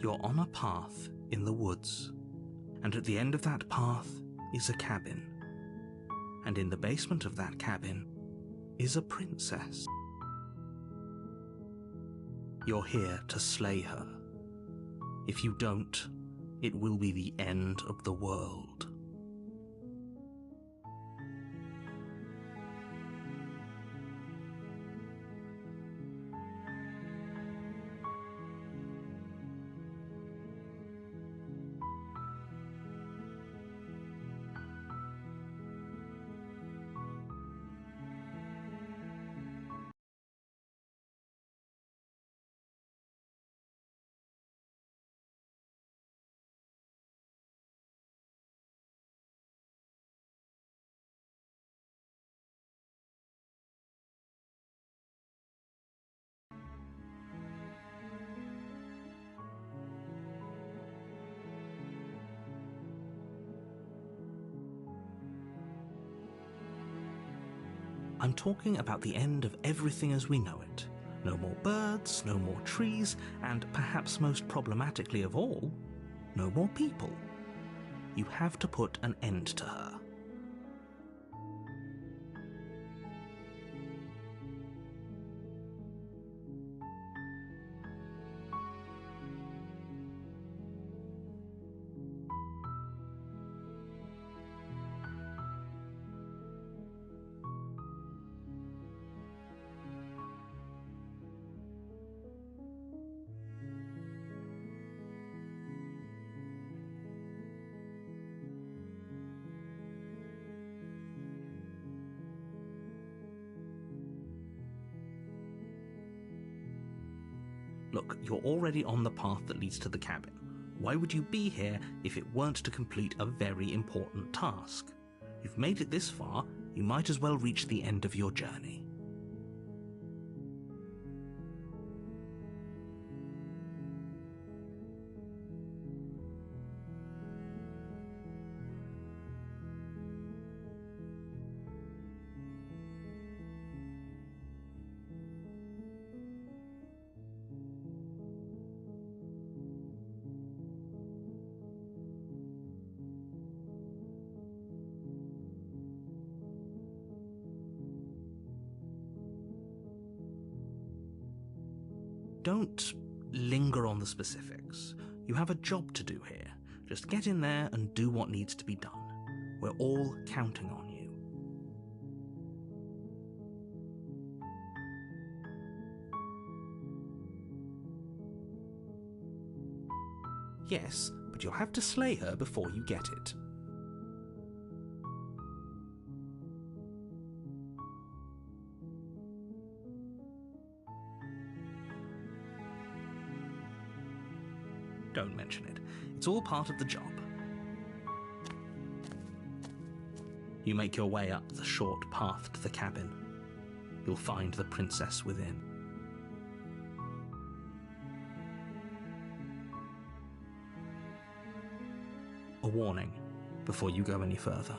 You're on a path in the woods, and at the end of that path is a cabin. And in the basement of that cabin is a princess. You're here to slay her. If you don't, it will be the end of the world. I'm talking about the end of everything as we know it. No more birds, no more trees, and perhaps most problematically of all, no more people. You have to put an end to her. Look, you're already on the path that leads to the cabin. Why would you be here if it weren't to complete a very important task? You've made it this far, you might as well reach the end of your journey. Don't linger on the specifics. You have a job to do here. Just get in there and do what needs to be done. We're all counting on you. Yes, but you'll have to slay her before you get it. Don't mention it. It's all part of the job. You make your way up the short path to the cabin. You'll find the princess within. A warning before you go any further.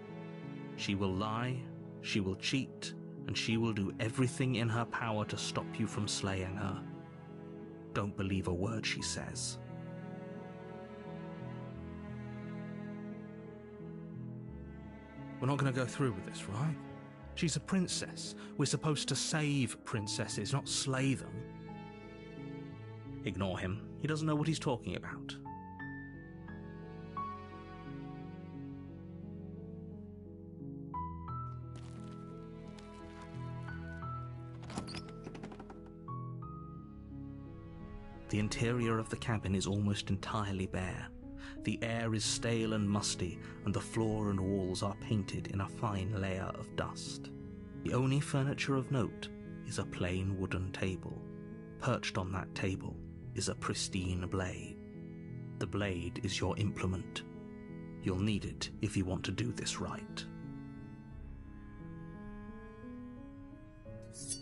She will lie, she will cheat, and she will do everything in her power to stop you from slaying her. Don't believe a word she says. We're not going to go through with this, right? She's a princess. We're supposed to save princesses, not slay them. Ignore him. He doesn't know what he's talking about. The interior of the cabin is almost entirely bare. The air is stale and musty, and the floor and walls are painted in a fine layer of dust. The only furniture of note is a plain wooden table. Perched on that table is a pristine blade. The blade is your implement. You'll need it if you want to do this right.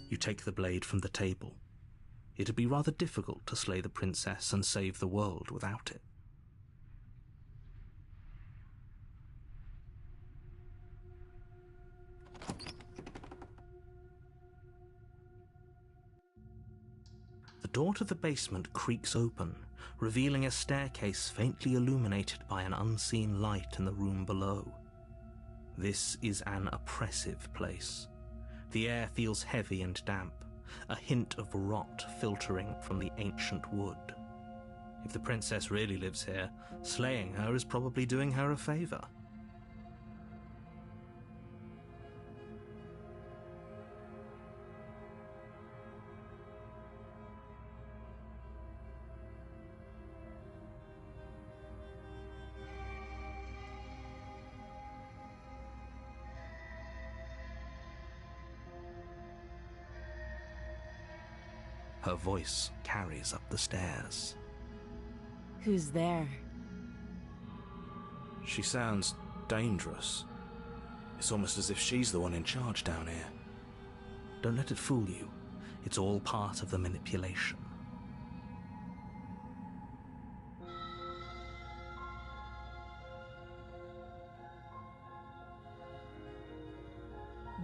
You take the blade from the table. It'd be rather difficult to slay the princess and save the world without it. The door to the basement creaks open. revealing a staircase faintly illuminated by an unseen light in the room below. This is an oppressive place. The air feels heavy and damp, a hint of rot filtering from the ancient wood. If the princess really lives here, slaying her is probably doing her a favor. Her voice carries up the stairs. Who's there? She sounds dangerous. It's almost as if she's the one in charge down here. Don't let it fool you. It's all part of the manipulation.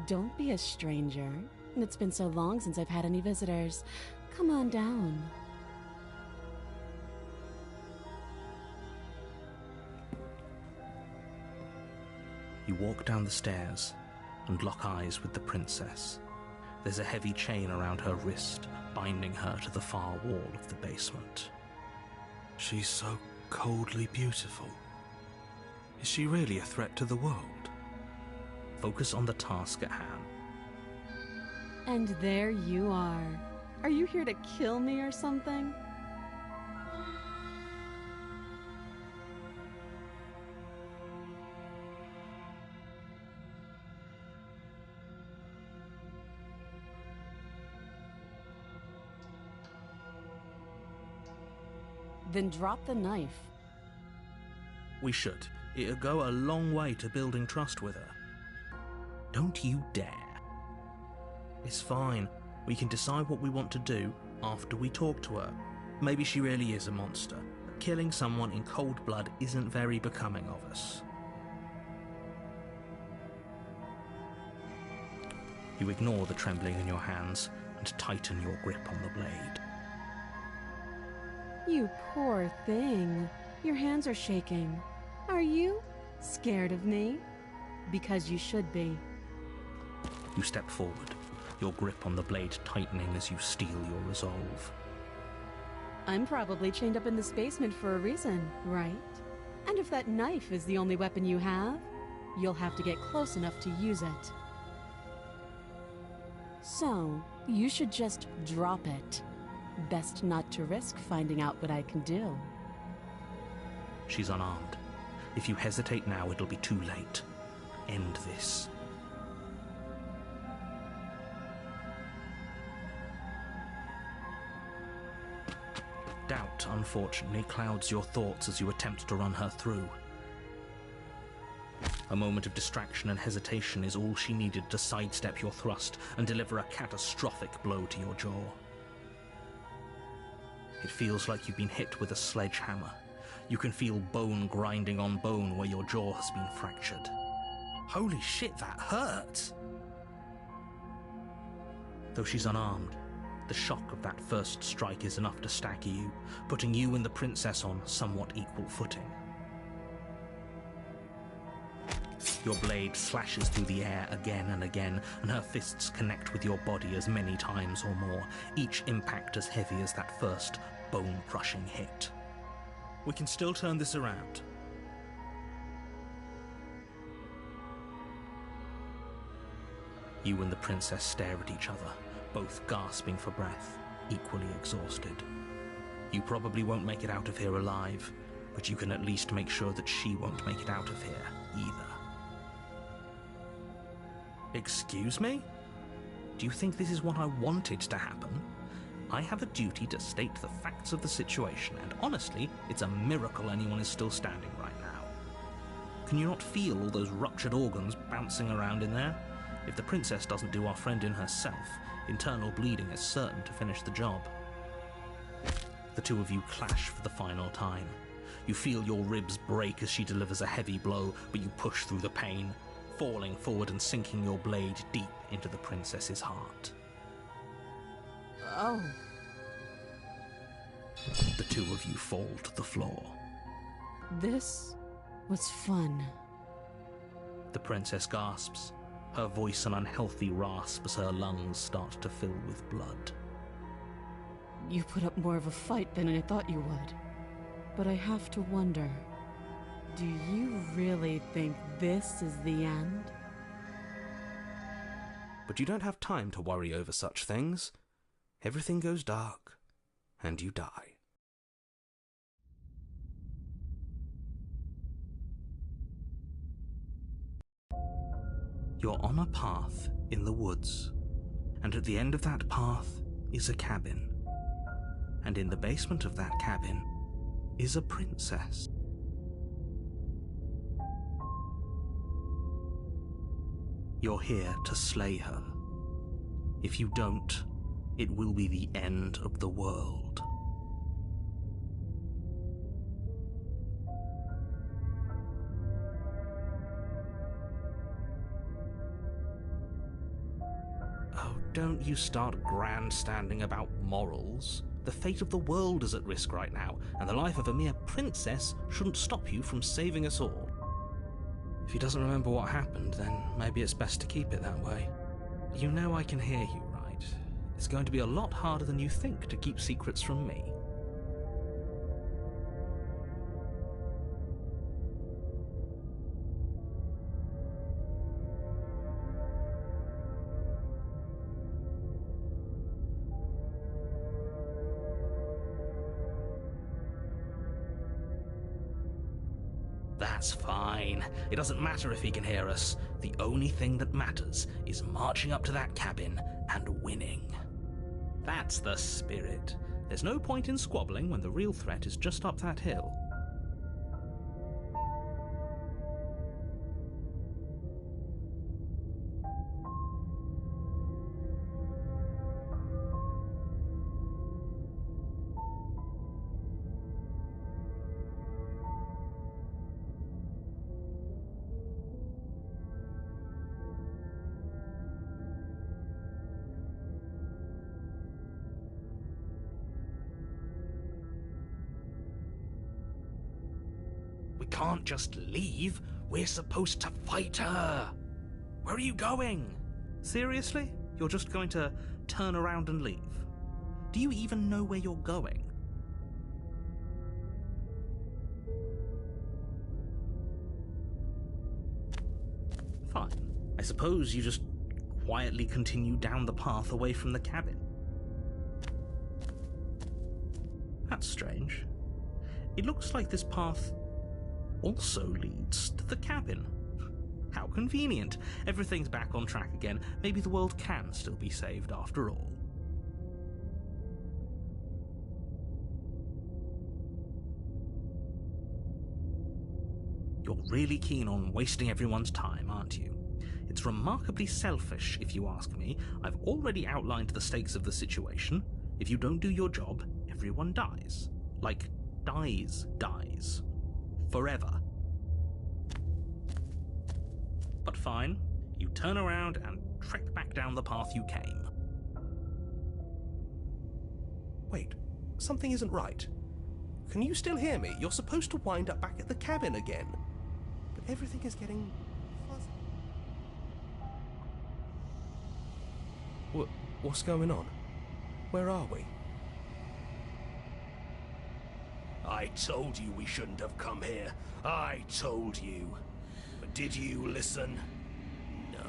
Don't be a stranger. It's been so long since I've had any visitors. Come on down. You walk down the stairs and lock eyes with the princess. There's a heavy chain around her wrist, binding her to the far wall of the basement. She's so coldly beautiful. Is she really a threat to the world? Focus on the task at hand. And there you are. Are you here to kill me or something? Then drop the knife. We should. It'll go a long way to building trust with her. Don't you dare. It's fine. We can decide what we want to do after we talk to her. Maybe she really is a monster, but killing someone in cold blood isn't very becoming of us. You ignore the trembling in your hands and tighten your grip on the blade. You poor thing. Your hands are shaking. Are you scared of me? Because you should be. You step forward, your grip on the blade tightening as you steel your resolve. I'm probably chained up in this basement for a reason, right? And if that knife is the only weapon you have, you'll have to get close enough to use it. So, you should just drop it. Best not to risk finding out what I can do. She's unarmed. If you hesitate now, it'll be too late. End this. Doubt, unfortunately, clouds your thoughts as you attempt to run her through. A moment of distraction and hesitation is all she needed to sidestep your thrust and deliver a catastrophic blow to your jaw. It feels like you've been hit with a sledgehammer. You can feel bone grinding on bone where your jaw has been fractured. Holy shit, that hurts! Though she's unarmed, the shock of that first strike is enough to stagger you, putting you and the princess on somewhat equal footing. Your blade slashes through the air again and again, and her fists connect with your body as many times or more, each impact as heavy as that first bone-crushing hit. We can still turn this around. You and the princess stare at each other, both gasping for breath, equally exhausted. You probably won't make it out of here alive, but you can at least make sure that she won't make it out of here either. Excuse me? Do you think this is what I wanted to happen? I have a duty to state the facts of the situation, and honestly, it's a miracle anyone is still standing right now. Can you not feel all those ruptured organs bouncing around in there? If the princess doesn't do our friend in herself, internal bleeding is certain to finish the job. The two of you clash for the final time. You feel your ribs break as she delivers a heavy blow, but you push through the pain, falling forward and sinking your blade deep into the princess's heart. Oh. The two of you fall to the floor. This was fun. The princess gasps, her voice an unhealthy rasp as her lungs start to fill with blood. You put up more of a fight than I thought you would. But I have to wonder, do you really think this is the end? But you don't have time to worry over such things. Everything goes dark, and you die. You're on a path in the woods, and at the end of that path is a cabin. And in the basement of that cabin is a princess. You're here to slay her. If you don't, it will be the end of the world. Oh, don't you start grandstanding about morals. The fate of the world is at risk right now, and the life of a mere princess shouldn't stop you from saving us all. If he doesn't remember what happened, then maybe it's best to keep it that way. You know I can hear you, right? It's going to be a lot harder than you think to keep secrets from me. That's fine. It doesn't matter if he can hear us. The only thing that matters is marching up to that cabin and winning. That's the spirit. There's no point in squabbling when the real threat is just up that hill. We can't just leave. We're supposed to fight her. Where are you going? Seriously? You're just going to turn around and leave? Do you even know where you're going? Fine. I suppose you just quietly continue down the path away from the cabin. That's strange. It looks like this path also leads to the cabin. How convenient. Everything's back on track again. Maybe the world can still be saved after all. You're really keen on wasting everyone's time, aren't you? It's remarkably selfish, if you ask me. I've already outlined the stakes of the situation. If you don't do your job, everyone dies. Like, dies. Forever. But fine, you turn around and trek back down the path you came. Wait, something isn't right. Can you still hear me? You're supposed to wind up back at the cabin again. But everything is getting fuzzy. What's going on? Where are we? I told you we shouldn't have come here. I told you. But did you listen? No.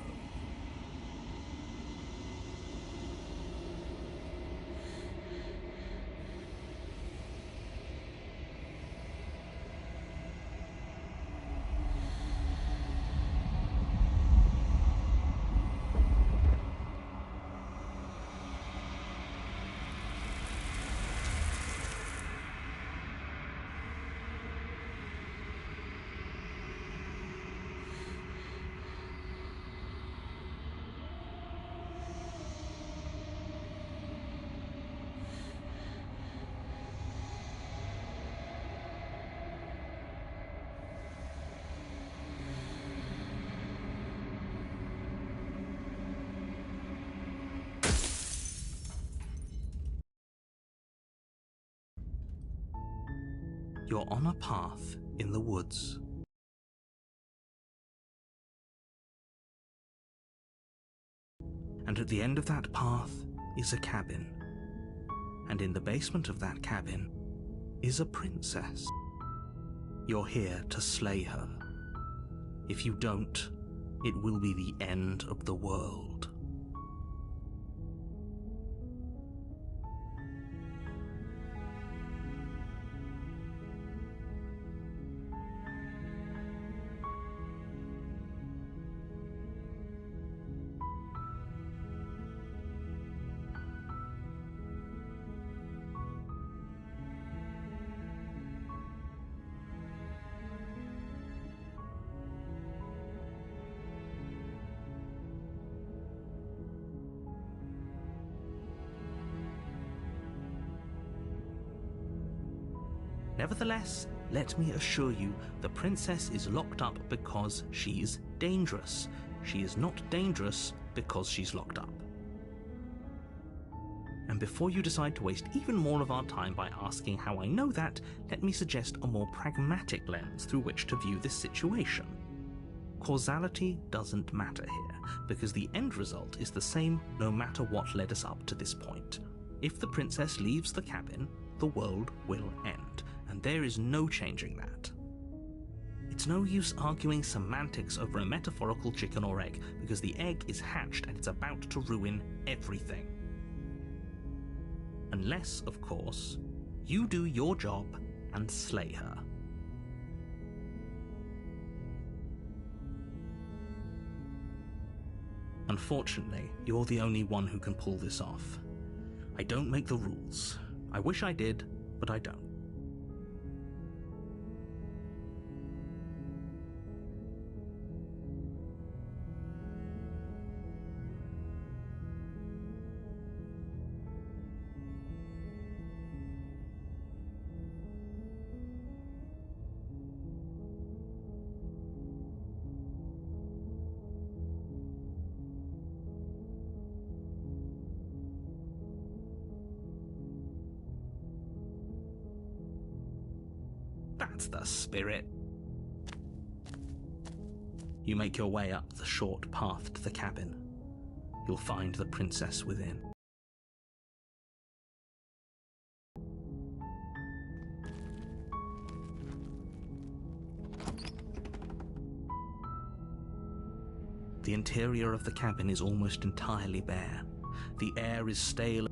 You're on a path in the woods. And at the end of that path is a cabin. And in the basement of that cabin is a princess. You're here to slay her. If you don't, it will be the end of the world. Nevertheless, let me assure you, the princess is locked up because she's dangerous. She is not dangerous because she's locked up. And before you decide to waste even more of our time by asking how I know that, let me suggest a more pragmatic lens through which to view this situation. Causality doesn't matter here, because the end result is the same no matter what led us up to this point. If the princess leaves the cabin, the world will end. And there is no changing that. It's no use arguing semantics over a metaphorical chicken or egg, because the egg is hatched and it's about to ruin everything. Unless, of course, you do your job and slay her. Unfortunately, you're the only one who can pull this off. I don't make the rules. I wish I did, but I don't. That's the spirit. You make your way up the short path to the cabin. You'll find the princess within. The interior of the cabin is almost entirely bare. The air is stale.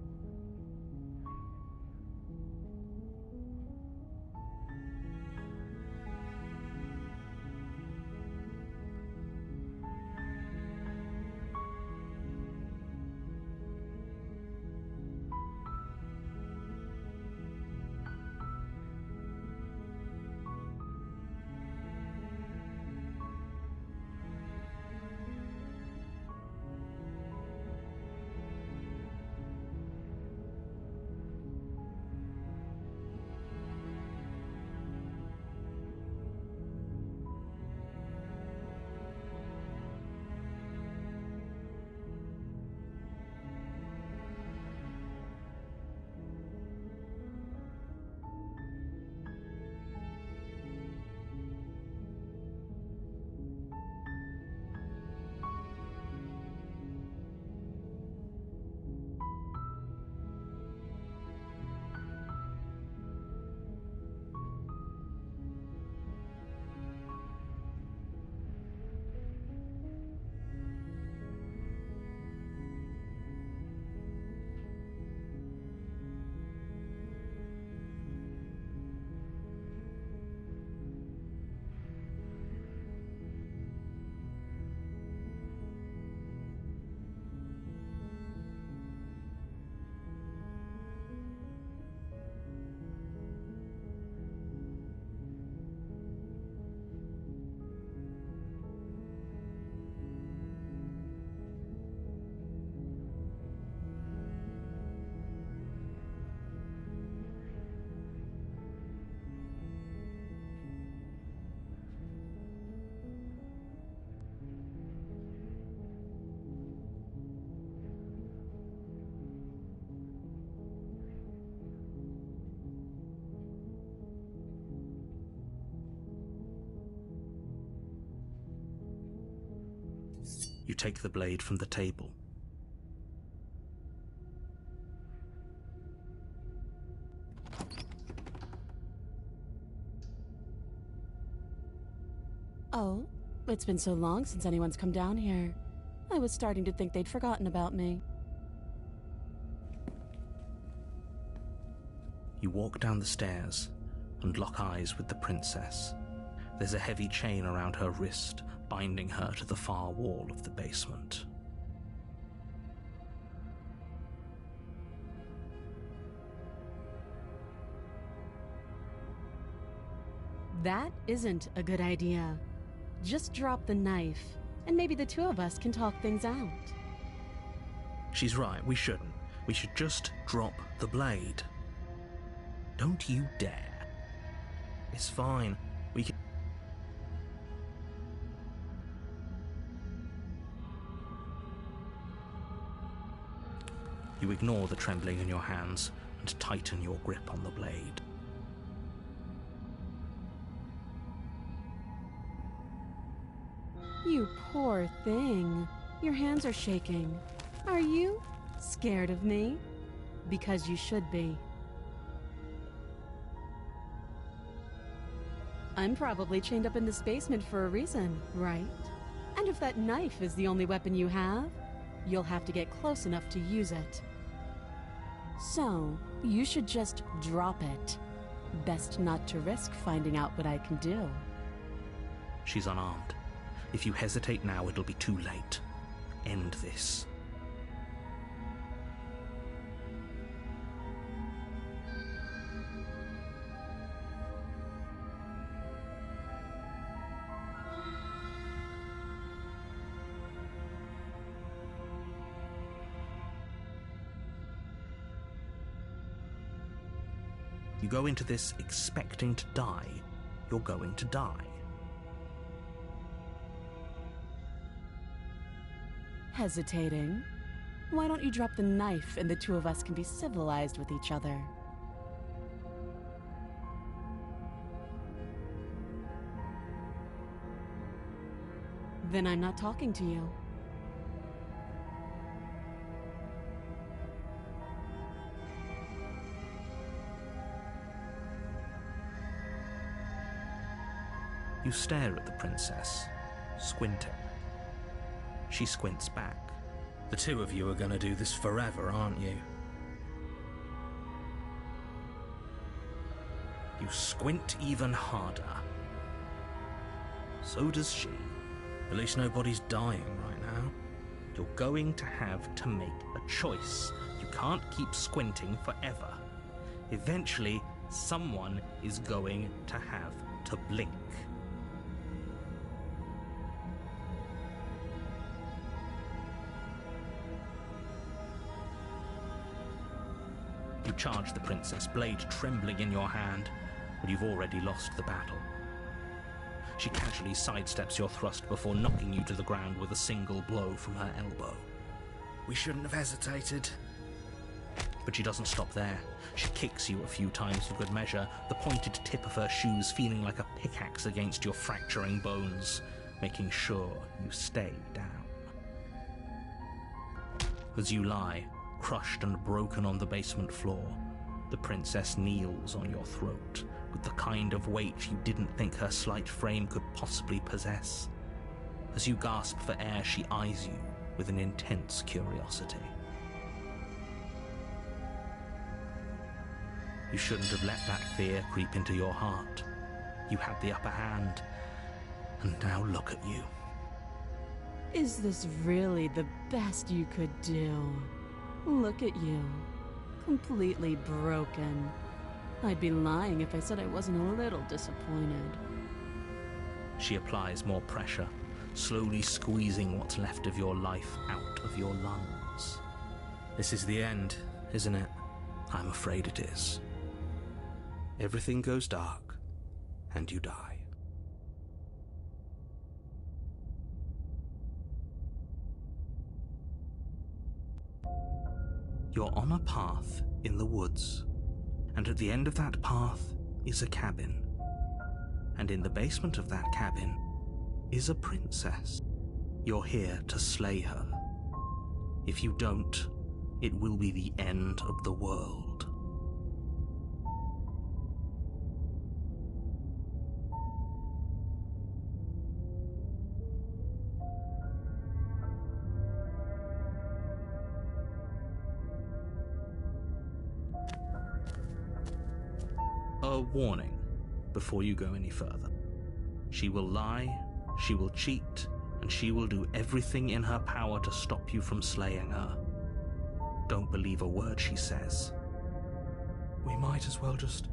take the blade from the table. Oh, it's been so long since anyone's come down here. I was starting to think they'd forgotten about me. You walk down the stairs and lock eyes with the princess. There's a heavy chain around her wrist, binding her to the far wall of the basement. That isn't a good idea. Just drop the knife, and maybe the two of us can talk things out. She's right, we shouldn't. We should just drop the blade. Don't you dare. It's fine. We can... You ignore the trembling in your hands and tighten your grip on the blade. You poor thing. Your hands are shaking. Are you scared of me? Because you should be. I'm probably chained up in this basement for a reason, right? And if that knife is the only weapon you have, you'll have to get close enough to use it. So, you should just drop it. Best not to risk finding out what I can do. She's unarmed. If you hesitate now, it'll be too late. End this. You go into this expecting to die. You're going to die. Hesitating? Why don't you drop the knife and the two of us can be civilized with each other? Then I'm not talking to you. You stare at the princess, squinting. She squints back. The two of you are gonna do this forever, aren't you? You squint even harder. So does she. At least nobody's dying right now. You're going to have to make a choice. You can't keep squinting forever. Eventually, someone is going to have to blink. You charge the princess, blade trembling in your hand, but you've already lost the battle. She casually sidesteps your thrust before knocking you to the ground with a single blow from her elbow. We shouldn't have hesitated. But she doesn't stop there. She kicks you a few times for good measure, the pointed tip of her shoes feeling like a pickaxe against your fracturing bones, making sure you stay down. As you lie, crushed and broken on the basement floor, the princess kneels on your throat with the kind of weight you didn't think her slight frame could possibly possess. As you gasp for air, she eyes you with an intense curiosity. You shouldn't have let that fear creep into your heart. You had the upper hand, and now look at you. Is this really the best you could do? Look at you. Completely broken. I'd be lying if I said I wasn't a little disappointed. She applies more pressure, slowly squeezing what's left of your life out of your lungs. This is the end, isn't it? I'm afraid it is. Everything goes dark, and you die. You're on a path in the woods, and at the end of that path is a cabin. And in the basement of that cabin is a princess. You're here to slay her. If you don't, it will be the end of the world. A warning before you go any further. She will lie, she will cheat, and she will do everything in her power to stop you from slaying her. Don't believe a word she says. We might as well just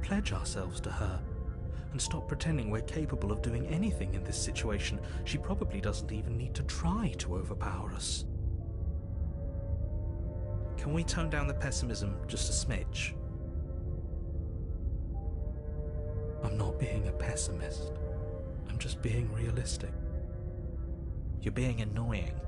pledge ourselves to her and stop pretending we're capable of doing anything in this situation. She probably doesn't even need to try to overpower us. Can we tone down the pessimism just a smidge? I'm not being a pessimist. I'm just being realistic. You're being annoying.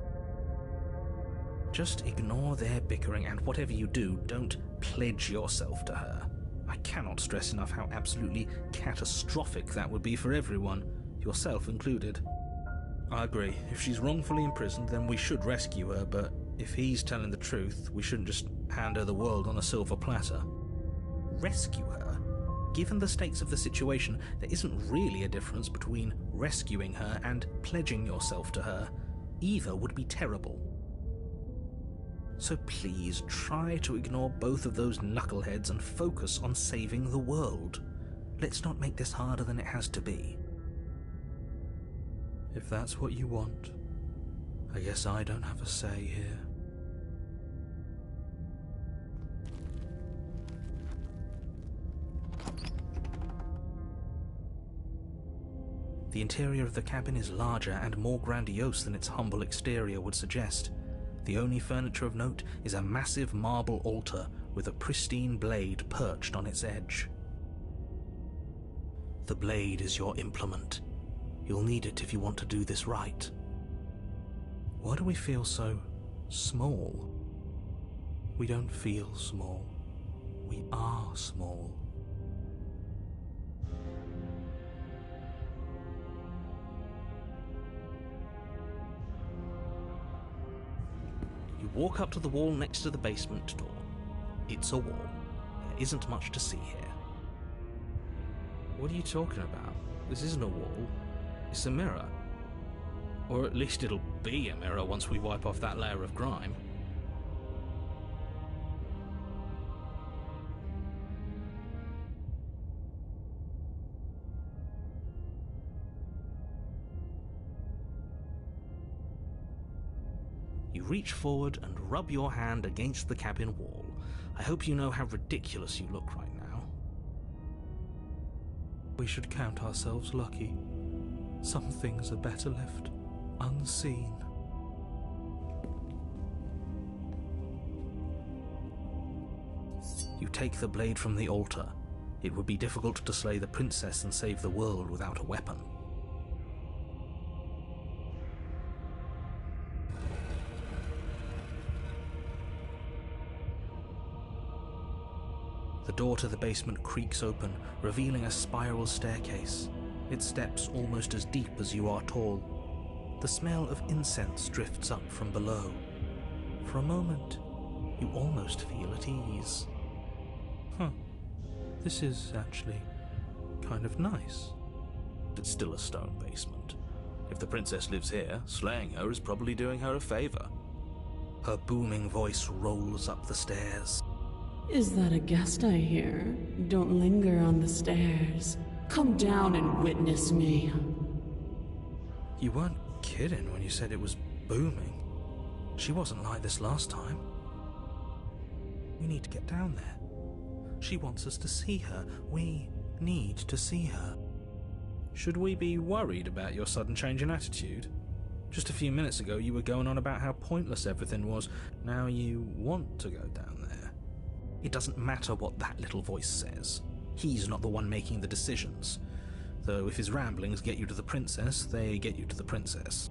Just ignore their bickering, and whatever you do, don't pledge yourself to her. I cannot stress enough how absolutely catastrophic that would be for everyone, yourself included. I agree. If she's wrongfully imprisoned, then we should rescue her, but if he's telling the truth, we shouldn't just hand her the world on a silver platter. Rescue her? Given the stakes of the situation, there isn't really a difference between rescuing her and pledging yourself to her. Either would be terrible. So please try to ignore both of those knuckleheads and focus on saving the world. Let's not make this harder than it has to be. If that's what you want, I guess I don't have a say here. The interior of the cabin is larger and more grandiose than its humble exterior would suggest. The only furniture of note is a massive marble altar with a pristine blade perched on its edge. The blade is your implement. You'll need it if you want to do this right. Why do we feel so small? We don't feel small. We are small. You walk up to the wall next to the basement door. It's a wall. There isn't much to see here. What are you talking about? This isn't a wall. It's a mirror. Or at least it'll be a mirror once we wipe off that layer of grime. You reach forward and rub your hand against the cabin wall. I hope you know how ridiculous you look right now. We should count ourselves lucky. Some things are better left unseen. You take the blade from the altar. It would be difficult to slay the princess and save the world without a weapon. The door to the basement creaks open, revealing a spiral staircase, its steps almost as deep as you are tall. The smell of incense drifts up from below. For a moment, you almost feel at ease. This is actually kind of nice. It's still a stone basement. If the princess lives here, slaying her is probably doing her a favor. Her booming voice rolls up the stairs. Is that a guest I hear? Don't linger on the stairs. Come down and witness me. You weren't kidding when you said it was booming. She wasn't like this last time. We need to get down there. She wants us to see her. We need to see her. Should we be worried about your sudden change in attitude? Just a few minutes ago you were going on about how pointless everything was. Now you want to go down there. It doesn't matter what that little voice says. He's not the one making the decisions. Though if his ramblings get you to the princess, they get you to the princess.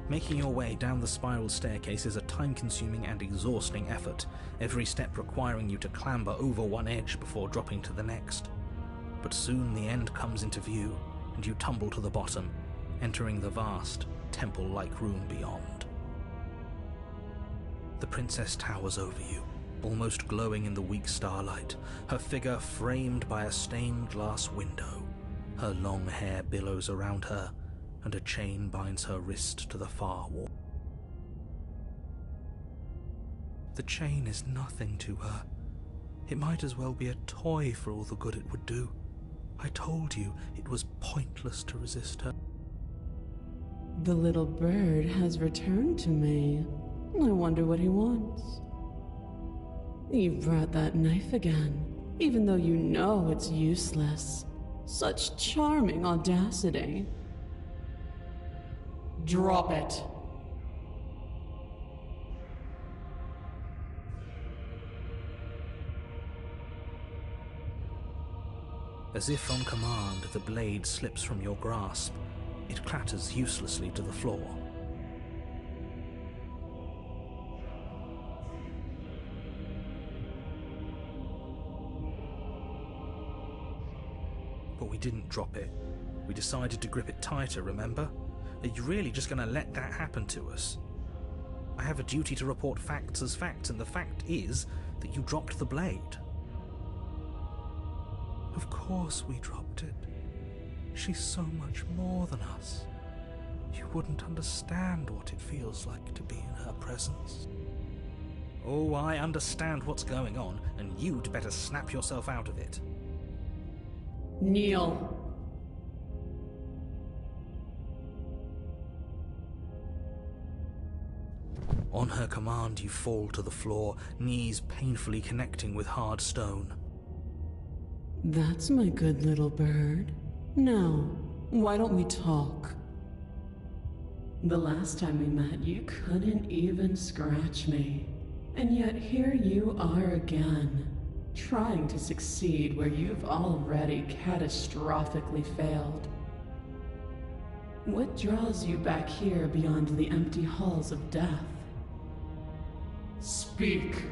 Making your way down the spiral staircase is a time-consuming and exhausting effort, every step requiring you to clamber over one edge before dropping to the next. But soon the end comes into view, and you tumble to the bottom, entering the vast, temple-like room beyond. The princess towers over you, almost glowing in the weak starlight, her figure framed by a stained glass window. Her long hair billows around her, and a chain binds her wrist to the far wall. The chain is nothing to her. It might as well be a toy for all the good it would do. I told you it was pointless to resist her. The little bird has returned to me. I wonder what he wants. You brought that knife again, even though you know it's useless. Such charming audacity. Drop it. As if on command, the blade slips from your grasp. It clatters uselessly to the floor. But we didn't drop it. We decided to grip it tighter, remember? Are you really just going to let that happen to us? I have a duty to report facts as facts, and the fact is that you dropped the blade. Of course we dropped it. She's so much more than us. You wouldn't understand what it feels like to be in her presence. Oh, I understand what's going on, and you'd better snap yourself out of it. Kneel. On her command, you fall to the floor, knees painfully connecting with hard stone. That's my good little bird. Now, why don't we talk? The last time we met, you couldn't even scratch me. And yet here you are again, trying to succeed where you've already catastrophically failed. What draws you back here beyond the empty halls of death? Speak!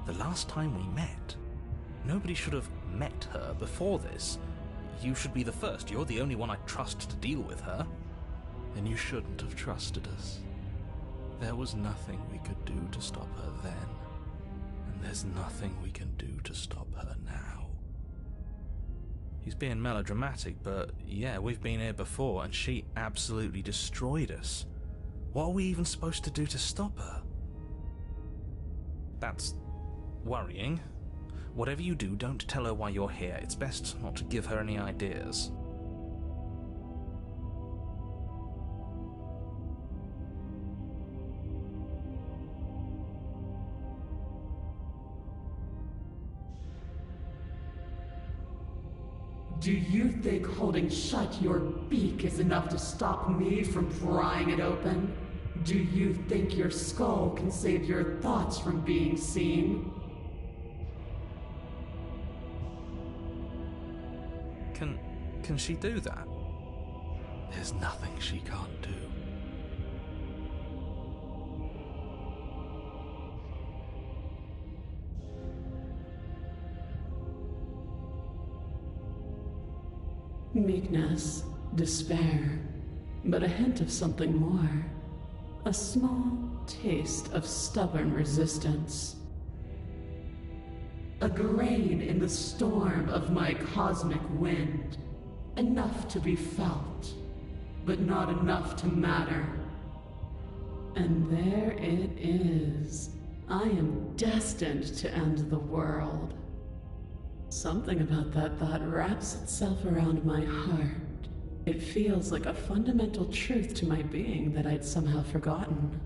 The last time we met, nobody should have met her before this. You should be the first. You're the only one I trust to deal with her. Then you shouldn't have trusted us. There was nothing we could do to stop her then, and there's nothing we can do to stop her now. He's being melodramatic, but yeah, we've been here before, and she absolutely destroyed us. What are we even supposed to do to stop her? That's worrying. Whatever you do, don't tell her why you're here. It's best not to give her any ideas. Do you think holding shut your beak is enough to stop me from prying it open? Do you think your skull can save your thoughts from being seen? Can she do that? There's nothing she can't do. Meekness, despair, but a hint of something more. A small taste of stubborn resistance. A grain in the storm of my cosmic wind. Enough to be felt, but not enough to matter. And there it is. I am destined to end the world. Something about that thought wraps itself around my heart. It feels like a fundamental truth to my being that I'd somehow forgotten.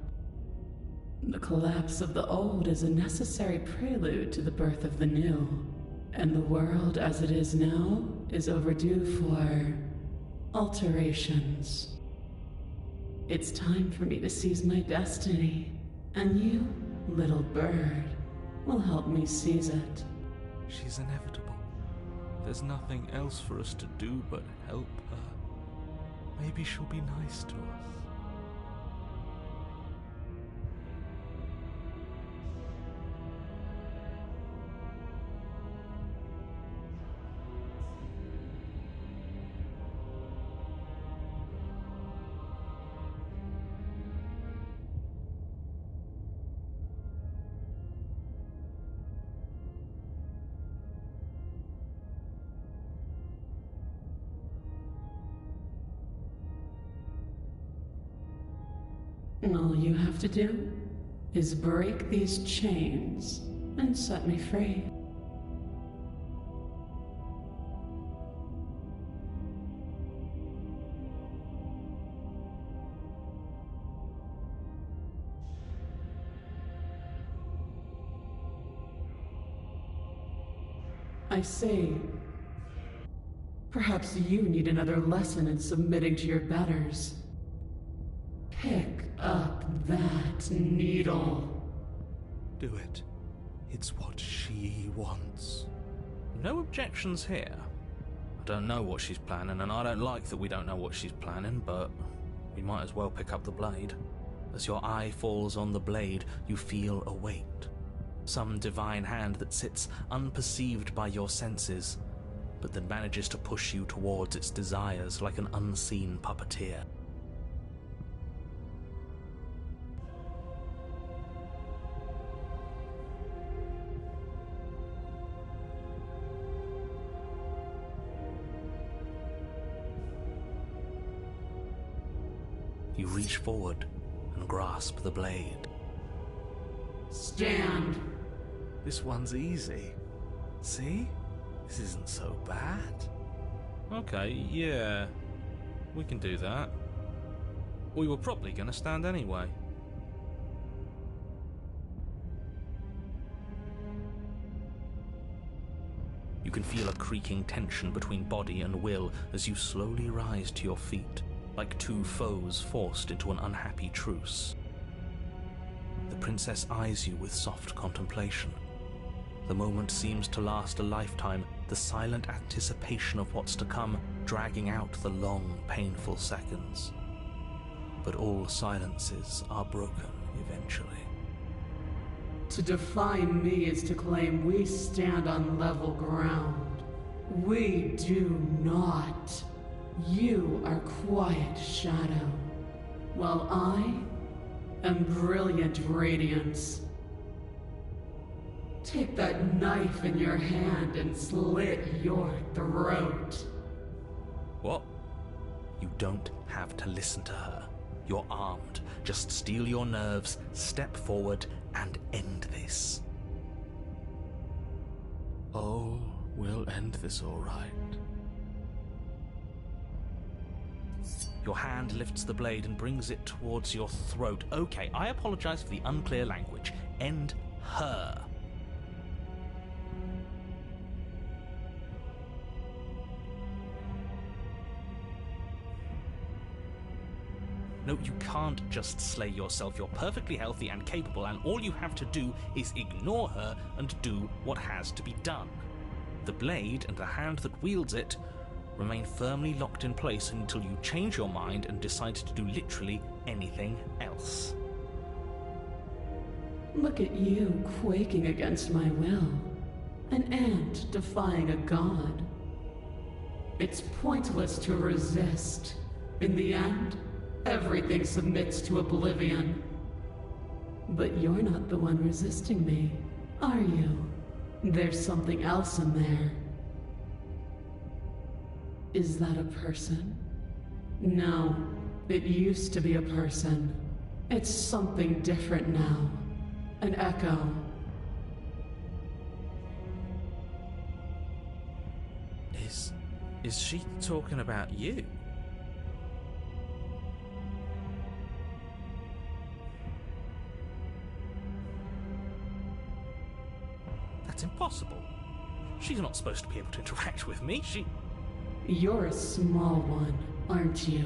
The collapse of the old is a necessary prelude to the birth of the new. And the world as it is now is overdue for alterations. It's time for me to seize my destiny, and you, little bird, will help me seize it. She's inevitable. There's nothing else for us to do but help her. Maybe she'll be nice to us. All you have to do is break these chains and set me free. I see. Perhaps you need another lesson in submitting to your betters. Pick up that needle. Do it. It's what she wants. No objections here. I don't know what she's planning, and I don't like that we don't know what she's planning, but we might as well pick up the blade. As your eye falls on the blade, you feel a weight. Some divine hand that sits unperceived by your senses, but that manages to push you towards its desires like an unseen puppeteer. You reach forward and grasp the blade. Stand! This one's easy. See? This isn't so bad. Okay, yeah. We can do that. We were probably going to stand anyway. You can feel a creaking tension between body and will as you slowly rise to your feet, like two foes forced into an unhappy truce. The princess eyes you with soft contemplation. The moment seems to last a lifetime, the silent anticipation of what's to come dragging out the long, painful seconds. But all silences are broken eventually. To defy me is to claim we stand on level ground. We do not. You are quiet shadow, while I am brilliant radiance. Take that knife in your hand and slit your throat. What? You don't have to listen to her. You're armed. Just steel your nerves, step forward, and end this. Oh, we'll end this all right. Your hand lifts the blade and brings it towards your throat. Okay, I apologize for the unclear language. End her. No, you can't just slay yourself. You're perfectly healthy and capable, and all you have to do is ignore her and do what has to be done. The blade and the hand that wields it remain firmly locked in place until you change your mind and decide to do literally anything else. Look at you quaking against my will. An ant defying a god. It's pointless to resist. In the end, everything submits to oblivion. But you're not the one resisting me, are you? There's something else in there. Is that a person? No, it used to be a person. It's something different now. An echo. Is she talking about you? That's impossible. She's not supposed to be able to interact with me. You're a small one, aren't you?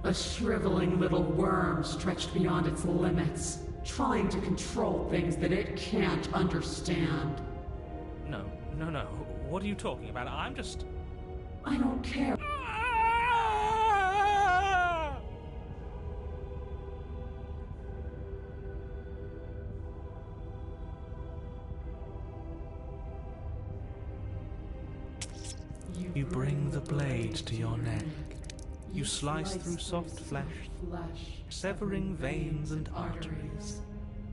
A shriveling little worm stretched beyond its limits, trying to control things that it can't understand. No. What are you talking about? I'm just... I don't care. You bring the blade to your neck. You slice through soft flesh, severing veins and arteries,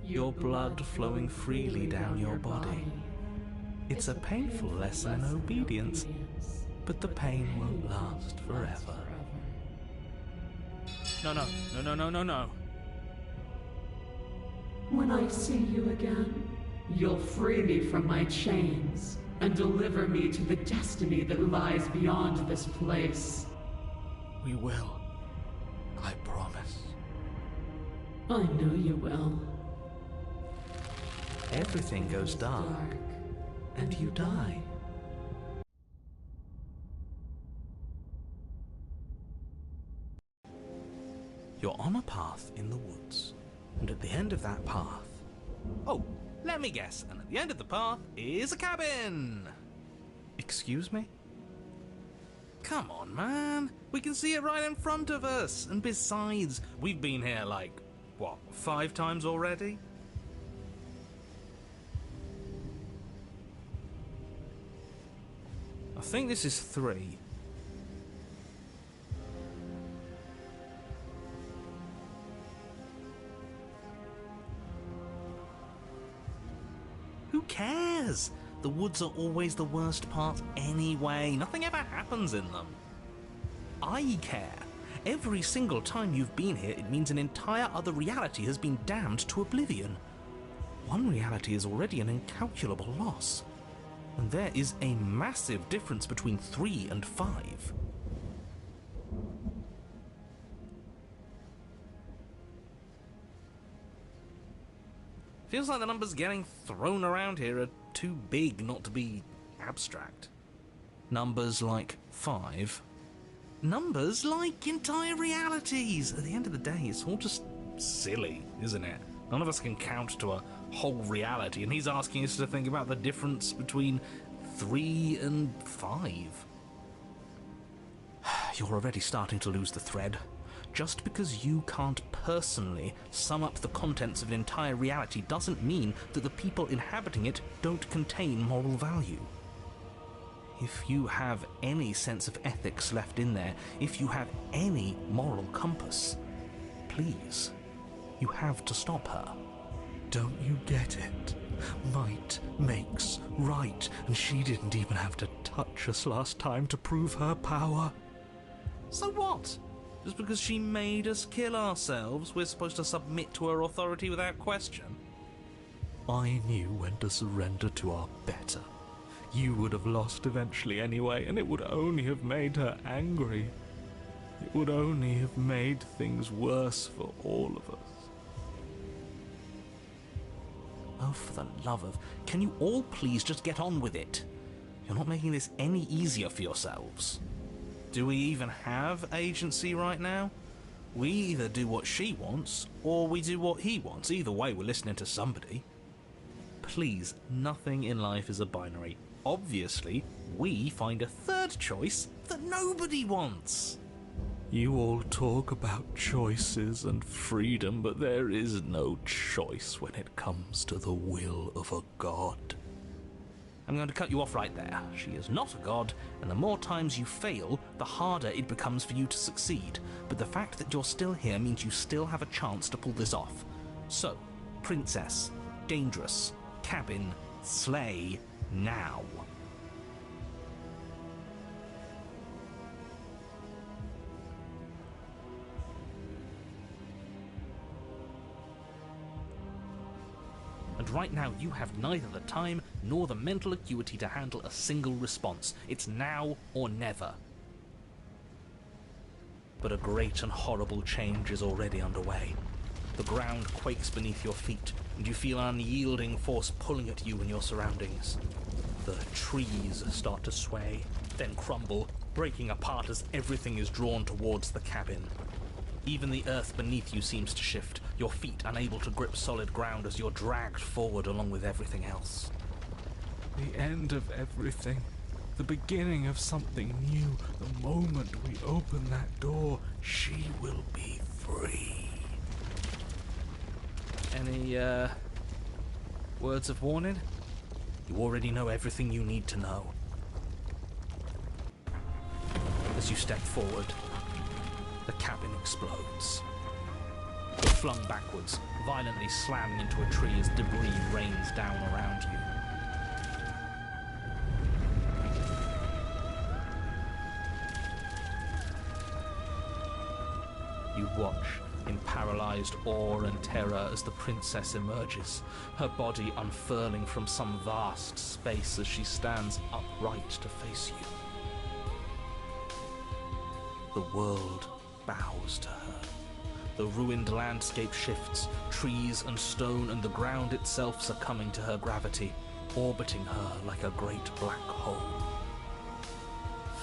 your blood flowing freely down your body. It's a painful lesson in obedience, but the pain won't last forever. No. When I see you again, you'll free me from my chains and deliver me to the destiny that lies beyond this place. We will. I promise. I know you will. Everything goes dark, and you die. You're on a path in the woods, and at the end of that path... Oh, let me guess, and at the end of the path is a cabin! Excuse me? Come on, man! We can see it right in front of us! And besides, we've been here like, what, 5 times already? I think this is 3. Who cares? The woods are always the worst part anyway. Nothing ever happens in them. I care. Every single time you've been here, it means an entire other reality has been damned to oblivion. One reality is already an incalculable loss. And there is a massive difference between 3 and 5. Feels like the numbers getting thrown around here are too big not to be abstract. Numbers like 5. Numbers like entire realities. At the end of the day, it's all just silly, isn't it? None of us can count to a whole reality, and he's asking us to think about the difference between 3 and 5. You're already starting to lose the thread. Just because you can't personally sum up the contents of an entire reality doesn't mean that the people inhabiting it don't contain moral value. If you have any sense of ethics left in there, if you have any moral compass, please, you have to stop her. Don't you get it? Might makes right, and she didn't even have to touch us last time to prove her power. So what? Just because she made us kill ourselves, we're supposed to submit to her authority without question? I knew when to surrender to our better. You would have lost eventually anyway, and it would only have made her angry. It would only have made things worse for all of us. Oh, for the love of... Can you all please just get on with it? You're not making this any easier for yourselves. Do we even have agency right now? We either do what she wants, or we do what he wants. Either way, we're listening to somebody. Please, nothing in life is a binary. Obviously, we find a third choice that nobody wants. You all talk about choices and freedom, but there is no choice when it comes to the will of a god. I'm going to cut you off right there. She is not a god, and the more times you fail, the harder it becomes for you to succeed. But the fact that you're still here means you still have a chance to pull this off. So, princess, dangerous, cabin, slay, now. And right now you have neither the time nor the mental acuity to handle a single response. It's now or never. But a great and horrible change is already underway. The ground quakes beneath your feet, and you feel an unyielding force pulling at you and your surroundings. The trees start to sway, then crumble, breaking apart as everything is drawn towards the cabin. Even the earth beneath you seems to shift, your feet unable to grip solid ground as you're dragged forward along with everything else. The end of everything. The beginning of something new. The moment we open that door, she will be free. Any, words of warning? You already know everything you need to know. As you step forward, the cabin explodes. You're flung backwards, violently slamming into a tree as debris rains down around you. You watch in paralyzed awe and terror as the princess emerges, her body unfurling from some vast space as she stands upright to face you. The world bows to her. The ruined landscape shifts, trees and stone and the ground itself succumbing to her gravity, orbiting her like a great black hole.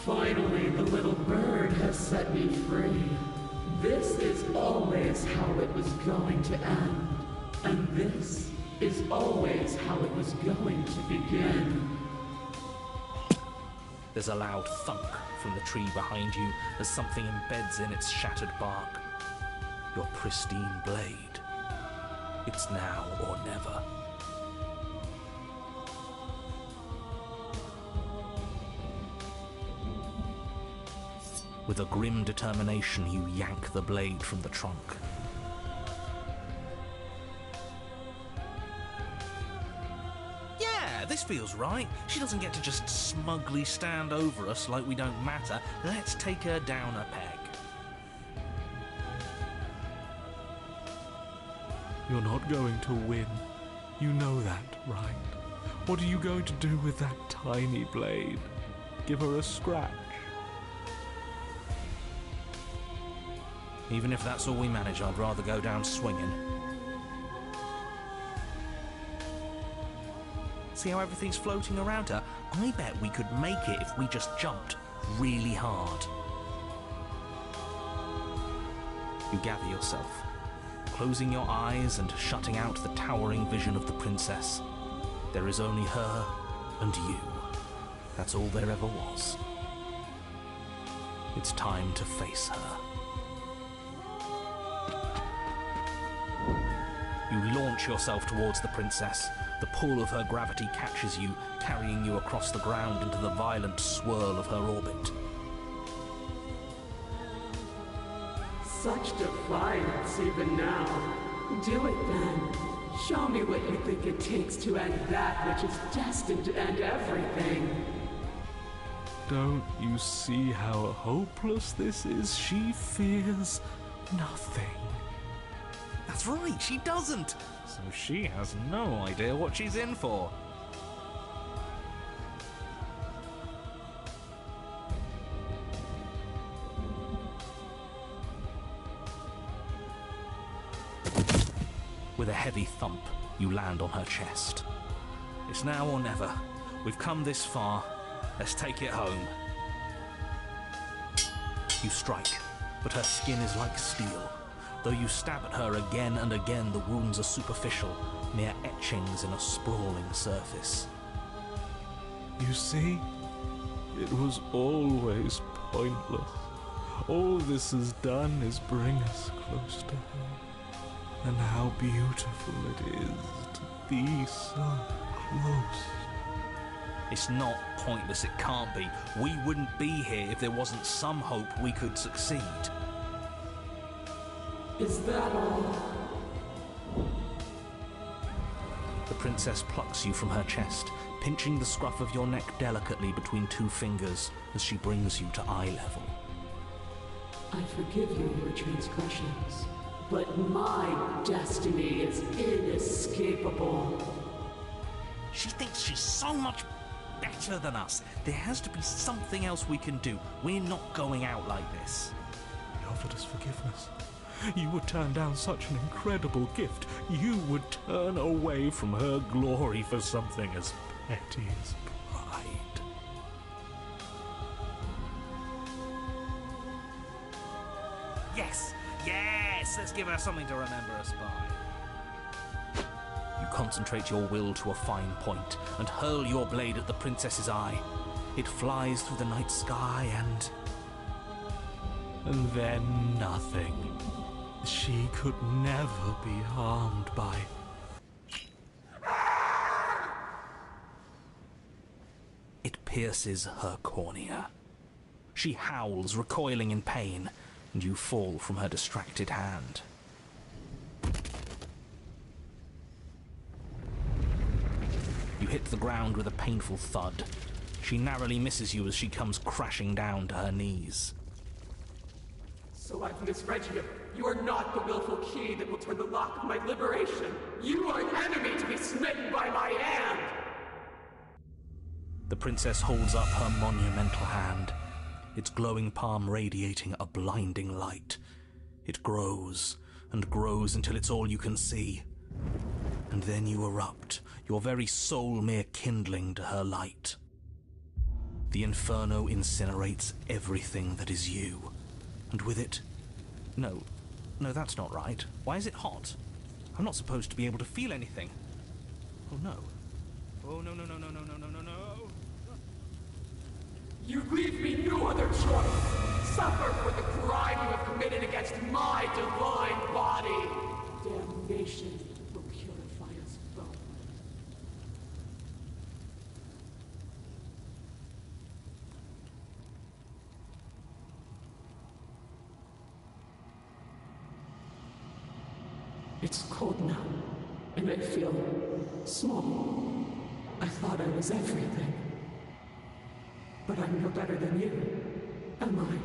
Finally, the little bird has set me free. This is always how it was going to end. And this is always how it was going to begin. There's a loud thunk from the tree behind you as something embeds in its shattered bark. Your pristine blade. It's now or never. With a grim determination, you yank the blade from the trunk. Yeah, this feels right. She doesn't get to just smugly stand over us like we don't matter. Let's take her down a peg. You're not going to win. You know that, right? What are you going to do with that tiny blade? Give her a scratch? Even if that's all we manage, I'd rather go down swinging. See how everything's floating around her? I bet we could make it if we just jumped really hard. You gather yourself, closing your eyes and shutting out the towering vision of the princess. There is only her and you. That's all there ever was. It's time to face her. You launch yourself towards the princess. The pull of her gravity catches you, carrying you across the ground into the violent swirl of her orbit. Such defiance even now. Do it then. Show me what you think it takes to end that which is destined to end everything. Don't you see how hopeless this is? She fears nothing. That's right, she doesn't! So she has no idea what she's in for. With a heavy thump, you land on her chest. It's now or never. We've come this far. Let's take it home. You strike, but her skin is like steel. Though you stab at her again and again, the wounds are superficial, mere etchings in a sprawling surface. You see? It was always pointless. All this has done is bring us close to her. And how beautiful it is to be so close. It's not pointless, it can't be. We wouldn't be here if there wasn't some hope we could succeed. Is that all? The princess plucks you from her chest, pinching the scruff of your neck delicately between two fingers as she brings you to eye level. I forgive you your transgressions, but my destiny is inescapable. She thinks she's so much better than us. There has to be something else we can do. We're not going out like this. He offered us forgiveness. You would turn down such an incredible gift. You would turn away from her glory for something as petty as pride. Yes! Yes! Let's give her something to remember us by. You concentrate your will to a fine point and hurl your blade at the princess's eye. It flies through the night sky and then nothing. She could never be harmed by... It pierces her cornea. She howls, recoiling in pain, and you fall from her distracted hand. You hit the ground with a painful thud. She narrowly misses you as she comes crashing down to her knees. So I've misread you. You are not the willful key that will turn the lock of my liberation. You are an enemy to be smitten by my hand! The princess holds up her monumental hand, its glowing palm radiating a blinding light. It grows and grows until it's all you can see. And then you erupt, your very soul mere kindling to her light. The inferno incinerates everything that is you. And with it... No, that's not right. Why is it hot? I'm not supposed to be able to feel anything. Oh no. Oh no. You leave me no other choice. Suffer for the crime you have committed against my divine body. Damnation will purify us both. It's cold now, and I feel small. I thought I was everything. But I'm no better than you, am I?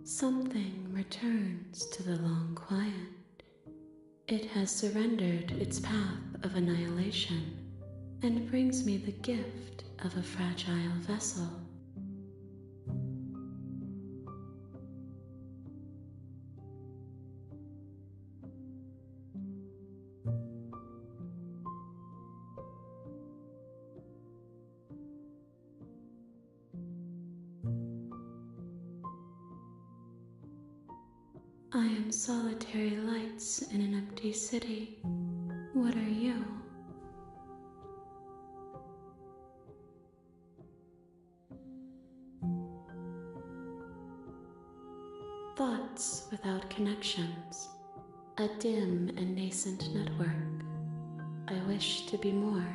Something returns to the long quiet. It has surrendered its path of annihilation and brings me the gift of a fragile vessel. I am solitary lights in an empty city. What are you? Thoughts without connections. A dim and nascent network. I wish to be more.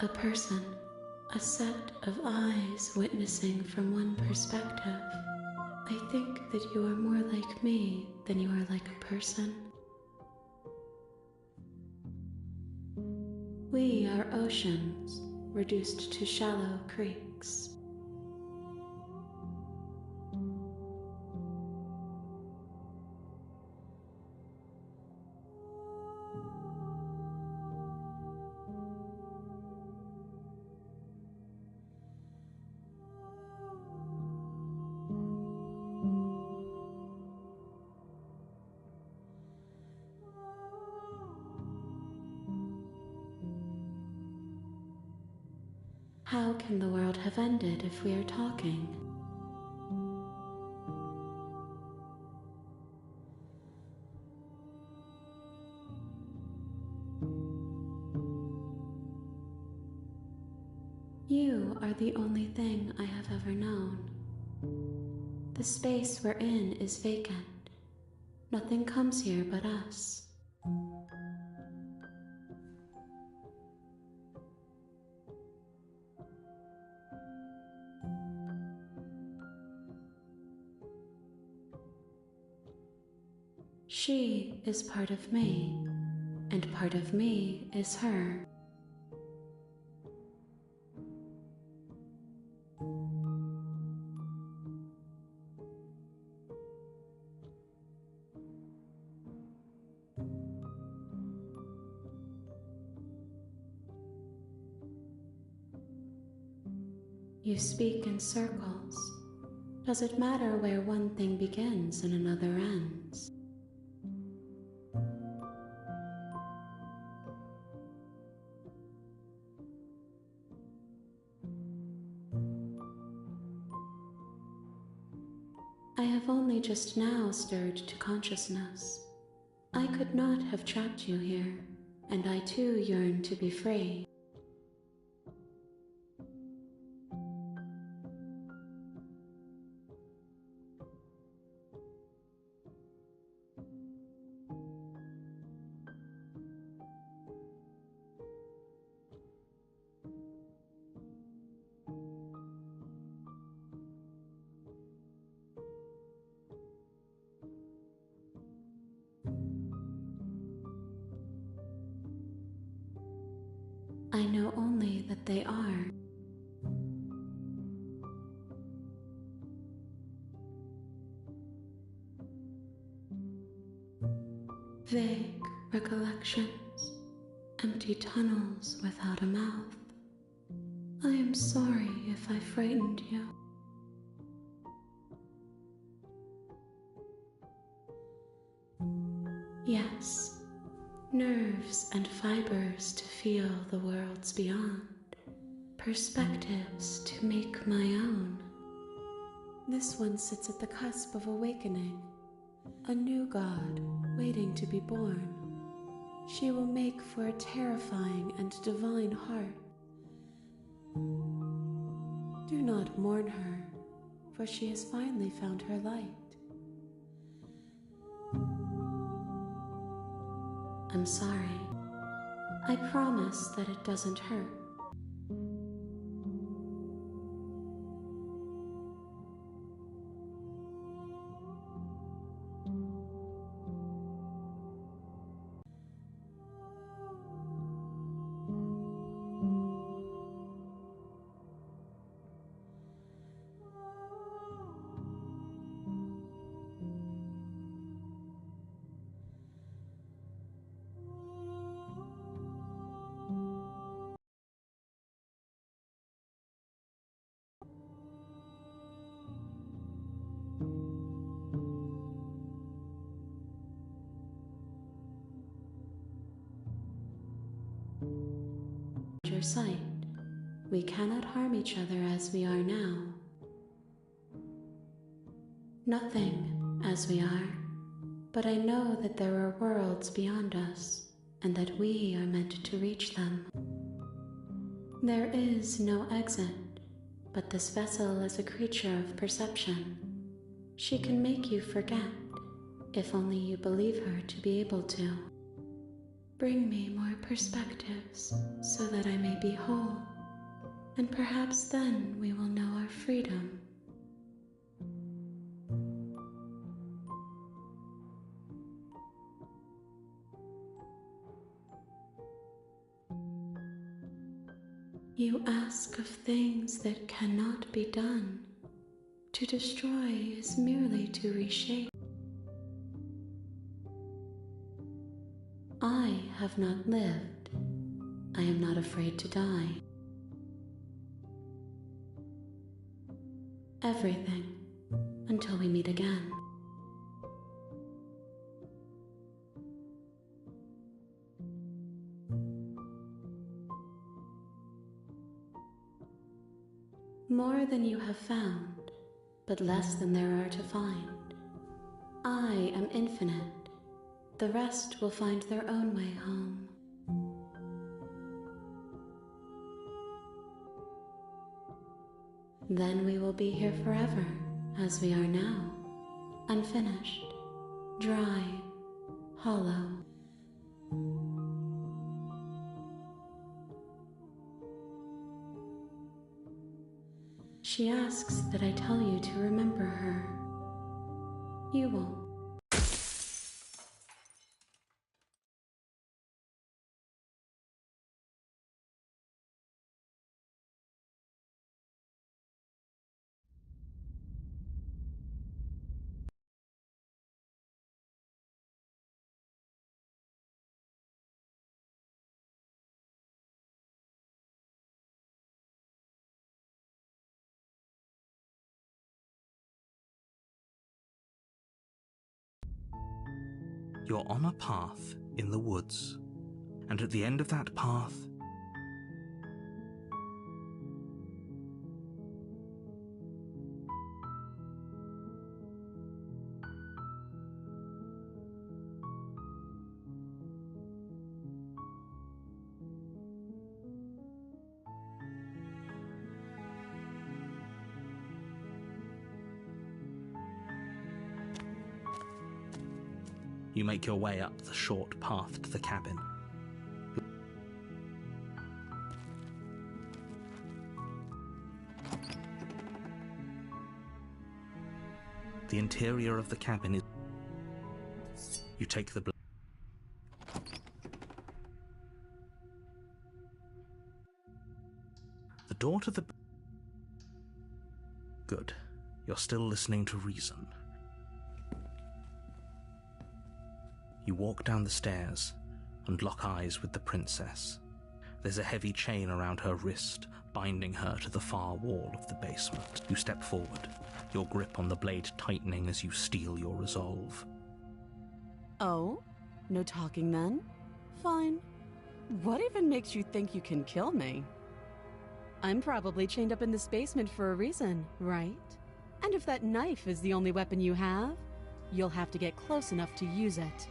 A person A set of eyes witnessing from one perspective. I think that you are more like me than you are like a person. We are oceans, reduced to shallow creeks. How can the world have ended if we are talking? You are the only thing I have ever known. The space we're in is vacant. Nothing comes here but us. She is part of me, and part of me is her. You speak in circles. Does it matter where one thing begins and another ends? I have only just now stirred to consciousness. I could not have trapped you here, and I too yearn to be free. I know only that they are. Vague recollections, empty tunnels without a mouth. I am sorry if I frightened you. Yes. Nerves and fibers to feel the worlds beyond, perspectives to make my own. This one sits at the cusp of awakening, a new god waiting to be born. She will make for a terrifying and divine heart. Do not mourn her, for she has finally found her light. I'm sorry. I promise that it doesn't hurt. Your sight. We cannot harm each other as we are now. Nothing as we are, but I know that there are worlds beyond us, and that we are meant to reach them. There is no exit, but this vessel is a creature of perception. She can make you forget, if only you believe her to be able to. Bring me more perspectives, so that I may be whole. and perhaps then we will know our freedom. You ask of things that cannot be done. To destroy is merely to reshape. I have not lived. I am not afraid to die. Everything, until we meet again. More than you have found, but less than there are to find. I am infinite. The rest will find their own way home. Then we will be here forever, as we are now, unfinished, dry, hollow. She asks that I tell you to remember her. You won't. You're on a path in the woods, and at the end of that path, you make your way up the short path to the cabin. The interior of the cabin is... You take the... The door to the... Good. You're still listening to reason. You walk down the stairs and lock eyes with the princess. There's a heavy chain around her wrist, binding her to the far wall of the basement. You step forward, your grip on the blade tightening as you steel your resolve. Oh? No talking then? Fine. What even makes you think you can kill me? I'm probably chained up in this basement for a reason, right? And if that knife is the only weapon you have, you'll have to get close enough to use it.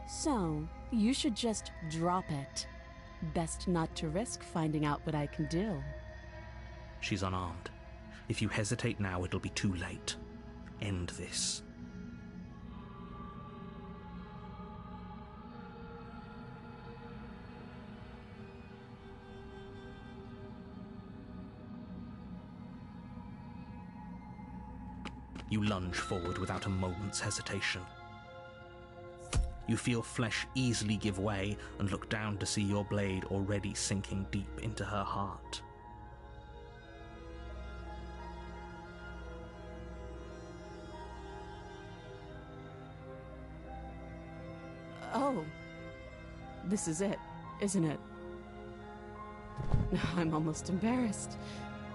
So, you should just drop it. Best not to risk finding out what I can do. She's unarmed. If you hesitate now, it'll be too late. End this. You lunge forward without a moment's hesitation. You feel flesh easily give way and look down to see your blade already sinking deep into her heart. Oh. This is it, isn't it? I'm almost embarrassed.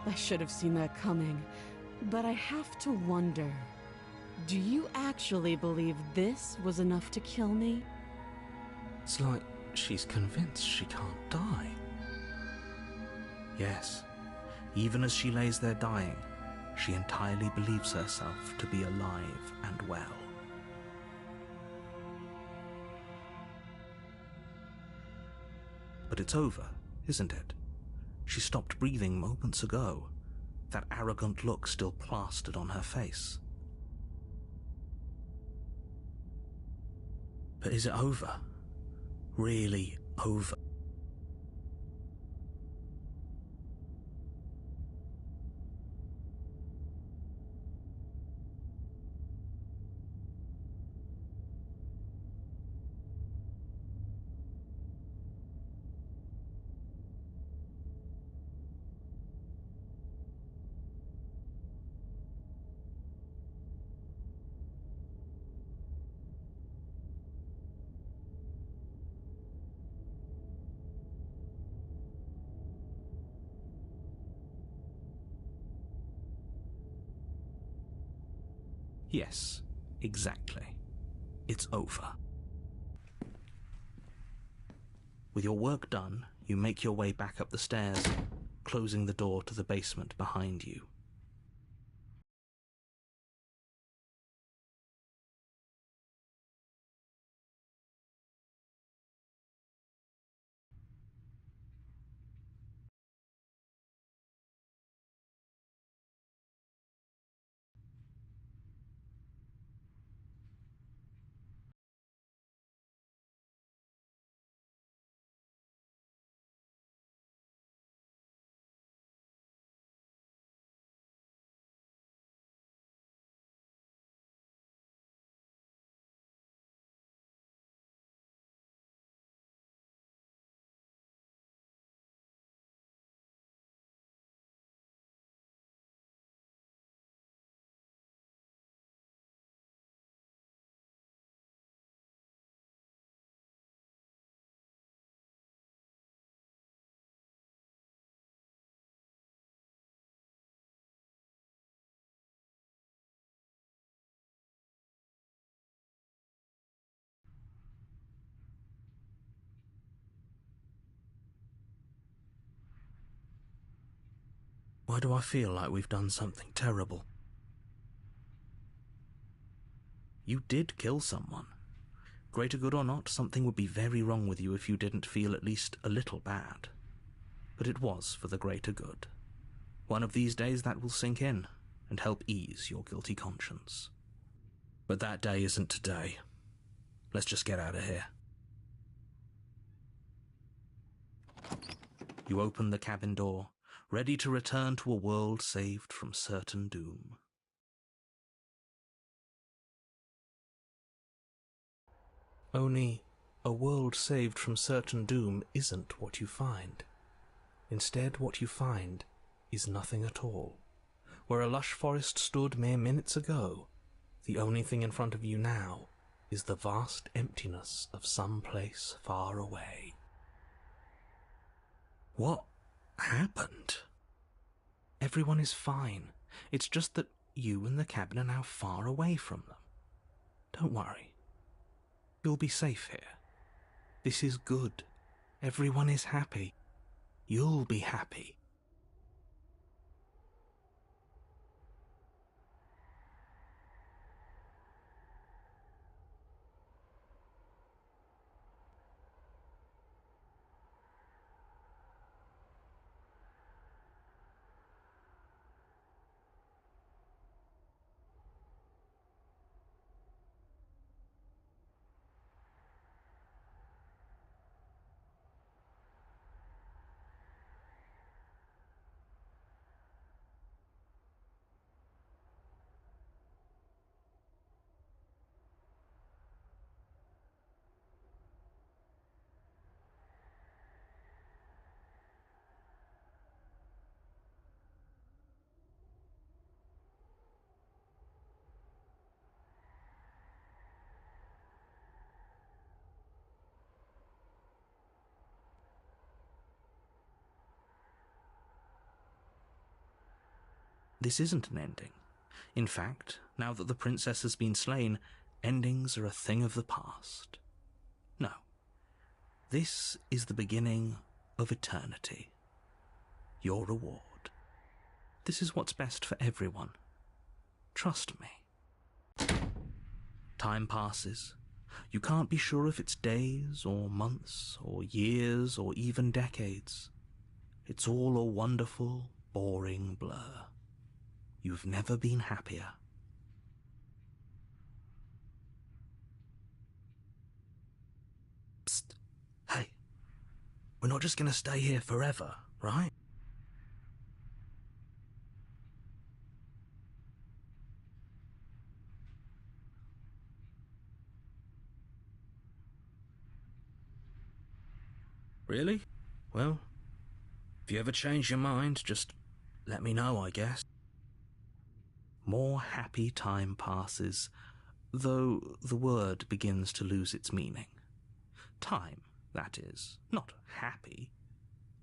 I should have seen that coming. But I have to wonder, do you actually believe this was enough to kill me? It's like she's convinced she can't die. Yes, even as she lays there dying, she entirely believes herself to be alive and well. But it's over, isn't it? She stopped breathing moments ago, that arrogant look still plastered on her face. But is it over? Really over? Yes, exactly. It's over. With your work done, you make your way back up the stairs, closing the door to the basement behind you. Why do I feel like we've done something terrible? You did kill someone. Greater good or not, something would be very wrong with you if you didn't feel at least a little bad. But it was for the greater good. One of these days that will sink in and help ease your guilty conscience. But that day isn't today. Let's just get out of here. You open the cabin door, ready to return to a world saved from certain doom. Only, a world saved from certain doom isn't what you find. Instead, what you find is nothing at all. Where a lush forest stood mere minutes ago, the only thing in front of you now is the vast emptiness of some place far away. What happened? Everyone is fine. It's just that you and the cabin are now far away from them. Don't worry. You'll be safe here. This is good. Everyone is happy. You'll be happy. This isn't an ending. In fact, now that the princess has been slain, endings are a thing of the past. No. This is the beginning of eternity. Your reward. This is what's best for everyone. Trust me. Time passes. You can't be sure if it's days or months or years or even decades. It's all a wonderful, boring blur. You've never been happier. Psst. Hey. We're not just going to stay here forever, right? Really? Well, if you ever change your mind, just let me know, I guess. More happy time passes, though the word begins to lose its meaning. Time, that is, not happy.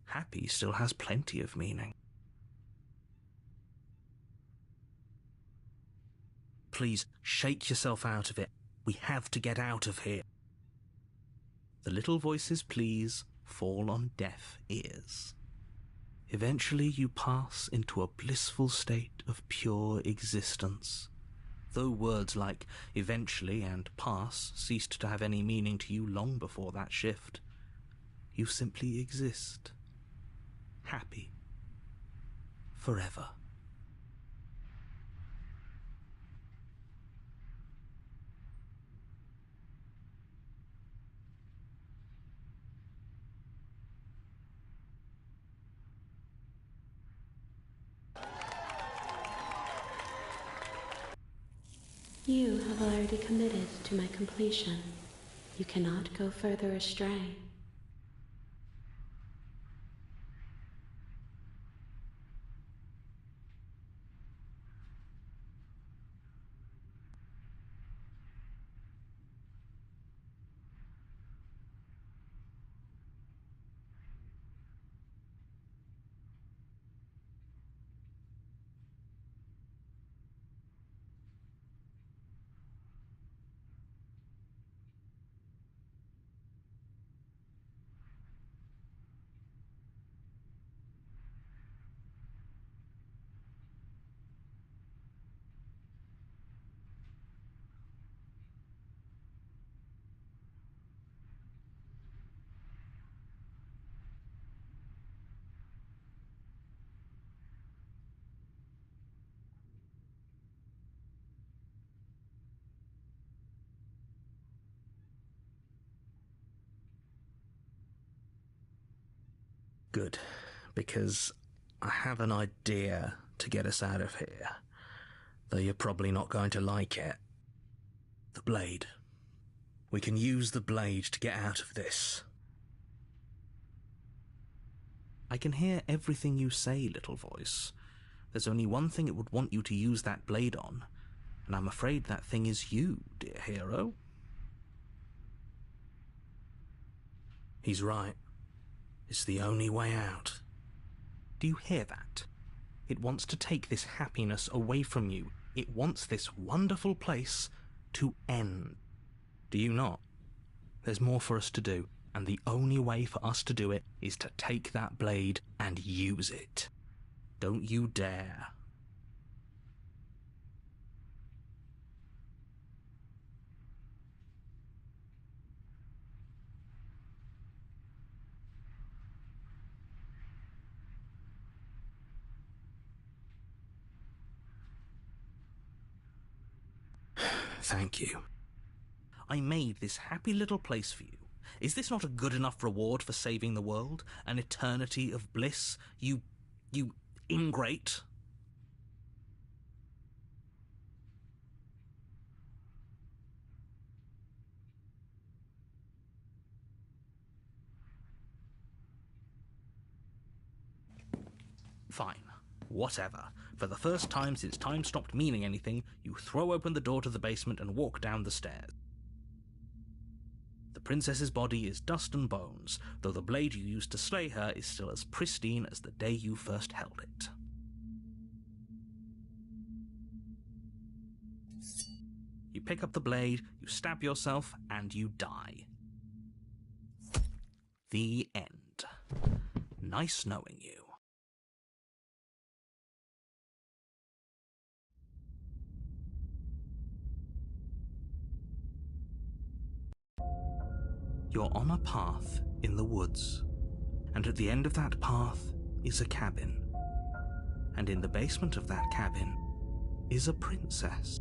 Happy still has plenty of meaning. Please, shake yourself out of it. We have to get out of here. The little voice's pleas fall on deaf ears. Eventually you pass into a blissful state of pure existence. Though words like eventually and pass ceased to have any meaning to you long before that shift, you simply exist. Happy. Forever. You have already committed to my completion. You cannot go further astray. Good, because I have an idea to get us out of here, though you're probably not going to like it. The blade. We can use the blade to get out of this. I can hear everything you say, little voice. There's only one thing it would want you to use that blade on, and I'm afraid that thing is you, dear hero. He's right. It's the only way out. Do you hear that? It wants to take this happiness away from you. It wants this wonderful place to end. Do you not? There's more for us to do, and the only way for us to do it is to take that blade and use it. Don't you dare. Thank you. I made this happy little place for you. Is this not a good enough reward for saving the world? An eternity of bliss? You ingrate? Fine. Whatever. For the first time since time stopped meaning anything, you throw open the door to the basement and walk down the stairs. The princess's body is dust and bones, though the blade you used to slay her is still as pristine as the day you first held it. You pick up the blade, you stab yourself, and you die. The end. Nice knowing you. You're on a path in the woods, and at the end of that path is a cabin. And in the basement of that cabin is a princess.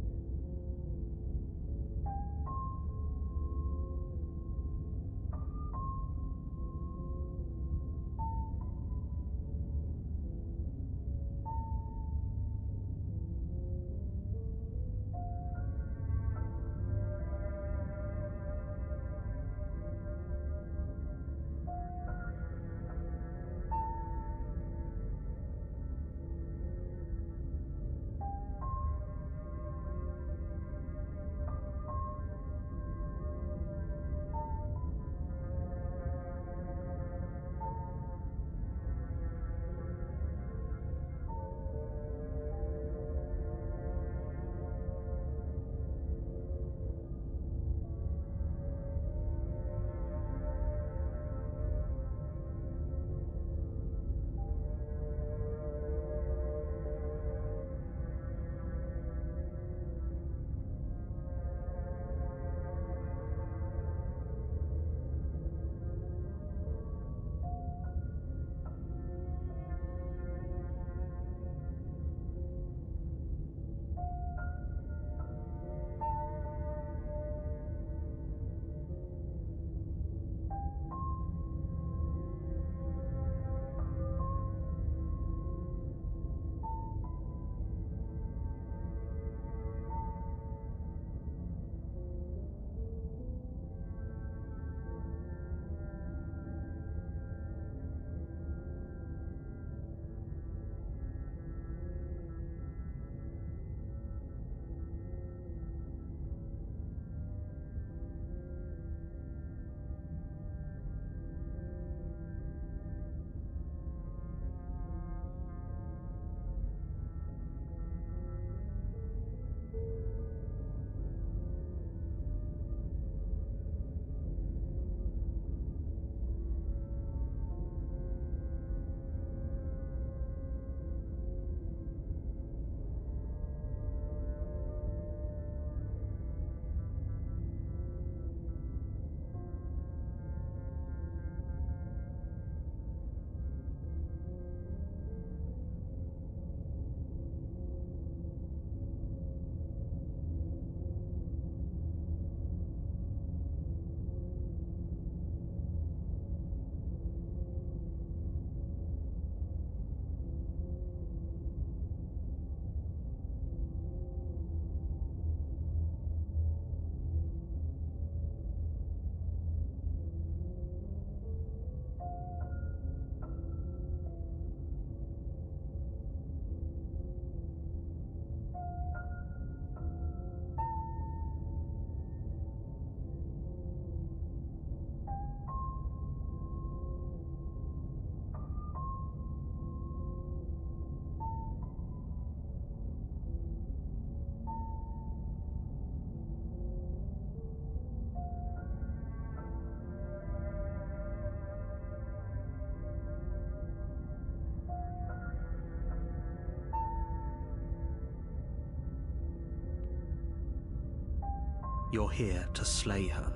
You're here to slay her.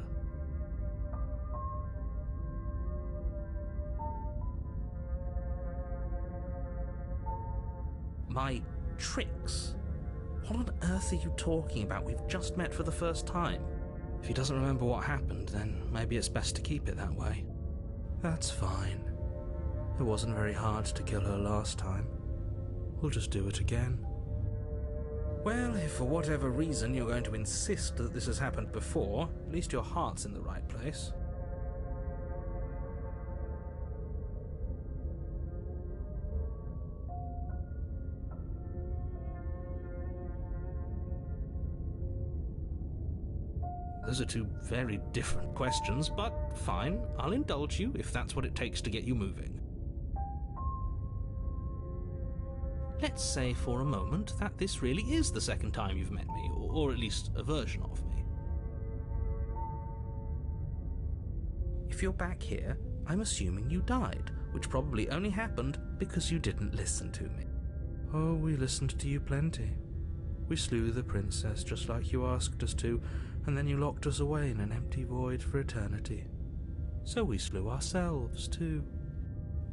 My tricks? What on earth are you talking about? We've just met for the first time. If he doesn't remember what happened, then maybe it's best to keep it that way. That's fine. It wasn't very hard to kill her last time. We'll just do it again. Well, if for whatever reason you're going to insist that this has happened before, at least your heart's in the right place. Those are two very different questions, but fine, I'll indulge you if that's what it takes to get you moving. Let's say for a moment that this really is the second time you've met me, or at least a version of me. If you're back here, I'm assuming you died, which probably only happened because you didn't listen to me. Oh, we listened to you plenty. We slew the princess just like you asked us to, and then you locked us away in an empty void for eternity. So we slew ourselves too.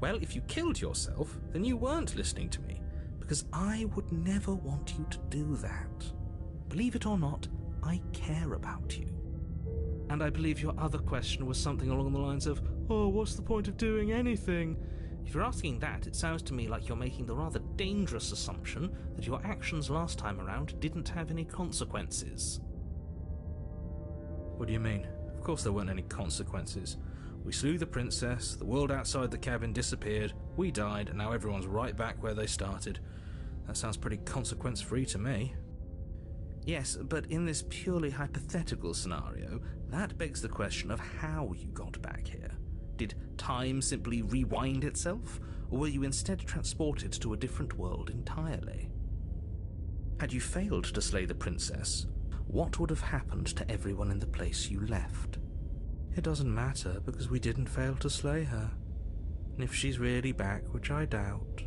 Well, if you killed yourself, then you weren't listening to me, because I would never want you to do that. Believe it or not, I care about you. And I believe your other question was something along the lines of, oh, what's the point of doing anything? If you're asking that, it sounds to me like you're making the rather dangerous assumption that your actions last time around didn't have any consequences. What do you mean? Of course there weren't any consequences. We slew the princess, the world outside the cabin disappeared, we died, and now everyone's right back where they started. That sounds pretty consequence-free to me. Yes, but in this purely hypothetical scenario, that begs the question of how you got back here. Did time simply rewind itself, or were you instead transported to a different world entirely? Had you failed to slay the princess, what would have happened to everyone in the place you left? It doesn't matter, because we didn't fail to slay her. And if she's really back, which I doubt,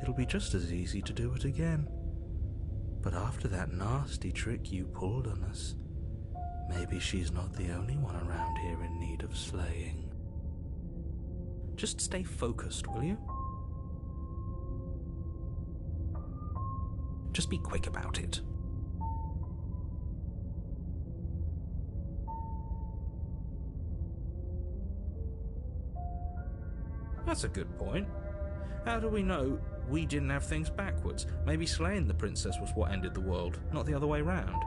it'll be just as easy to do it again. But after that nasty trick you pulled on us, maybe she's not the only one around here in need of slaying. Just stay focused, will you? Just be quick about it. That's a good point. How do we know we didn't have things backwards? Maybe slaying the princess was what ended the world, not the other way round.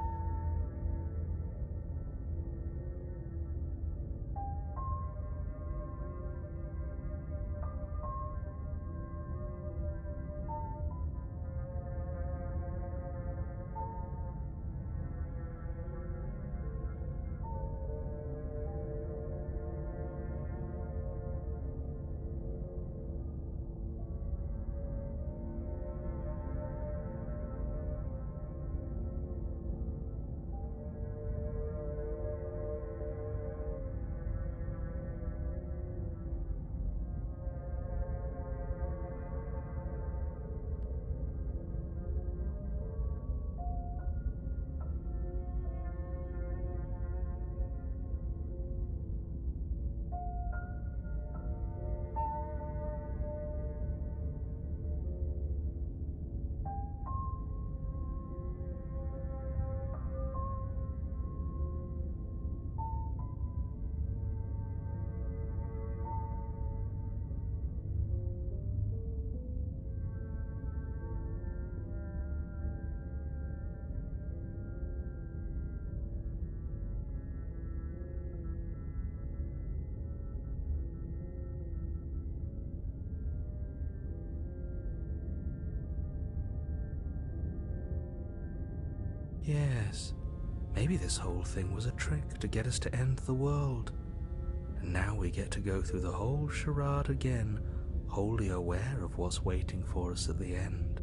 Yes, maybe this whole thing was a trick to get us to end the world. And now we get to go through the whole charade again, wholly aware of what's waiting for us at the end.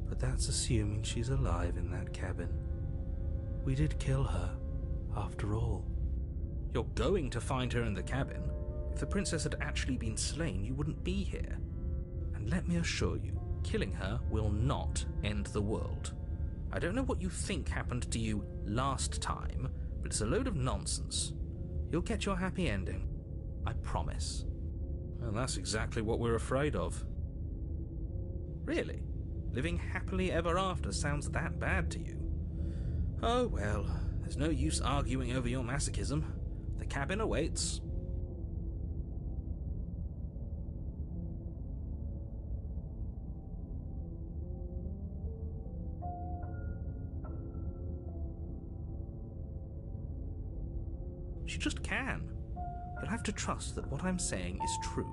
But that's assuming she's alive in that cabin. We did kill her, after all. You're going to find her in the cabin. If the princess had actually been slain, you wouldn't be here. And let me assure you, killing her will not end the world. I don't know what you think happened to you last time, but it's a load of nonsense. You'll get your happy ending. I promise. Well, that's exactly what we're afraid of. Really? Living happily ever after sounds that bad to you? Oh well, there's no use arguing over your masochism. The cabin awaits. She just can. You'll have to trust that what I'm saying is true.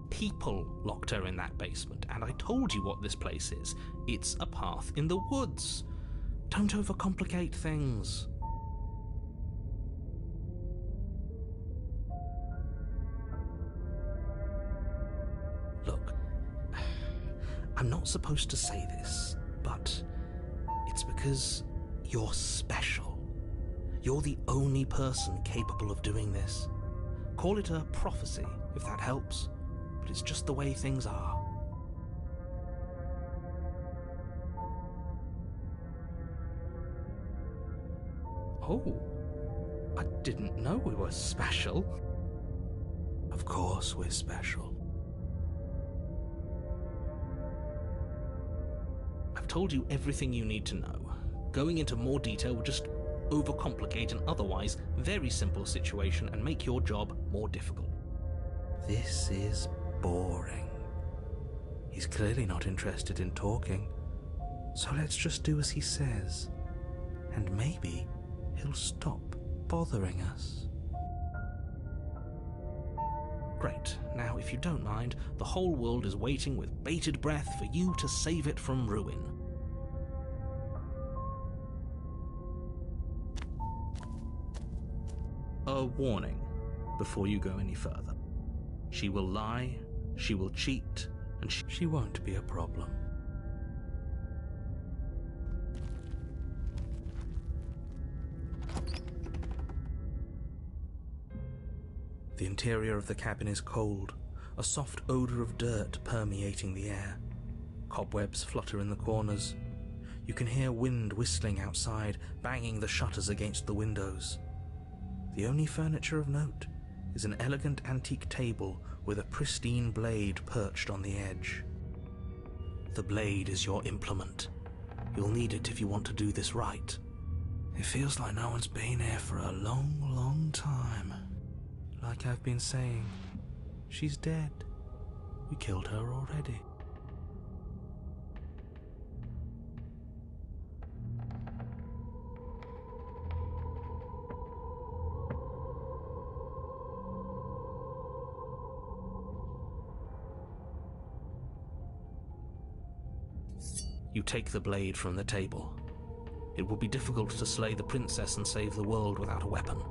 People locked her in that basement, and I told you what this place is. It's a path in the woods. Don't overcomplicate things. Look, I'm not supposed to say this, but it's because you're special. You're the only person capable of doing this. Call it a prophecy, if that helps. But it's just the way things are. Oh, I didn't know we were special. Of course we're special. I've told you everything you need to know. Going into more detail would just overcomplicate an otherwise very simple situation and make your job more difficult. This is boring. He's clearly not interested in talking, so let's just do as he says, and maybe he'll stop bothering us. Great. Now, if you don't mind, the whole world is waiting with bated breath for you to save it from ruin. A warning before you go any further. She will lie, she will cheat, and she won't be a problem. The interior of the cabin is cold, a soft odour of dirt permeating the air. Cobwebs flutter in the corners. You can hear wind whistling outside, banging the shutters against the windows. The only furniture of note is an elegant antique table with a pristine blade perched on the edge. The blade is your implement. You'll need it if you want to do this right. It feels like no one's been here for a long, long time. Like I've been saying, she's dead. We killed her already. You take the blade from the table. It will be difficult to slay the princess and save the world without a weapon.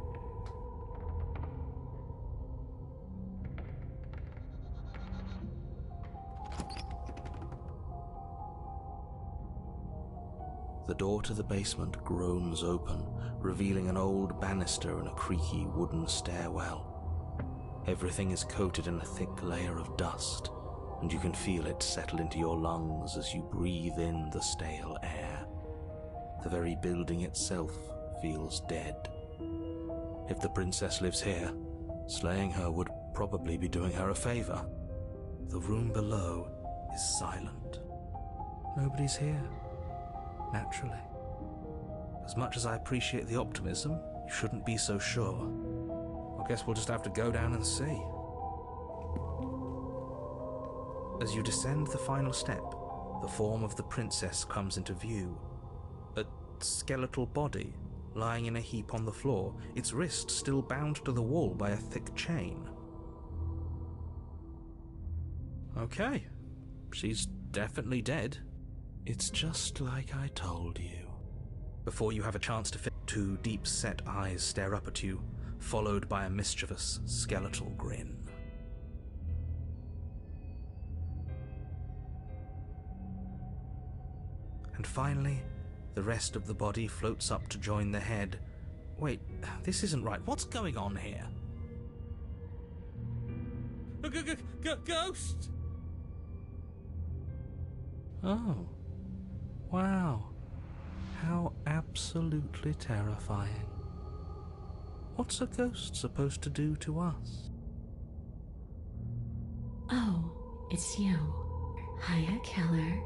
The door to the basement groans open, revealing an old banister and a creaky wooden stairwell. Everything is coated in a thick layer of dust, and you can feel it settle into your lungs as you breathe in the stale air. The very building itself feels dead. If the princess lives here, slaying her would probably be doing her a favor. The room below is silent. Nobody's here. Naturally. As much as I appreciate the optimism, you shouldn't be so sure. I guess we'll just have to go down and see. As you descend the final step, the form of the princess comes into view. A skeletal body lying in a heap on the floor, its wrist still bound to the wall by a thick chain. Okay, she's definitely dead. It's just like I told you. Before you have a chance to fit, two deep-set eyes stare up at you, followed by a mischievous, skeletal grin. And finally, the rest of the body floats up to join the head. Wait, this isn't right. What's going on here? Ghost! Oh, wow. How absolutely terrifying. What's a ghost supposed to do to us? Oh, it's you. Hiya, killer.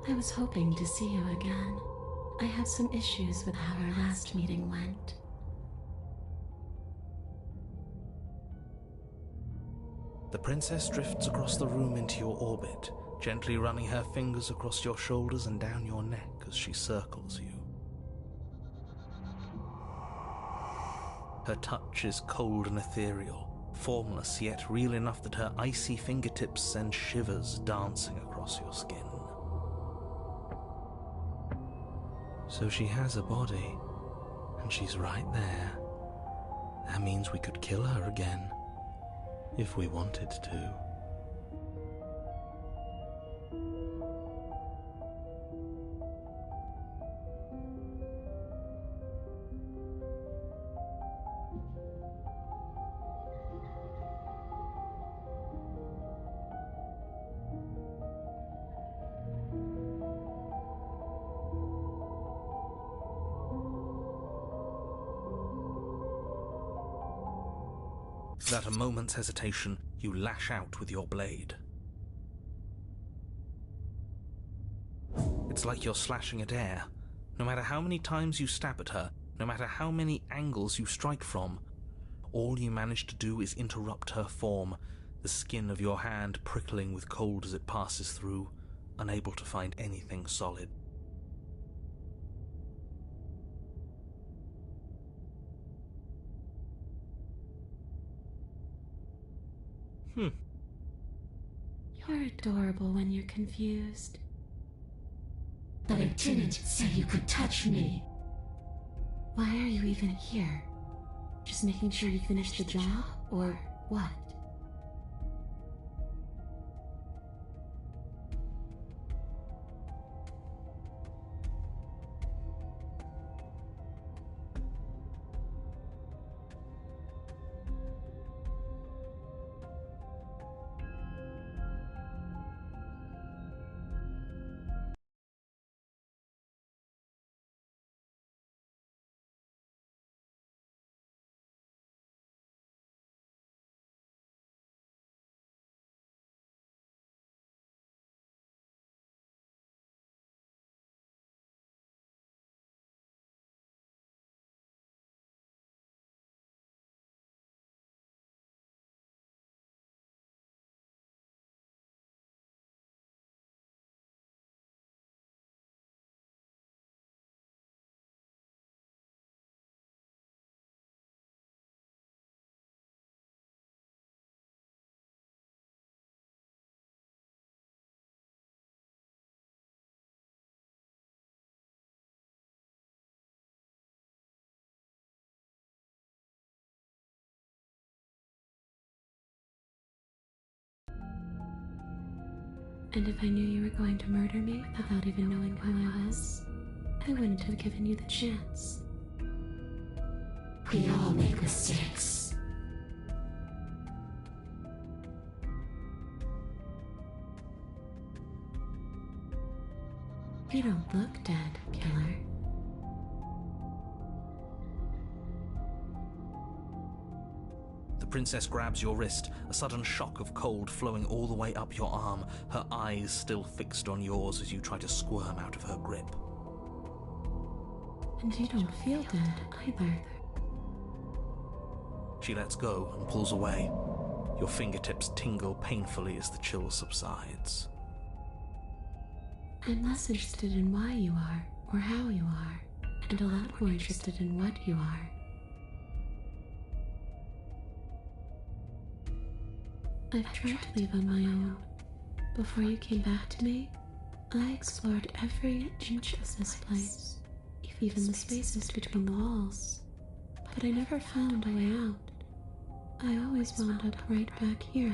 I was hoping to see you again. I have some issues with how our last meeting went. The princess drifts across the room into your orbit, gently running her fingers across your shoulders and down your neck as she circles you. Her touch is cold and ethereal, formless yet real enough that her icy fingertips send shivers dancing across your skin. So she has a body, and she's right there. That means we could kill her again, if we wanted to. Without a moment's hesitation, you lash out with your blade. It's like you're slashing at air. No matter how many times you stab at her, no matter how many angles you strike from, all you manage to do is interrupt her form, the skin of your hand prickling with cold as it passes through, unable to find anything solid. You're adorable when you're confused. But I didn't say you could touch me. Why are you even here? Just making sure you finish the job, or what? And if I knew you were going to murder me without even knowing who I was, I wouldn't have given you the chance. We all make mistakes. You don't look dead, killer. The princess grabs your wrist, a sudden shock of cold flowing all the way up your arm, her eyes still fixed on yours as you try to squirm out of her grip. And you don't feel dead either. She lets go and pulls away. Your fingertips tingle painfully as the chill subsides. I'm less interested in why you are, or how you are, and a lot more interested in what you are. I've tried to leave on my own. Before you came back to me, I explored every inch of this place, even the spaces between the walls. But I never found a way out. I always wound up right back here.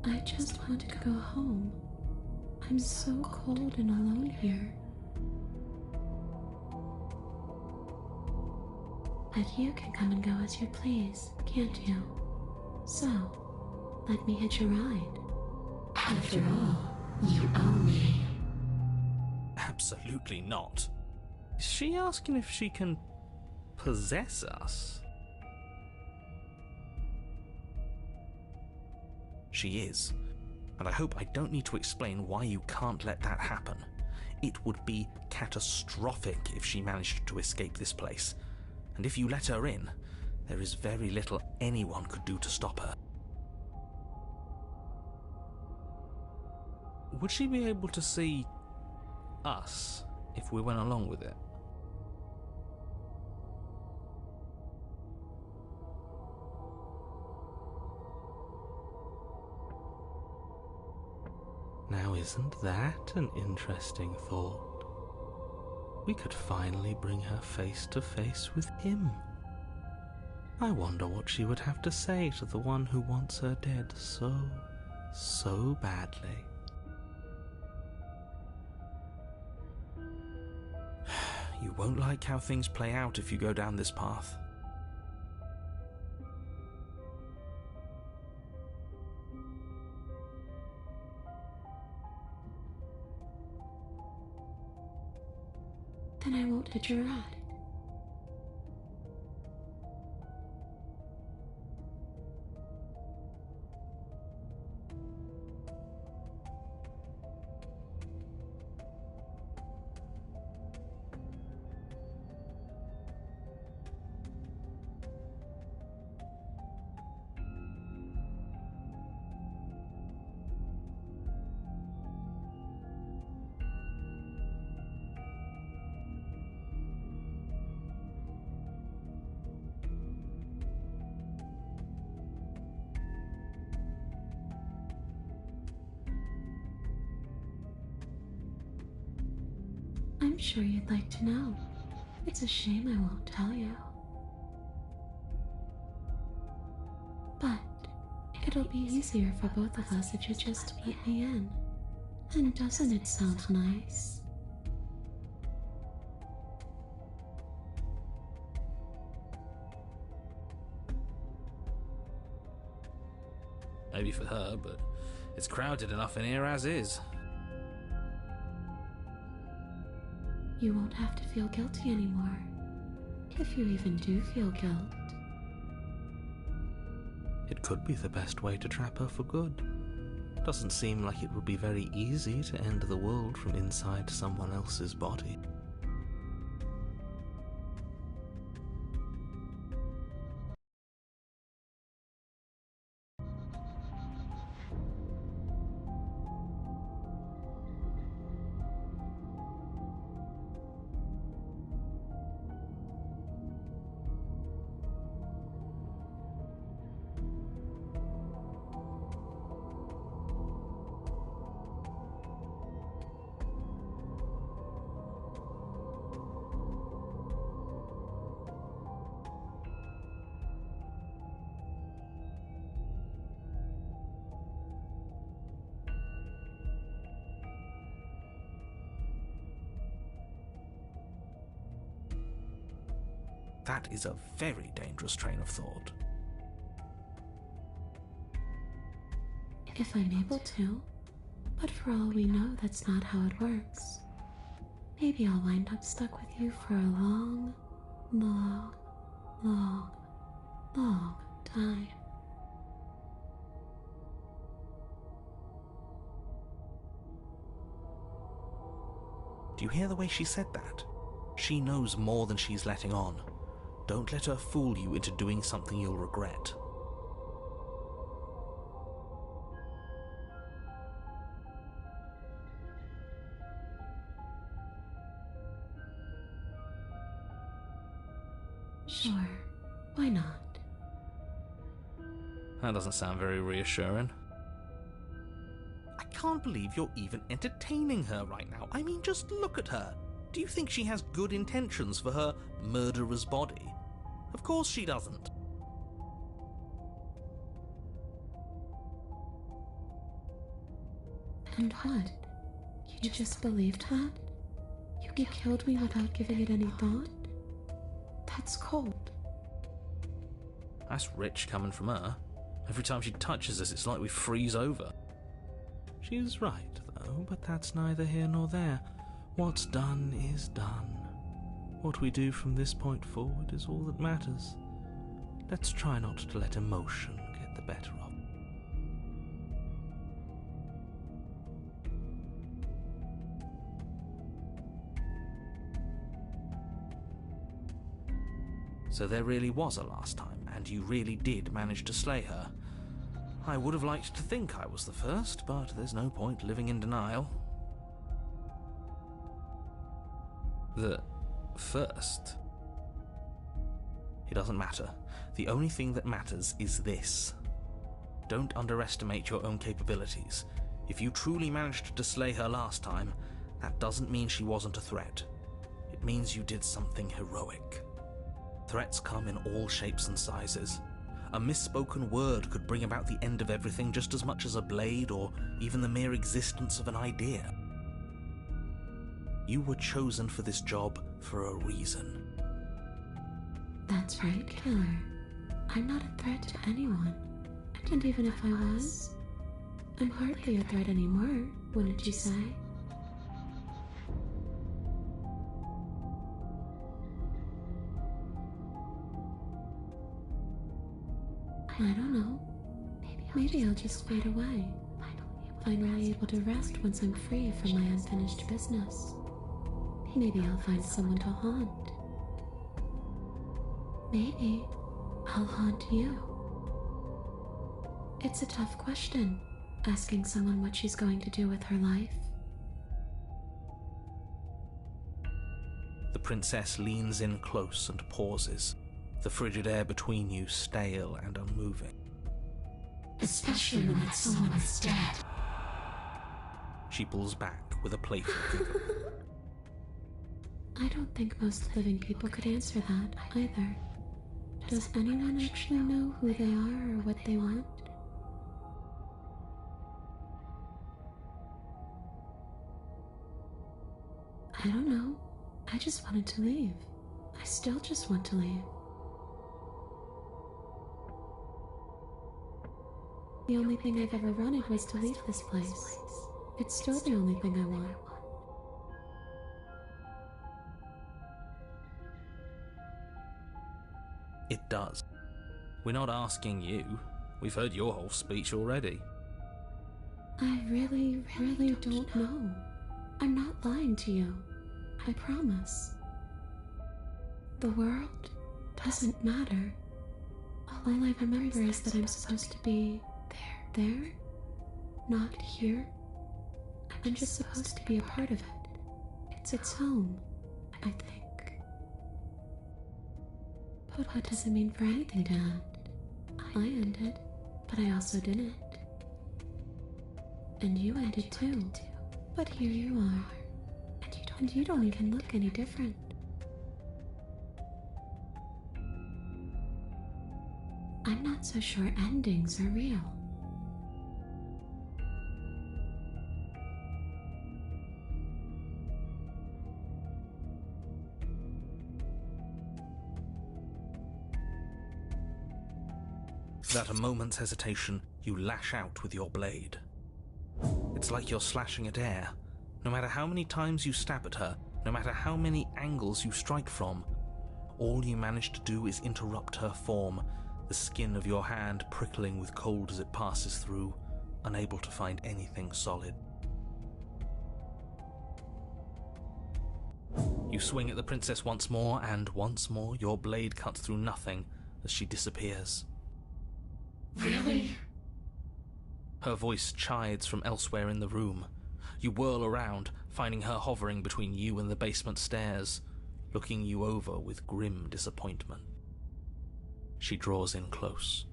I just want to go home. I'm so cold and alone here. But you can come and go as you please, can't you? So, let me hitch a ride. After all, you own me. Absolutely not. Is she asking if she can possess us? She is. And I hope I don't need to explain why you can't let that happen. It would be catastrophic if she managed to escape this place. And if you let her in, there is very little anyone could do to stop her. Would she be able to see us if we went along with it? Now, isn't that an interesting thought? We could finally bring her face to face with him. I wonder what she would have to say to the one who wants her dead so badly. You won't like how things play out if you go down this path. Then I won't hitch a ride. I'm sure you'd like to know. It's a shame I won't tell you. But it'll be easier for both of us if you just let me in. And doesn't it sound nice? Maybe for her, but it's crowded enough in here as is. You won't have to feel guilty anymore. If you even do feel guilt. It could be the best way to trap her for good. Doesn't seem like it would be very easy to end the world from inside someone else's body. That is a very dangerous train of thought. If I'm able to. But for all we know, that's not how it works. Maybe I'll wind up stuck with you for a long, long, long, long time. Do you hear the way she said that? She knows more than she's letting on. Don't let her fool you into doing something you'll regret. Sure, why not? That doesn't sound very reassuring. I can't believe you're even entertaining her right now. I mean, just look at her. Do you think she has good intentions for her murderer's body? Of course she doesn't. And what? You just believed that? You killed me without giving it any thought? That's cold. That's rich coming from her. Every time she touches us, it's like we freeze over. She's right, though, but that's neither here nor there. What's done is done. What we do from this point forward is all that matters. Let's try not to let emotion get the better of it. So there really was a last time, and you really did manage to slay her. I would have liked to think I was the first, but there's no point living in denial. The first? It doesn't matter. The only thing that matters is this. Don't underestimate your own capabilities. If you truly managed to slay her last time, that doesn't mean she wasn't a threat. It means you did something heroic. Threats come in all shapes and sizes. A misspoken word could bring about the end of everything just as much as a blade or even the mere existence of an idea. You were chosen for this job for a reason. That's right, Killer. I'm not a threat to anyone. And even if I was, I'm hardly a threat anymore, wouldn't you say? I don't know. Maybe I'll just fade away. Finally able to rest once I'm free from my unfinished business. Maybe I'll find someone to haunt. Maybe I'll haunt you. It's a tough question, asking someone what she's going to do with her life. The princess leans in close and pauses, the frigid air between you stale and unmoving. Especially when that someone is dead. She pulls back with a playful giggle. I don't think most living people could answer that, either. Does anyone actually know who they are or what they want? I don't know. I just wanted to leave. I still just want to leave. The only thing I've ever wanted was to leave this place. It's still the only thing I want. It does. We're not asking you. We've heard your whole speech already. I really don't know. I'm not lying to you. I promise. The world doesn't matter. All I remember is that I'm supposed to be there, not here. I'm just supposed to be a part of it. It's home, I think. But what does it mean for anything to end? I ended, but I also didn't. And you ended too. But here you are. And you don't even look any different. I'm not so sure endings are real. Without a moment's hesitation, you lash out with your blade. It's like you're slashing at air. No matter how many times you stab at her, no matter how many angles you strike from, all you manage to do is interrupt her form, the skin of your hand prickling with cold as it passes through, unable to find anything solid. You swing at the princess once more, and once more your blade cuts through nothing as she disappears. Really? Her voice chides from elsewhere in the room. You whirl around, finding her hovering between you and the basement stairs, looking you over with grim disappointment. She draws in close.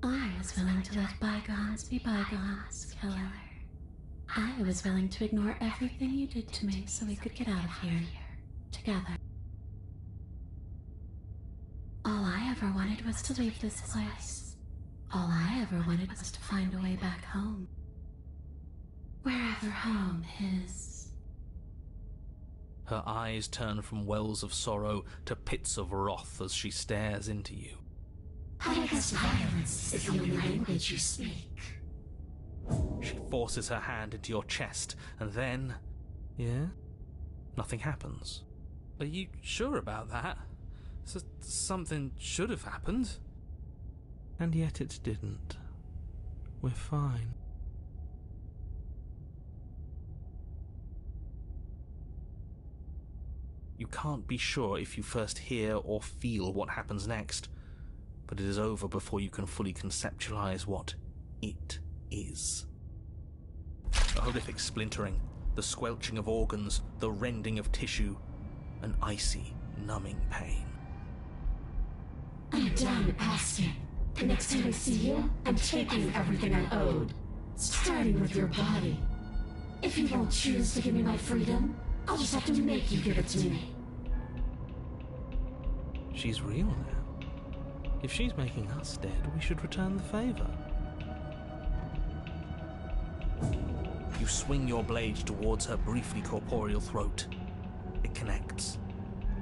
I was willing to let bygones be bygones, Killer. I was willing to ignore everything you did to me so we could get out of here, together. All I ever wanted was to leave this place. All I ever wanted was to find a way back home. Wherever home is. Her eyes turn from wells of sorrow to pits of wrath as she stares into you. I guess violence is the only language you speak. She forces her hand into your chest, and then... Yeah? Nothing happens. Are you sure about that? Something should have happened. And yet it didn't. We're fine. You can't be sure if you first hear or feel what happens next, but it is over before you can fully conceptualize what it is. A horrific splintering, the squelching of organs, the rending of tissue, an icy, numbing pain. I'm done asking. The next time I see you, I'm taking everything I owed. Starting with your body. If you won't choose to give me my freedom, I'll just have to make you give it to me. She's real now. If she's making us dead, we should return the favor. You swing your blade towards her briefly corporeal throat. It connects.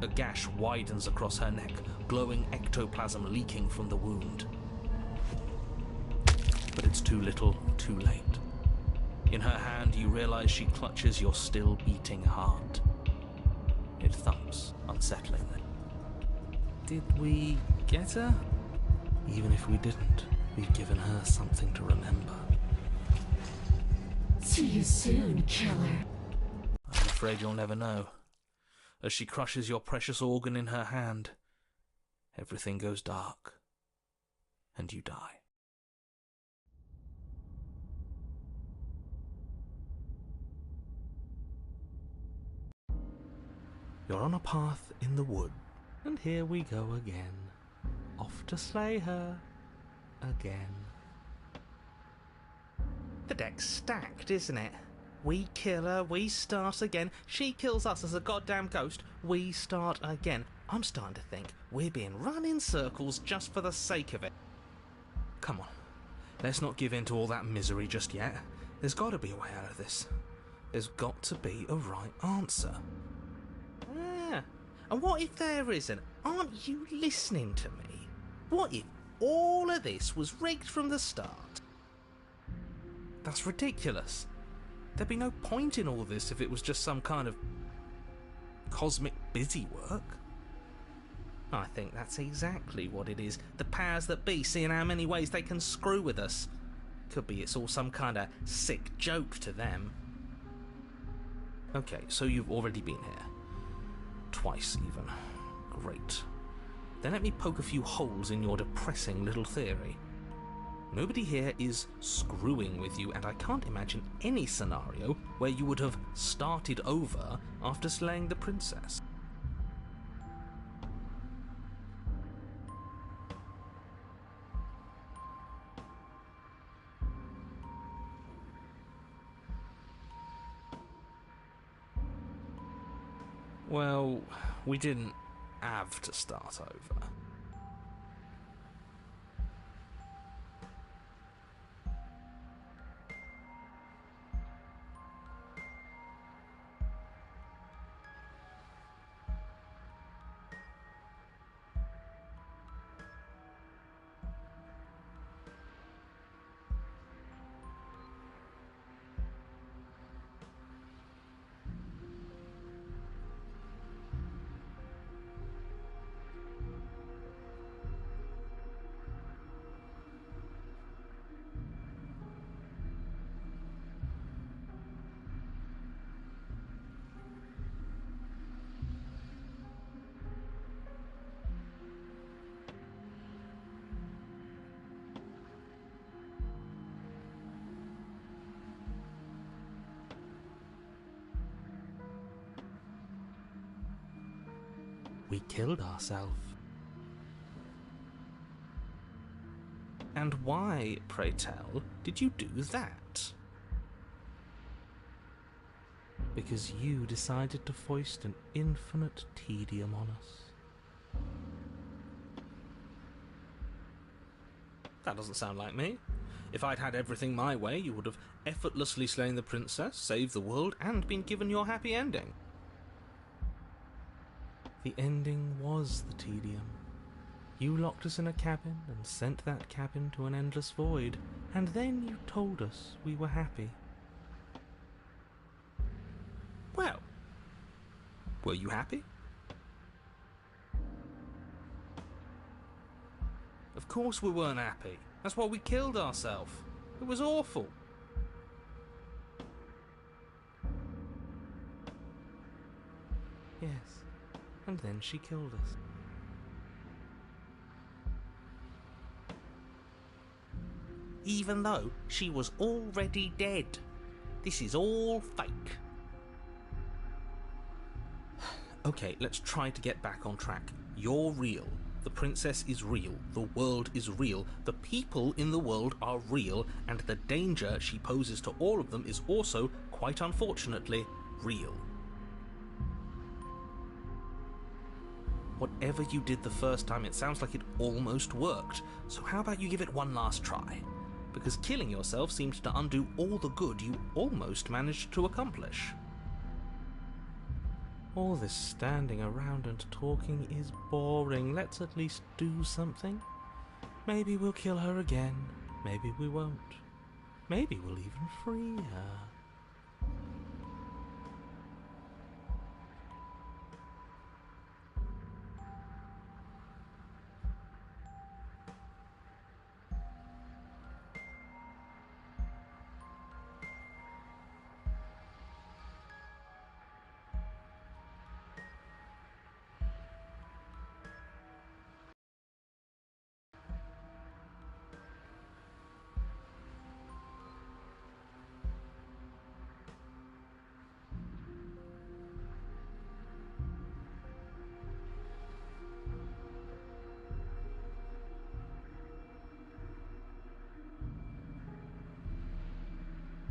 A gash widens across her neck, glowing ectoplasm leaking from the wound. But it's too little, too late. In her hand, you realize she clutches your still beating heart. It thumps unsettlingly. Did we get her? Even if we didn't, we've given her something to remember. See you soon, killer. I'm afraid you'll never know. As she crushes your precious organ in her hand, everything goes dark, and you die. You're on a path in the wood, and here we go again. Off to slay her again. The deck's stacked, isn't it? We kill her, we start again. She kills us as a goddamn ghost, we start again. I'm starting to think we're being run in circles just for the sake of it. Come on, let's not give in to all that misery just yet. There's got to be a way out of this. There's got to be a right answer. Yeah, and what if there isn't? Aren't you listening to me? What if all of this was rigged from the start? That's ridiculous. There'd be no point in all this if it was just some kind of cosmic busy work. I think that's exactly what it is. The powers that be seeing how many ways they can screw with us. Could be it's all some kind of sick joke to them. Okay, so you've already been here. Twice even. Great. Then let me poke a few holes in your depressing little theory. Nobody here is screwing with you, and I can't imagine any scenario where you would have started over after slaying the princess. Well, we didn't have to start over. We killed ourselves. And why, pray tell, did you do that? Because you decided to foist an infinite tedium on us. That doesn't sound like me. If I'd had everything my way, you would have effortlessly slain the princess, saved the world, and been given your happy ending. The ending was the tedium. You locked us in a cabin and sent that cabin to an endless void, and then you told us we were happy. Well, were you happy? Of course we weren't happy. That's why we killed ourselves. It was awful. Yes, and then she killed us. Even though she was already dead. This is all fake. Okay, let's try to get back on track. You're real. The princess is real. The world is real. The people in the world are real. And the danger she poses to all of them is also, quite unfortunately, real. Whatever you did the first time, it sounds like it almost worked. So how about you give it one last try? Because killing yourself seemed to undo all the good you almost managed to accomplish. All this standing around and talking is boring. Let's at least do something. Maybe we'll kill her again. Maybe we won't. Maybe we'll even free her.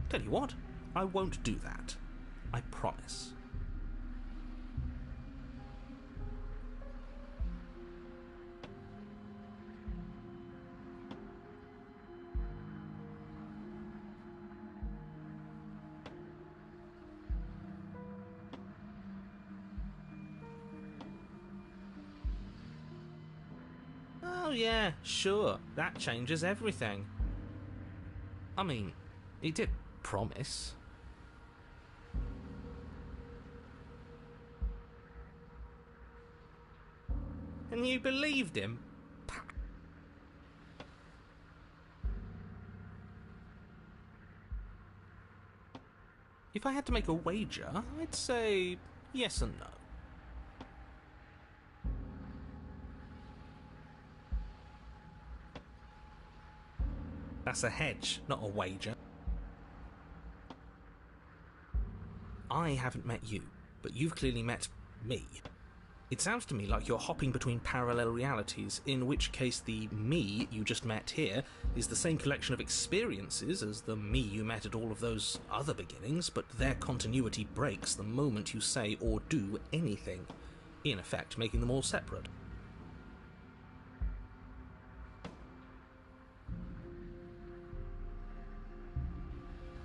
Tell you what, I won't do that. I promise. Oh yeah, sure, that changes everything. I mean, he did promise. And you believed him? If I had to make a wager, I'd say yes and no. That's a hedge, not a wager. I haven't met you, but you've clearly met me. It sounds to me like you're hopping between parallel realities, in which case the me you just met here is the same collection of experiences as the me you met at all of those other beginnings, but their continuity breaks the moment you say or do anything, in effect making them all separate.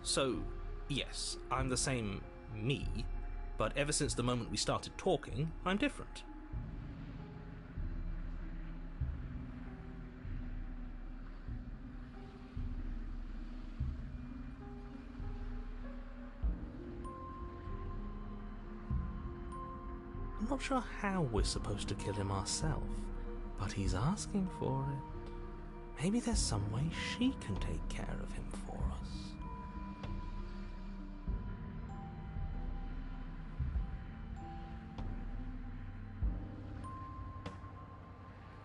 So, yes, I'm the same me, but ever since the moment we started talking, I'm different. I'm not sure how we're supposed to kill him ourselves, but he's asking for it. Maybe there's some way she can take care of him for us.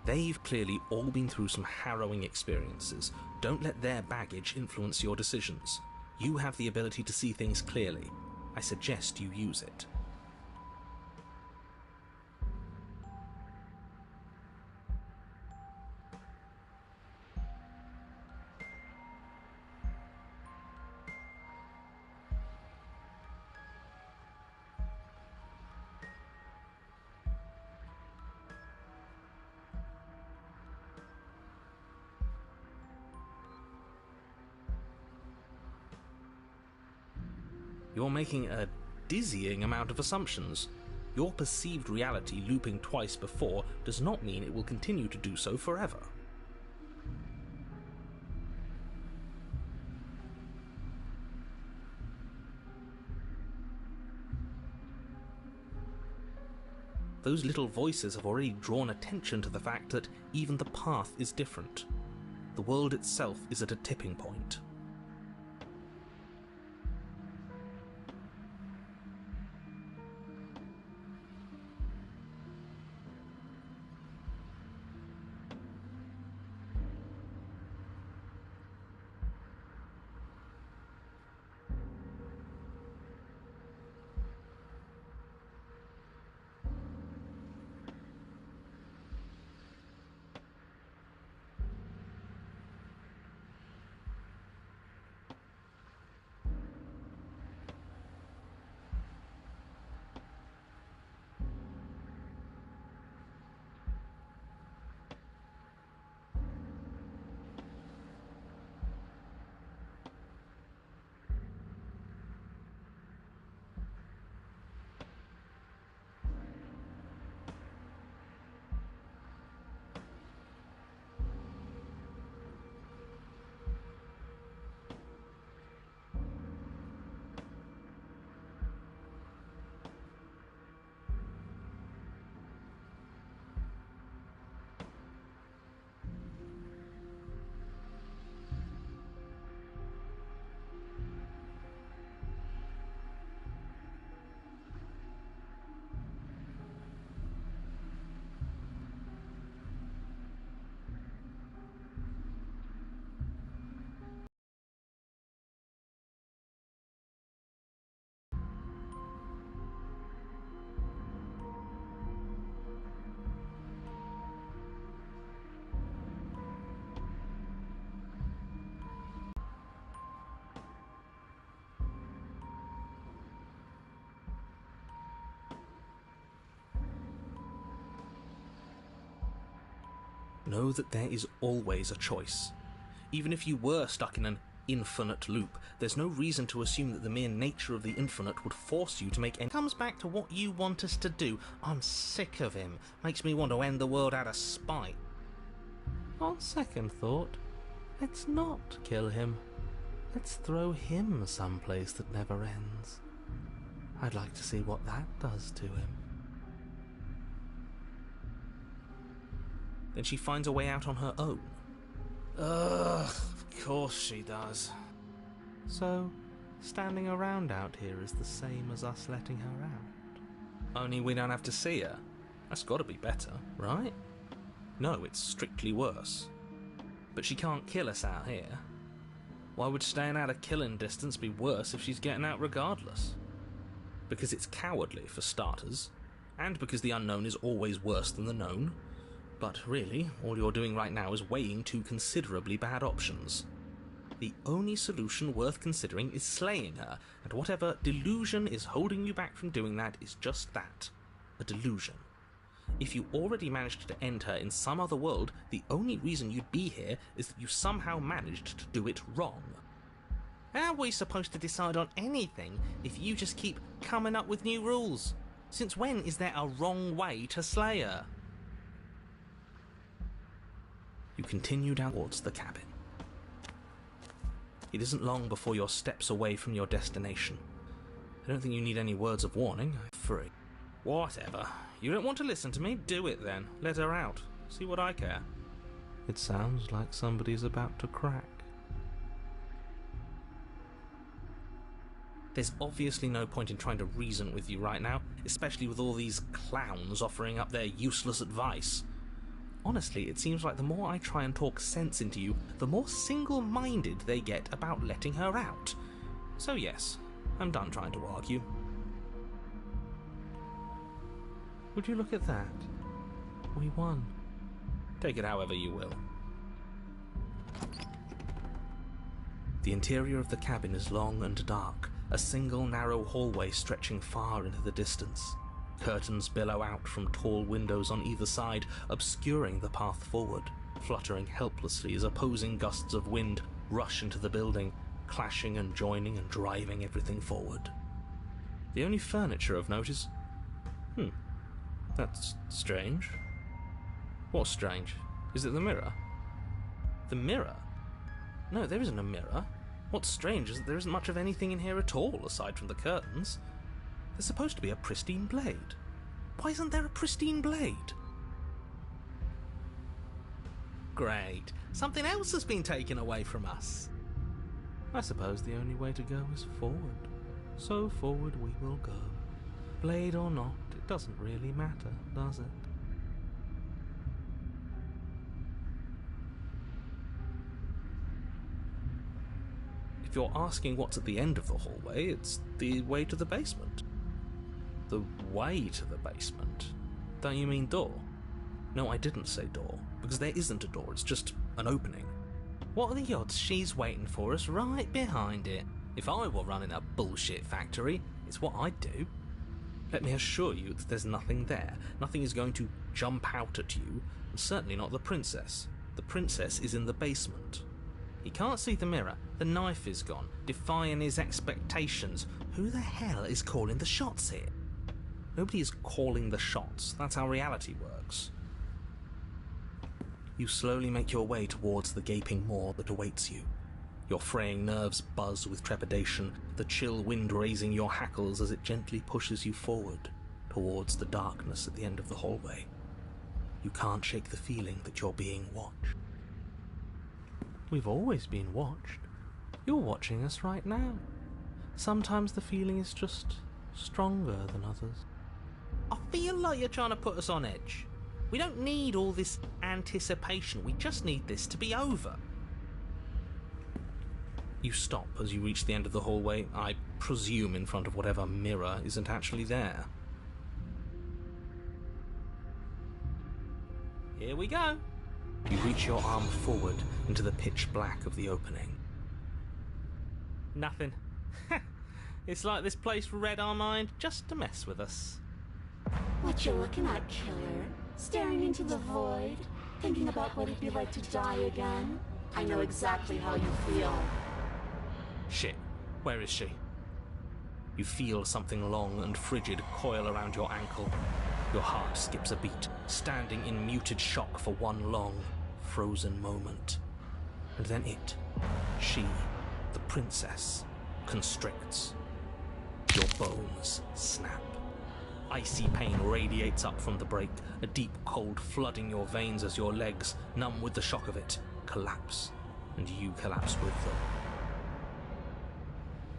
They've clearly all been through some harrowing experiences. Don't let their baggage influence your decisions. You have the ability to see things clearly. I suggest you use it. You're making a dizzying amount of assumptions. Your perceived reality looping twice before does not mean it will continue to do so forever. Those little voices have already drawn attention to the fact that even the path is different. The world itself is at a tipping point. Know that there is always a choice. Even if you were stuck in an infinite loop, there's no reason to assume that the mere nature of the infinite would force you to make any— Comes back to what you want us to do. I'm sick of him. Makes me want to end the world out of spite. On second thought, let's not kill him. Let's throw him someplace that never ends. I'd like to see what that does to him. Then she finds a way out on her own. Ugh, of course she does. So, standing around out here is the same as us letting her out. Only we don't have to see her. That's got to be better, right? No, it's strictly worse. But she can't kill us out here. Why would staying out of killing distance be worse if she's getting out regardless? Because it's cowardly, for starters, and because the unknown is always worse than the known. But really, all you're doing right now is weighing two considerably bad options. The only solution worth considering is slaying her, and whatever delusion is holding you back from doing that is just that, a delusion. If you already managed to end her in some other world, the only reason you'd be here is that you somehow managed to do it wrong. How are we supposed to decide on anything if you just keep coming up with new rules? Since when is there a wrong way to slay her? You continue down towards the cabin. It isn't long before you're steps away from your destination. I don't think you need any words of warning. I'm free. Whatever. You don't want to listen to me? Do it then. Let her out. See what I care. It sounds like somebody's about to crack. There's obviously no point in trying to reason with you right now, especially with all these clowns offering up their useless advice. Honestly, it seems like the more I try and talk sense into you, the more single-minded they get about letting her out. So yes, I'm done trying to argue. Would you look at that? We won. Take it however you will. The interior of the cabin is long and dark, a single narrow hallway stretching far into the distance. Curtains billow out from tall windows on either side, obscuring the path forward, fluttering helplessly as opposing gusts of wind rush into the building, clashing and joining and driving everything forward. The only furniture of note is... that's strange. What's strange? Is it the mirror? The mirror? No, there isn't a mirror. What's strange is that there isn't much of anything in here at all, aside from the curtains. There's supposed to be a pristine blade. Why isn't there a pristine blade? Great. Something else has been taken away from us. I suppose the only way to go is forward. So forward we will go. Blade or not, it doesn't really matter, does it? If you're asking what's at the end of the hallway, it's the way to the basement. The way to the basement? Don't you mean door? No, I didn't say door, because there isn't a door, it's just an opening. What are the odds she's waiting for us right behind it? If I were running a bullshit factory, it's what I'd do. Let me assure you that there's nothing there. Nothing is going to jump out at you, and certainly not the princess. The princess is in the basement. He can't see the mirror. The knife is gone, defying his expectations. Who the hell is calling the shots here? Nobody is calling the shots. That's how reality works. You slowly make your way towards the gaping maw that awaits you. Your fraying nerves buzz with trepidation, the chill wind raising your hackles as it gently pushes you forward towards the darkness at the end of the hallway. You can't shake the feeling that you're being watched. We've always been watched. You're watching us right now. Sometimes the feeling is just stronger than others. I feel like you're trying to put us on edge. We don't need all this anticipation. We just need this to be over. You stop as you reach the end of the hallway, I presume in front of whatever mirror isn't actually there. Here we go. You reach your arm forward into the pitch black of the opening. Nothing. It's like this place read our mind just to mess with us. What you looking at, killer? Staring into the void? Thinking about what it'd be like to die again? I know exactly how you feel. Shit. Where is she? You feel something long and frigid coil around your ankle. Your heart skips a beat, standing in muted shock for one long, frozen moment. And then it, she, the princess, constricts. Your bones snap. Icy pain radiates up from the break, a deep cold flooding your veins as your legs, numb with the shock of it, collapse, and you collapse with them.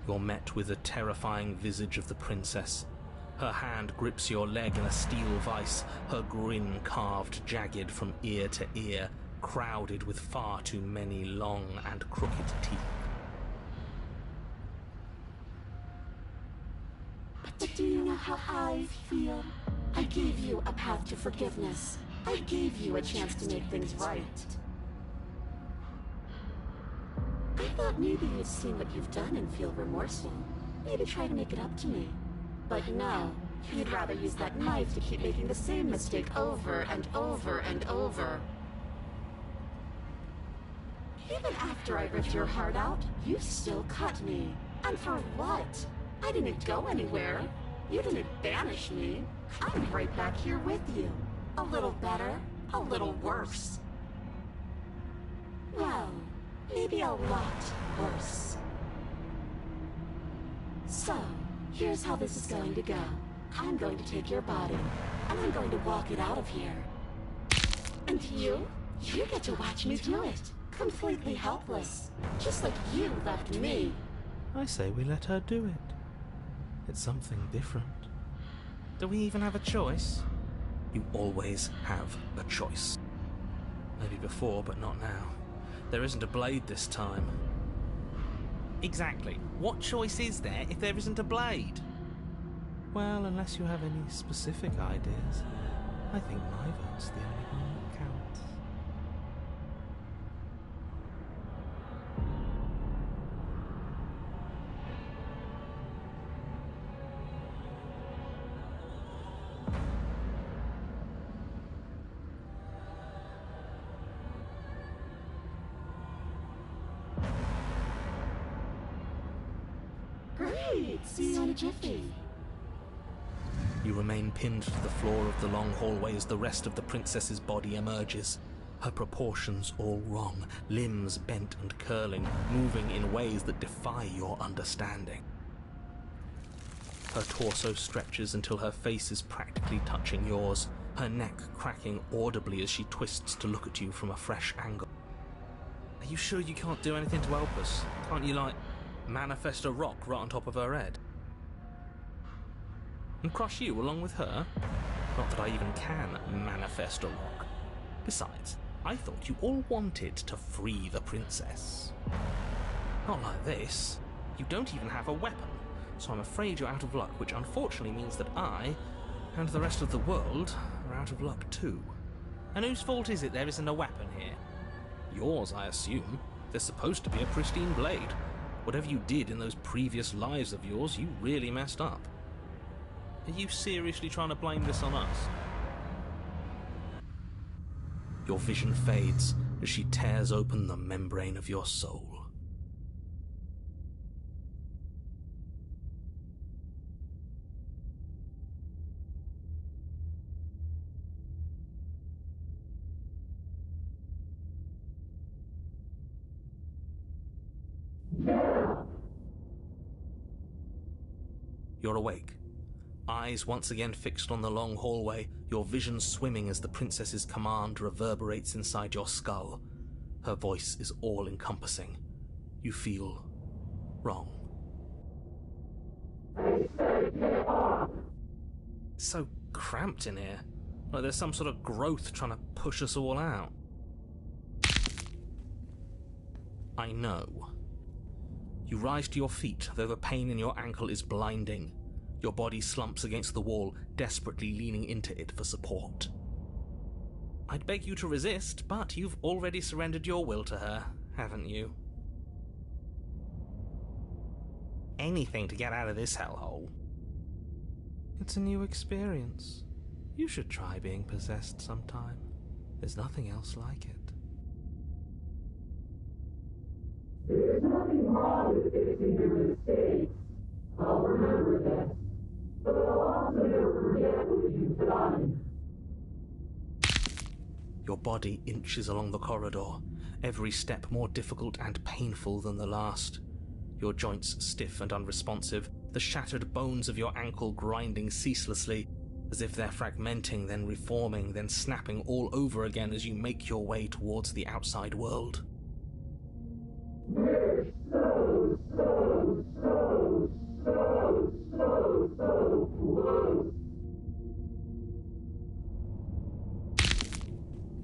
You're met with the terrifying visage of the princess. Her hand grips your leg in a steel vice, her grin carved jagged from ear to ear, crowded with far too many long and crooked teeth. But do you know how I feel? I gave you a path to forgiveness. I gave you a chance to make things right. I thought maybe you'd seen what you've done and feel remorseful. Maybe try to make it up to me. But no, you'd rather use that knife to keep making the same mistake over and over and over. Even after I ripped your heart out, you still cut me. And for what? I didn't go anywhere. You didn't banish me. I'm right back here with you. A little better, a little worse. Well, maybe a lot worse. So, here's how this is going to go. I'm going to take your body, and I'm going to walk it out of here. And you get to watch me do it. Completely helpless. Just like you left me. I say we let her do it. It's something different. Do we even have a choice? You always have a choice. Maybe before, but not now. There isn't a blade this time. Exactly. What choice is there if there isn't a blade? Well, unless you have any specific ideas, I think my vote's the only one that counts. Great! See you in a jiffy. You remain pinned to the floor of the long hallway as the rest of the princess's body emerges. Her proportions all wrong, limbs bent and curling, moving in ways that defy your understanding. Her torso stretches until her face is practically touching yours, her neck cracking audibly as she twists to look at you from a fresh angle. Are you sure you can't do anything to help us? Can't you, manifest a rock right on top of her head? And crush you along with her? Not that I even can manifest a rock. Besides, I thought you all wanted to free the princess. Not like this. You don't even have a weapon, so I'm afraid you're out of luck, which unfortunately means that I, and the rest of the world, are out of luck too. And whose fault is it there isn't a weapon here? Yours, I assume. There's supposed to be a pristine blade. Whatever you did in those previous lives of yours, you really messed up. Are you seriously trying to blame this on us? Your vision fades as she tears open the membrane of your soul. You're awake. Eyes once again fixed on the long hallway, your vision swimming as the princess's command reverberates inside your skull. Her voice is all-encompassing. You feel wrong. It's so cramped in here. Like there's some sort of growth trying to push us all out. I know. You rise to your feet, though the pain in your ankle is blinding. Your body slumps against the wall, desperately leaning into it for support. I'd beg you to resist, but you've already surrendered your will to her, haven't you? Anything to get out of this hellhole. It's a new experience. You should try being possessed sometime. There's nothing else like it. There's nothing wrong with fixing your mistakes. I'll remember that. But I'll also never forget what you've done. Your body inches along the corridor, every step more difficult and painful than the last. Your joints stiff and unresponsive, the shattered bones of your ankle grinding ceaselessly, as if they're fragmenting, then reforming, then snapping all over again as you make your way towards the outside world. We're so close.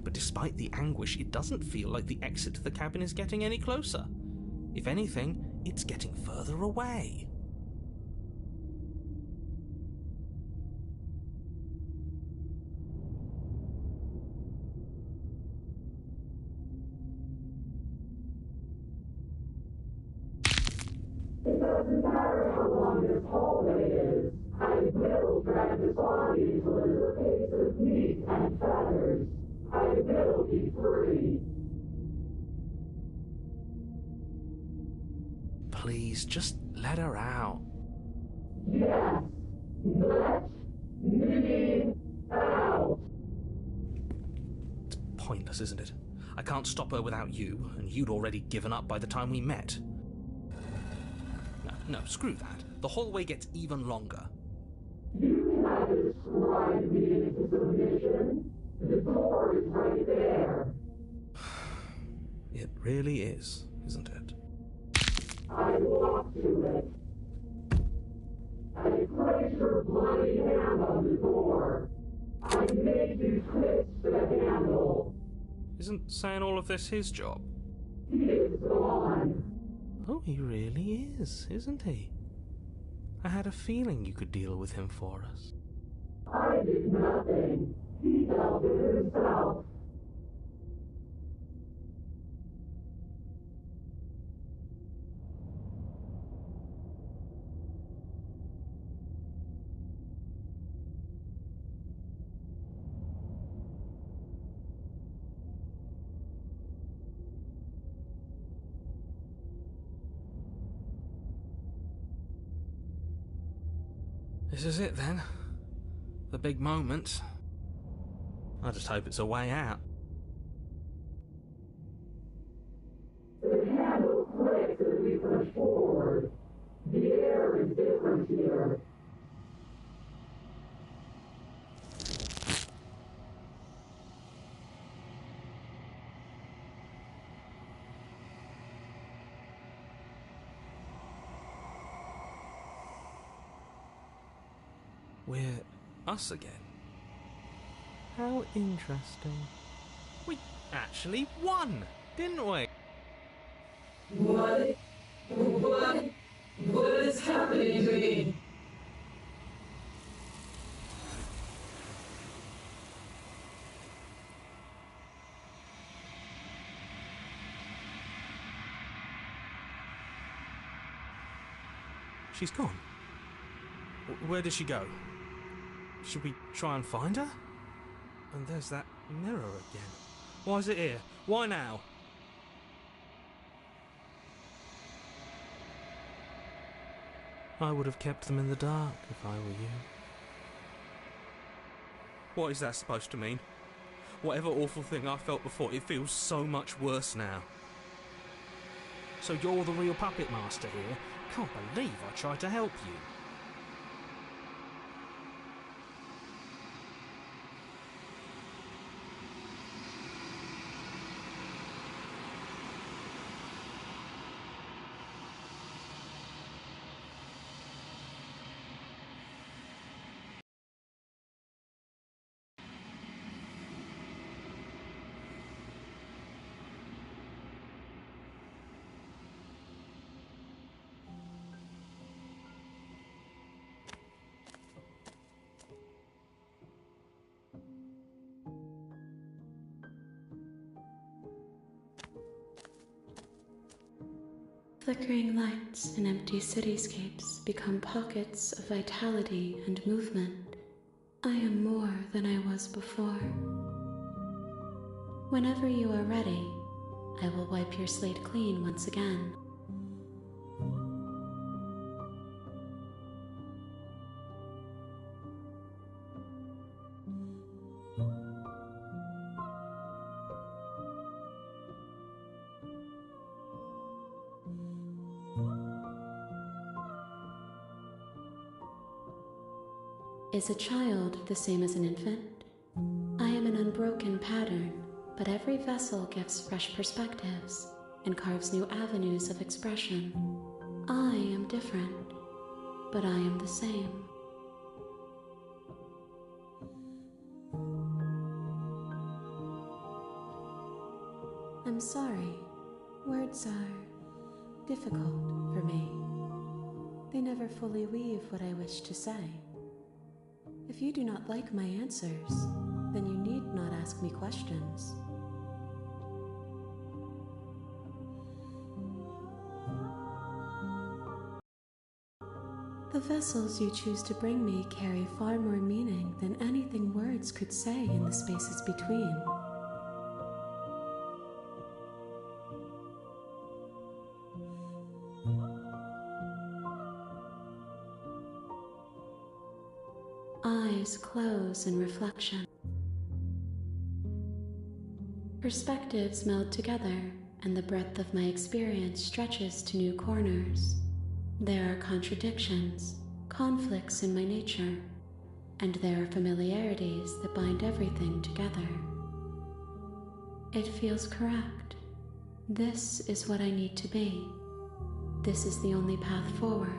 But despite the anguish, it doesn't feel like the exit to the cabin is getting any closer. If anything, it's getting further away. It doesn't matter how long this hallway is. I will drag this body into a little case of meat and feathers. I will be free. Please, just let her out. Yes, let me out. It's pointless, isn't it? I can't stop her without you, and you'd already given up by the time we met. No, screw that. The hallway gets even longer. You have described me into submission. The door is right there. It really is, isn't it? I walked to it. I placed your bloody hand on the door. I made you twist the handle. Isn't saying all of this his job? He is gone. Oh, he really is, isn't he? I had a feeling you could deal with him for us. I did nothing. He dealt with himself. This is it then. The big moment. I just hope it's a way out. The candle flicks as we push forward. The air is different here. We're us again. How interesting. We actually won, didn't we? What is happening to me? She's gone. Where did she go? Should we try and find her? And there's that mirror again. Why is it here? Why now? I would have kept them in the dark if I were you. What is that supposed to mean? Whatever awful thing I felt before, it feels so much worse now. So you're the real puppet master here? Can't believe I tried to help you. Flickering lights in empty cityscapes become pockets of vitality and movement. I am more than I was before. Whenever you are ready, I will wipe your slate clean once again. Is a child the same as an infant? I am an unbroken pattern, but every vessel gives fresh perspectives and carves new avenues of expression. I am different, but I am the same. I'm sorry. Words are difficult for me. They never fully weave what I wish to say. If you do not like my answers, then you need not ask me questions. The vessels you choose to bring me carry far more meaning than anything words could say in the spaces between. Eyes close in reflection. Perspectives meld together, and the breadth of my experience stretches to new corners. There are contradictions, conflicts in my nature, and there are familiarities that bind everything together. It feels correct. This is what I need to be. This is the only path forward.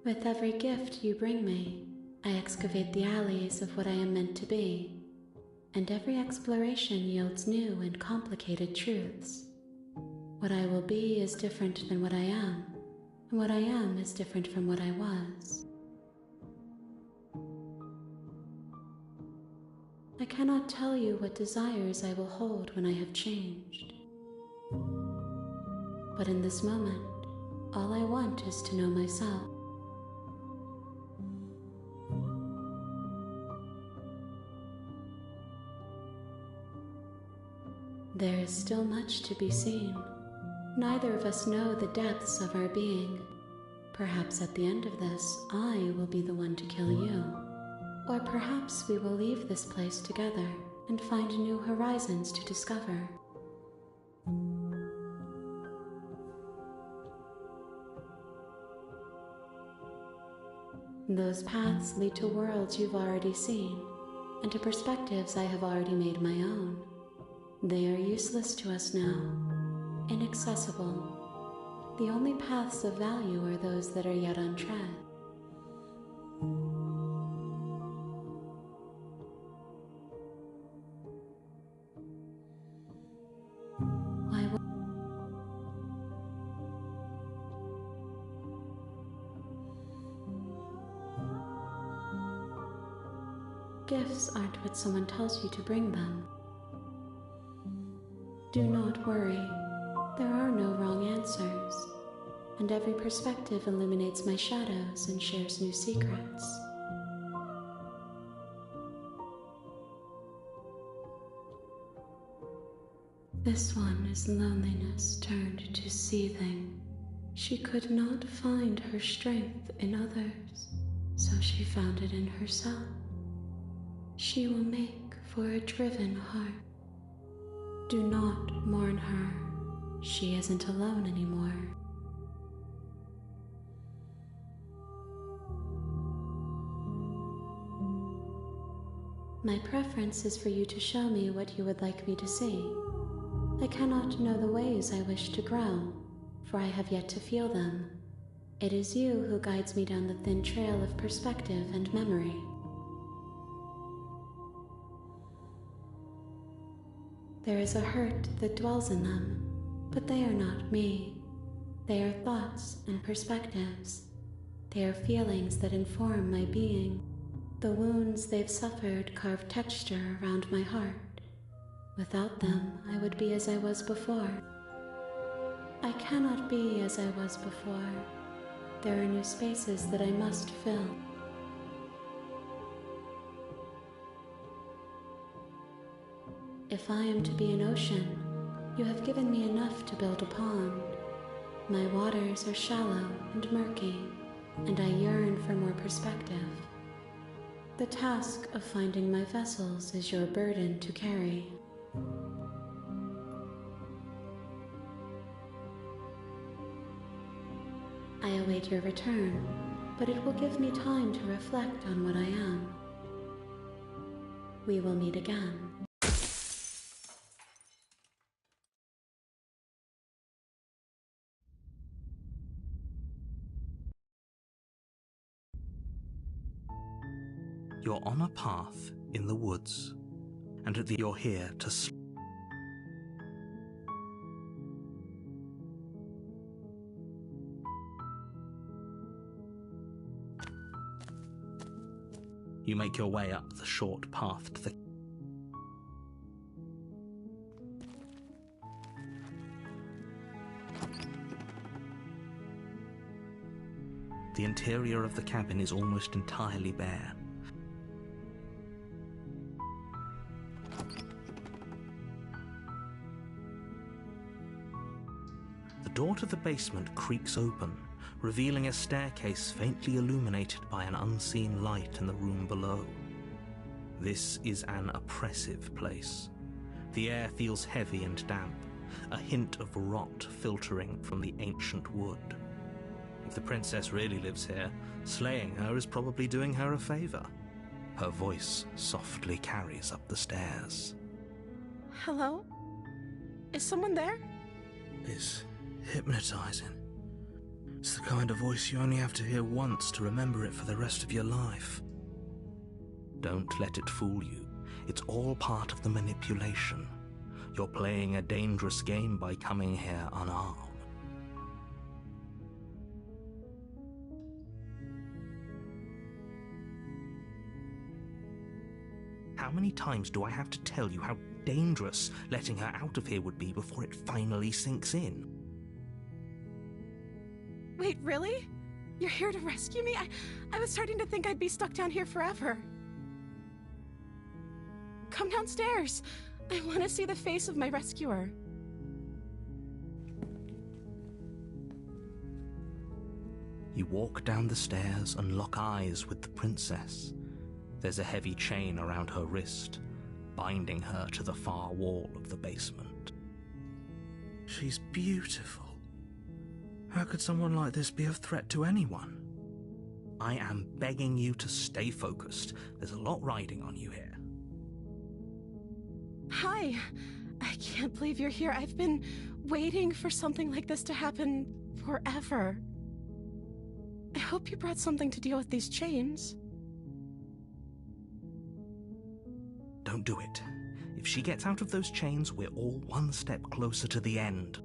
With every gift you bring me, I excavate the alleys of what I am meant to be, and every exploration yields new and complicated truths. What I will be is different than what I am, and what I am is different from what I was. I cannot tell you what desires I will hold when I have changed. But in this moment, all I want is to know myself. There is still much to be seen. Neither of us know the depths of our being. Perhaps at the end of this, I will be the one to kill you. Or perhaps we will leave this place together and find new horizons to discover. Those paths lead to worlds you've already seen, and to perspectives I have already made my own. They are useless to us now, inaccessible. The only paths of value are those that are yet untread. Gifts aren't what someone tells you to bring them. Do not worry. There are no wrong answers, and every perspective illuminates my shadows and shares new secrets. This one is loneliness turned to seething. She could not find her strength in others, so she found it in herself. She will make for a driven heart. Do not mourn her. She isn't alone anymore. My preference is for you to show me what you would like me to see. I cannot know the ways I wish to grow, for I have yet to feel them. It is you who guides me down the thin trail of perspective and memory. There is a hurt that dwells in them, but they are not me. They are thoughts and perspectives. They are feelings that inform my being. The wounds they've suffered carve texture around my heart. Without them, I would be as I was before. I cannot be as I was before. There are new spaces that I must fill. If I am to be an ocean, you have given me enough to build a pond. My waters are shallow and murky, and I yearn for more perspective. The task of finding my vessels is your burden to carry. I await your return, but it will give me time to reflect on what I am. We will meet again. You're on a path in the woods, and you're here to You make your way up the short path to the interior of the cabin is almost entirely bare. The door to the basement creaks open, revealing a staircase faintly illuminated by an unseen light in the room below. This is an oppressive place. The air feels heavy and damp, a hint of rot filtering from the ancient wood. If the princess really lives here, slaying her is probably doing her a favor. Her voice softly carries up the stairs. Hello? Is someone there? It's hypnotizing. It's the kind of voice you only have to hear once to remember it for the rest of your life. Don't let it fool you. It's all part of the manipulation. You're playing a dangerous game by coming here unarmed. How many times do I have to tell you how dangerous letting her out of here would be before it finally sinks in? Wait, really? You're here to rescue me? I was starting to think I'd be stuck down here forever. Come downstairs. I want to see the face of my rescuer. You walk down the stairs and lock eyes with the princess. There's a heavy chain around her wrist, binding her to the far wall of the basement. She's beautiful. How could someone like this be a threat to anyone? I am begging you to stay focused. There's a lot riding on you here. Hi. I can't believe you're here. I've been waiting for something like this to happen forever. I hope you brought something to deal with these chains. Don't do it. If she gets out of those chains, we're all one step closer to the end.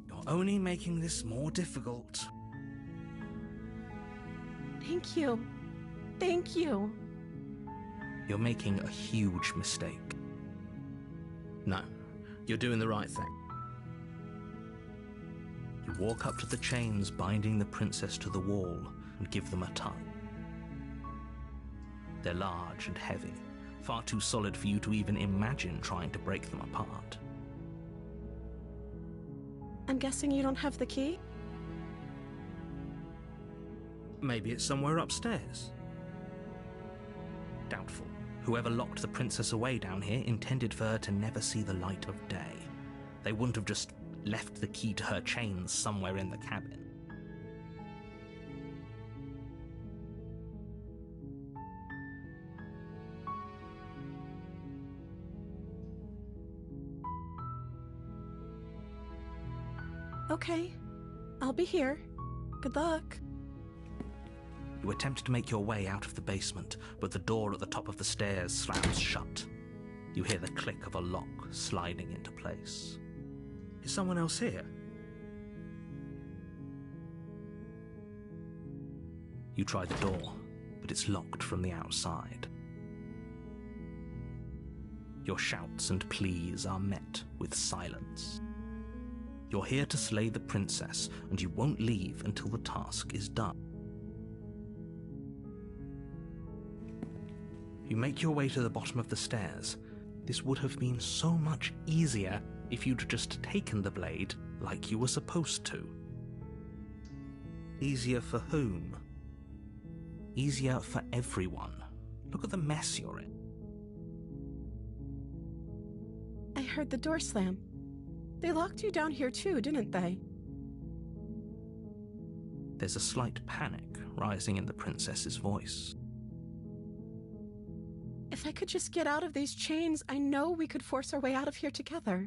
You're only making this more difficult. Thank you. Thank you. You're making a huge mistake. No, you're doing the right thing. You walk up to the chains binding the princess to the wall and give them a tug. They're large and heavy, far too solid for you to even imagine trying to break them apart. I'm guessing you don't have the key? Maybe it's somewhere upstairs. Doubtful. Whoever locked the princess away down here intended for her to never see the light of day. They wouldn't have just left the key to her chains somewhere in the cabin. Okay. I'll be here. Good luck. You attempt to make your way out of the basement, but the door at the top of the stairs slams shut. You hear the click of a lock sliding into place. Is someone else here? You try the door, but it's locked from the outside. Your shouts and pleas are met with silence. You're here to slay the princess, and you won't leave until the task is done. You make your way to the bottom of the stairs. This would have been so much easier if you'd just taken the blade like you were supposed to. Easier for whom? Easier for everyone. Look at the mess you're in. I heard the door slam. They locked you down here too, didn't they? There's a slight panic rising in the princess's voice. If I could just get out of these chains, I know we could force our way out of here together.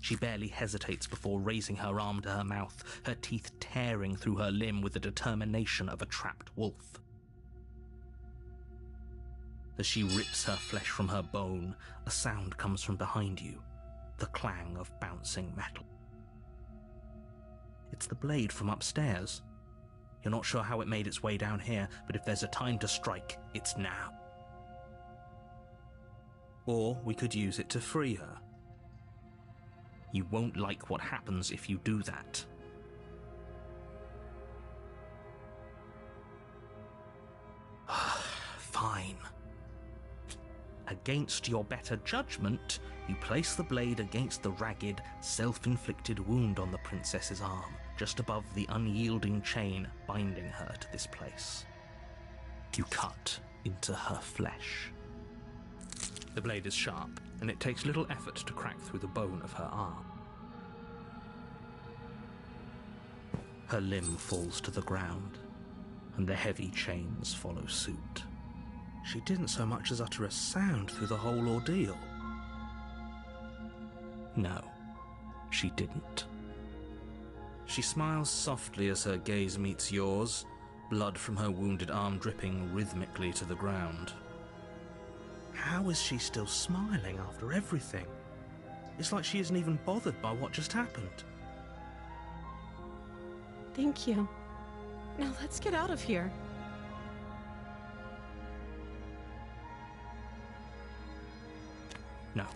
She barely hesitates before raising her arm to her mouth, her teeth tearing through her limb with the determination of a trapped wolf. As she rips her flesh from her bone, a sound comes from behind you, the clang of bouncing metal. It's the blade from upstairs. You're not sure how it made its way down here, but if there's a time to strike, it's now. Or we could use it to free her. You won't like what happens if you do that. Fine. Against your better judgment, you place the blade against the ragged, self-inflicted wound on the princess's arm, just above the unyielding chain binding her to this place. You cut into her flesh. The blade is sharp, and it takes little effort to crack through the bone of her arm. Her limb falls to the ground, and the heavy chains follow suit. She didn't so much as utter a sound through the whole ordeal. No, she didn't. She smiles softly as her gaze meets yours, blood from her wounded arm dripping rhythmically to the ground. How is she still smiling after everything? It's like she isn't even bothered by what just happened. Thank you. Now let's get out of here. No,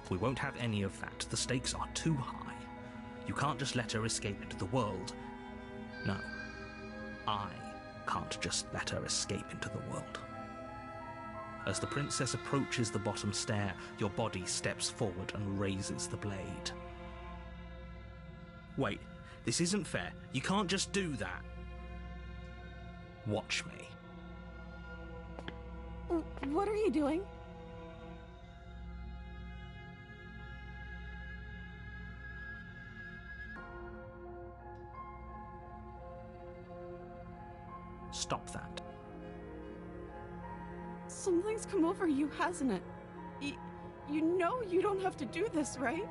we won't have any of that. The stakes are too high. You can't just let her escape into the world. No, I can't just let her escape into the world. As the princess approaches the bottom stair, your body steps forward and raises the blade. Wait, this isn't fair. You can't just do that. Watch me. What are you doing? Stop that. Something's come over you, hasn't it? You know you don't have to do this, right?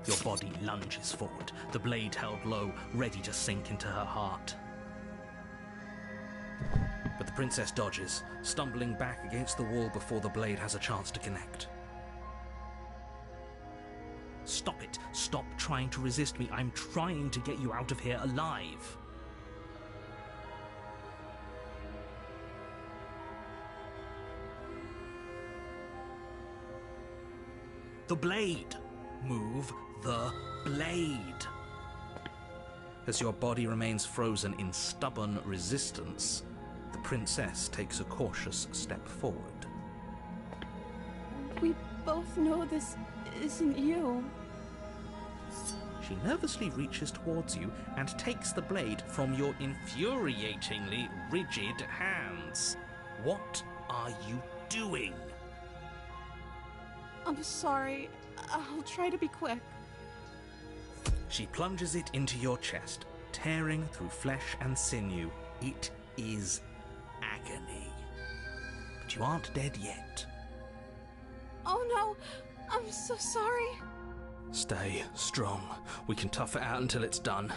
Your body lunges forward, the blade held low, ready to sink into her heart. But the princess dodges, stumbling back against the wall before the blade has a chance to connect. Stop it. Stop trying to resist me. I'm trying to get you out of here alive. The blade. Move the blade. As your body remains frozen in stubborn resistance, the princess takes a cautious step forward. We both know this isn't you. She nervously reaches towards you and takes the blade from your infuriatingly rigid hands. What are you doing? I'm sorry. I'll try to be quick. She plunges it into your chest, tearing through flesh and sinew. It is agony. But you aren't dead yet. Oh no! I'm so sorry. Stay strong. We can tough it out until it's done.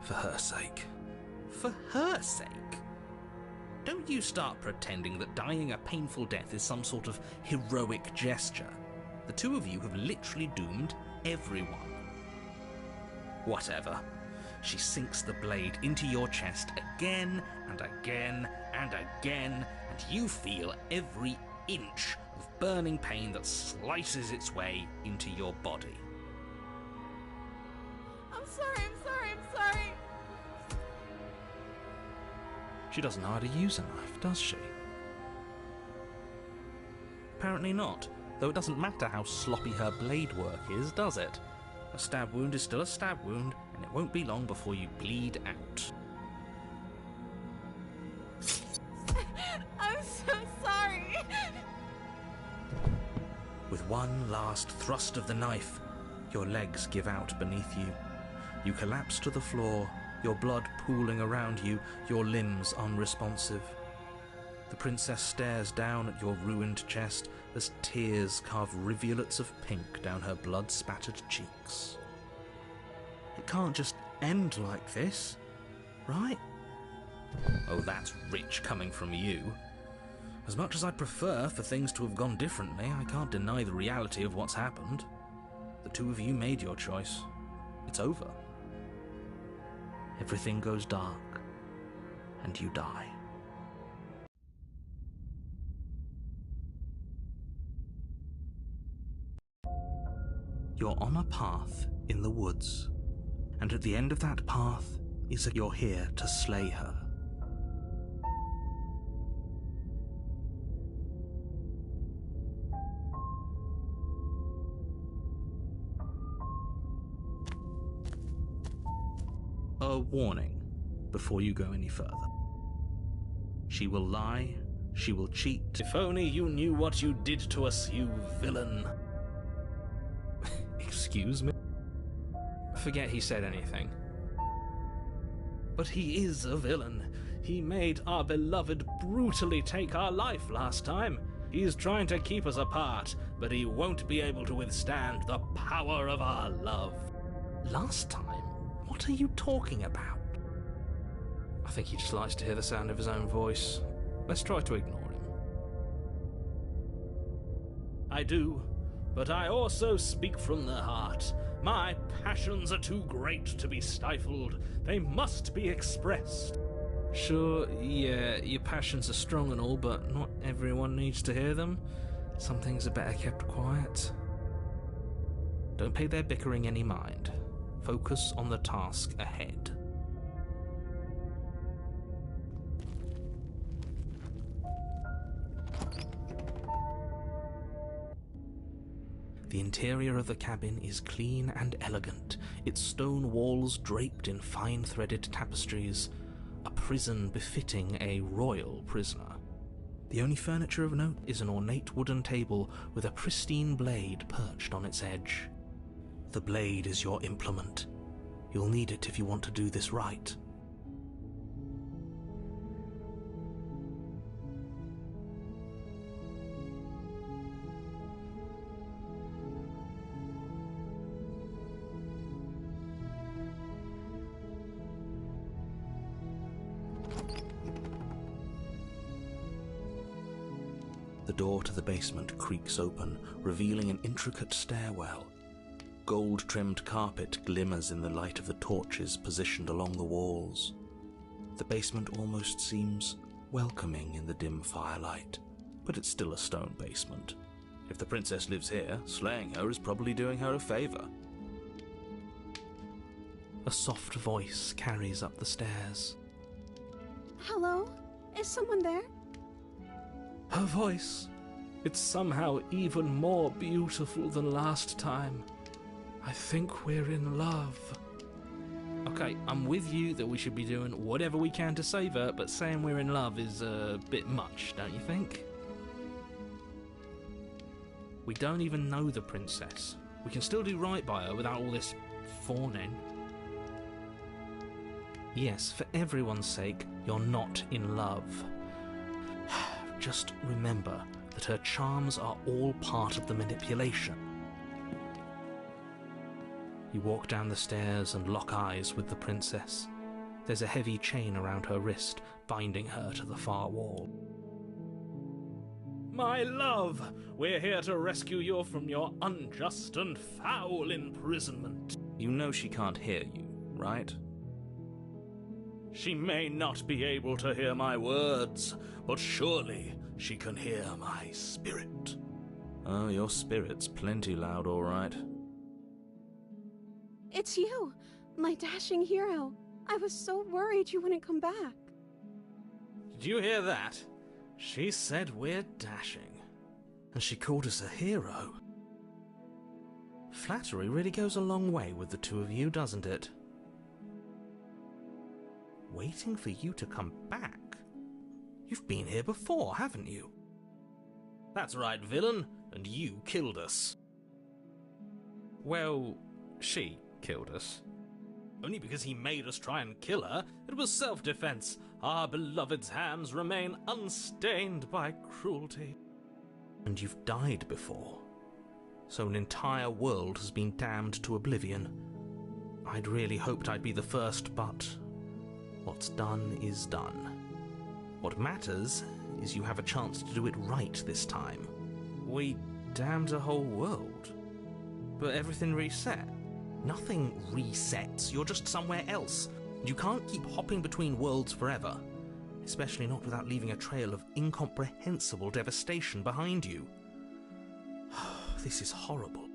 For her sake. For her sake? Don't you start pretending that dying a painful death is some sort of heroic gesture. The two of you have literally doomed everyone. Whatever. She sinks the blade into your chest again and again and again, and you feel every inch of burning pain that slices its way into your body. I'm sorry. She doesn't know how to use a knife, does she? Apparently not, though it doesn't matter how sloppy her blade work is, does it? A stab wound is still a stab wound, and it won't be long before you bleed out. I'm so sorry. With one last thrust of the knife, your legs give out beneath you. You collapse to the floor, your blood pooling around you, your limbs unresponsive. The princess stares down at your ruined chest as tears carve rivulets of pink down her blood-spattered cheeks. It can't just end like this, right? Oh, that's rich coming from you. As much as I'd prefer for things to have gone differently, I can't deny the reality of what's happened. The two of you made your choice. It's over. Everything goes dark, and you die. You're on a path in the woods, and at the end of that path is you're here to slay her. A warning before you go any further. She will lie, she will cheat. If only you knew what you did to us, you villain. Excuse me? Forget he said anything. But he is a villain. He made our beloved brutally take our life last time. He's trying to keep us apart, but he won't be able to withstand the power of our love. Last time? What are you talking about? I think he just likes to hear the sound of his own voice. Let's try to ignore him. I do, but I also speak from the heart. My passions are too great to be stifled. They must be expressed. Sure, yeah, your passions are strong and all, but not everyone needs to hear them. Some things are better kept quiet. Don't pay their bickering any mind. Focus on the task ahead. The interior of the cabin is clean and elegant, its stone walls draped in fine-threaded tapestries, a prison befitting a royal prisoner. The only furniture of note is an ornate wooden table with a pristine blade perched on its edge. The blade is your implement. You'll need it if you want to do this right. The door to the basement creaks open, revealing an intricate stairwell. Gold-trimmed carpet glimmers in the light of the torches positioned along the walls. The basement almost seems welcoming in the dim firelight, but it's still a stone basement. If the princess lives here, slaying her is probably doing her a favor. A soft voice carries up the stairs. Hello? Is someone there? Her voice. It's somehow even more beautiful than last time. I think we're in love. Okay, I'm with you that we should be doing whatever we can to save her, but saying we're in love is a bit much, don't you think? We don't even know the princess. We can still do right by her without all this fawning. Yes, for everyone's sake, you're not in love. Just remember that her charms are all part of the manipulation. You walk down the stairs and lock eyes with the princess. There's a heavy chain around her wrist, binding her to the far wall. My love, we're here to rescue you from your unjust and foul imprisonment. You know she can't hear you, right? She may not be able to hear my words, but surely she can hear my spirit. Oh, your spirit's plenty loud, all right. It's you, my dashing hero. I was so worried you wouldn't come back. Did you hear that? She said we're dashing. And she called us a hero. Flattery really goes a long way with the two of you, doesn't it? Waiting for you to come back? You've been here before, haven't you? That's right, villain, and you killed us. Well, she killed us. Only because he made us try and kill her. It was self-defense. Our beloved's hands remain unstained by cruelty. And you've died before. So an entire world has been damned to oblivion. I'd really hoped I'd be the first, but what's done is done. What matters is you have a chance to do it right this time. We damned a whole world. But everything reset. Nothing resets. You're just somewhere else. You can't keep hopping between worlds forever. Especially not without leaving a trail of incomprehensible devastation behind you. This is horrible.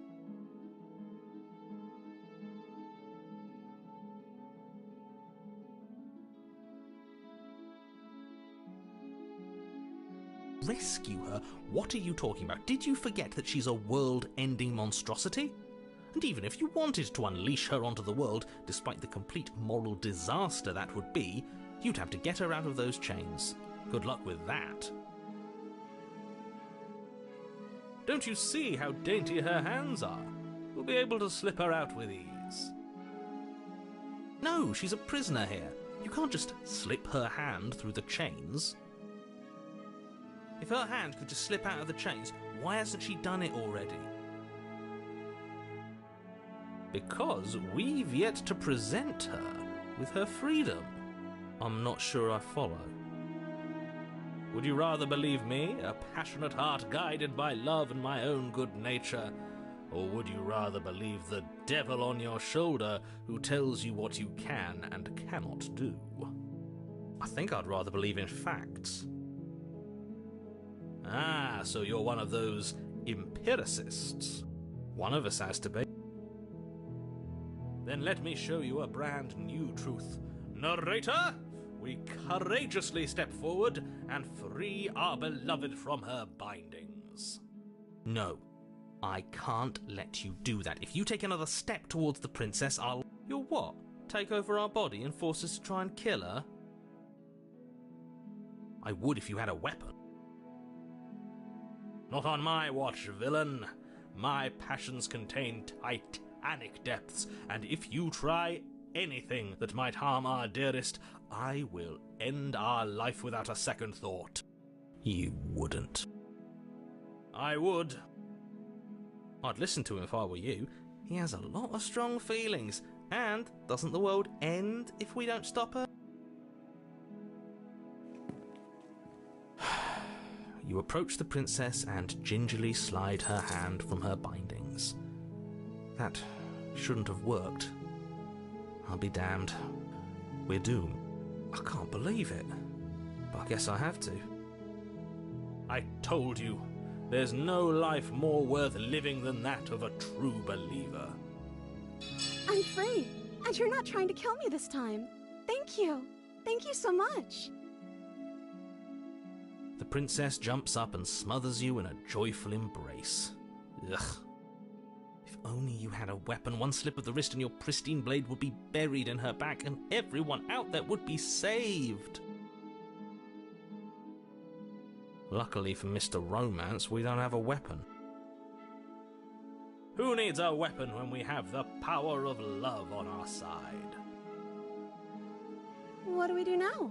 Rescue her? What are you talking about? Did you forget that she's a world-ending monstrosity? And even if you wanted to unleash her onto the world, despite the complete moral disaster that would be, you'd have to get her out of those chains. Good luck with that. Don't you see how dainty her hands are? We'll be able to slip her out with ease. No, she's a prisoner here. You can't just slip her hand through the chains. If her hand could just slip out of the chains, why hasn't she done it already? Because we've yet to present her with her freedom. I'm not sure I follow. Would you rather believe me, a passionate heart guided by love and my own good nature, or would you rather believe the devil on your shoulder who tells you what you can and cannot do? I think I'd rather believe in facts. Ah, so you're one of those empiricists. One of us has to be. Then let me show you a brand new truth. Narrator, we courageously step forward and free our beloved from her bindings. No, I can't let you do that. If you take another step towards the princess, I'll... You'll what? Take over our body and force us to try and kill her? I would if you had a weapon. Not on my watch, villain. My passions contain titanic depths, and if you try anything that might harm our dearest, I will end our life without a second thought. You wouldn't. I would. I'd listen to him if I were you. He has a lot of strong feelings, and doesn't the world end if we don't stop her? You approach the princess and gingerly slide her hand from her bindings. That shouldn't have worked. I'll be damned. We're doomed. I can't believe it. But I guess I have to. I told you, there's no life more worth living than that of a true believer. I'm free, and you're not trying to kill me this time. Thank you. Thank you so much. The princess jumps up and smothers you in a joyful embrace. Ugh. If only you had a weapon, one slip of the wrist and your pristine blade would be buried in her back and everyone out there would be saved. Luckily for Mr. Romance, we don't have a weapon. Who needs a weapon when we have the power of love on our side? What do we do now?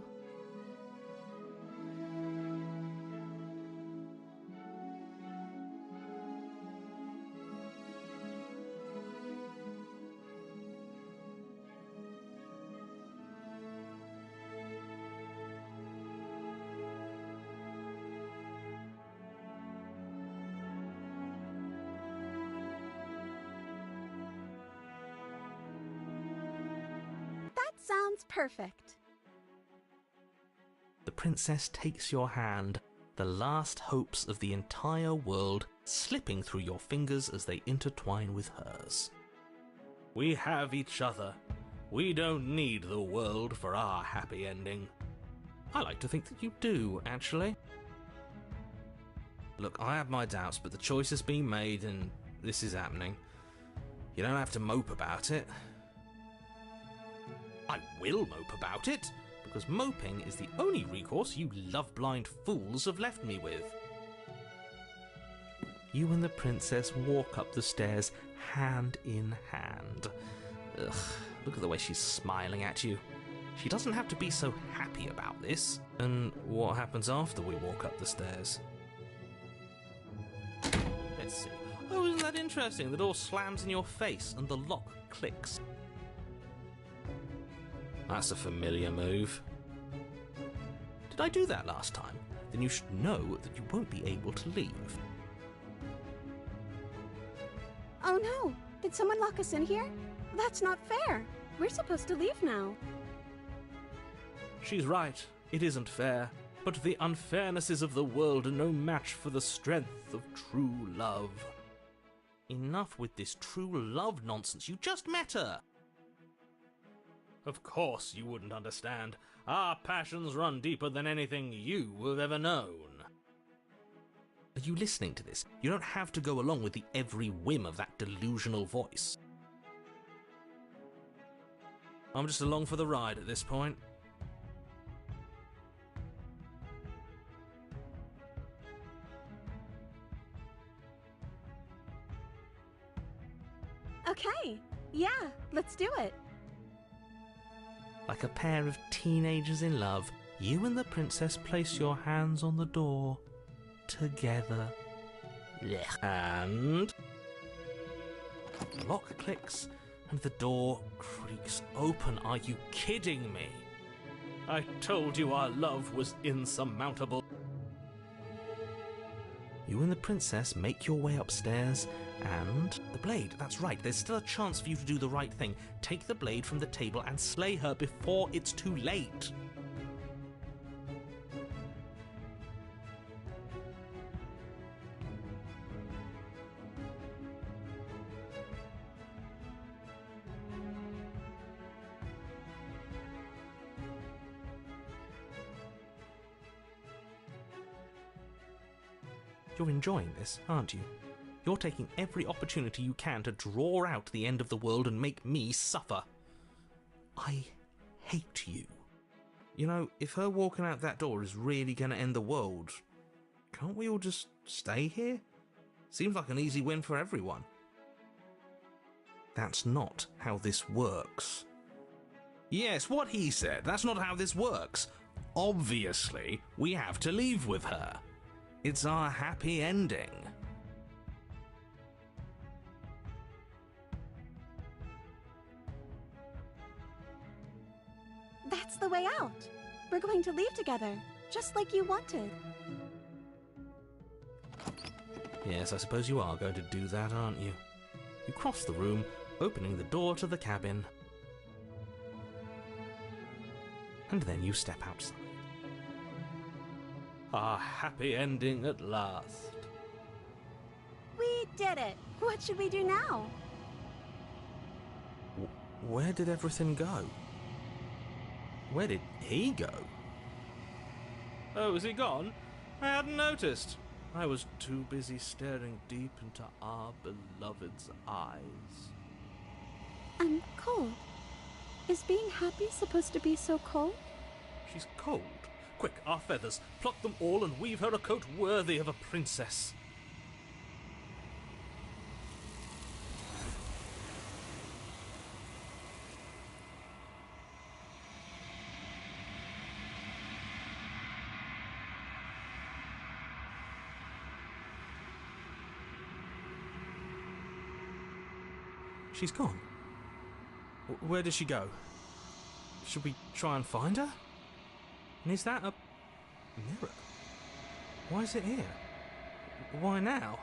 Sounds perfect. The princess takes your hand, the last hopes of the entire world slipping through your fingers as they intertwine with hers. We have each other. We don't need the world for our happy ending. I like to think that you do, actually. Look, I have my doubts, but the choice has been made and this is happening. You don't have to mope about it. I will mope about it, because moping is the only recourse you love-blind fools have left me with. You and the princess walk up the stairs, hand in hand. Ugh, look at the way she's smiling at you. She doesn't have to be so happy about this. And what happens after we walk up the stairs? Let's see. Oh, isn't that interesting? The door slams in your face and the lock clicks. That's a familiar move. Did I do that last time? Then you should know that you won't be able to leave. Oh no! Did someone lock us in here? That's not fair! We're supposed to leave now. She's right. It isn't fair. But the unfairnesses of the world are no match for the strength of true love. Enough with this true love nonsense. You just met her! Of course you wouldn't understand. Our passions run deeper than anything you have ever known. Are you listening to this? You don't have to go along with the every whim of that delusional voice. I'm just along for the ride at this point. Okay, yeah, let's do it. Like a pair of teenagers in love, you and the princess place your hands on the door together. And the lock clicks and the door creaks open. Are you kidding me? I told you our love was insurmountable. You and the princess make your way upstairs, and the blade, that's right, there's still a chance for you to do the right thing. Take the blade from the table and slay her before it's too late. You're enjoying this, aren't you? You're taking every opportunity you can to draw out the end of the world and make me suffer. I hate you. You know, if her walking out that door is really going to end the world, can't we all just stay here? Seems like an easy win for everyone. That's not how this works. Yes, what he said. That's not how this works. Obviously, we have to leave with her. It's our happy ending. That's the way out. We're going to leave together, just like you wanted. Yes, I suppose you are going to do that, aren't you? You cross the room, opening the door to the cabin. And then you step outside. Our happy ending at last. We did it. What should we do now? Where did everything go? Where did he go? Oh, is he gone? I hadn't noticed. I was too busy staring deep into our beloved's eyes. I'm cold. Is being happy supposed to be so cold? She's cold. Quick, our feathers. Pluck them all and weave her a coat worthy of a princess. She's gone. Where did she go? Should we try and find her? And is that a mirror? Why is it here? Why now?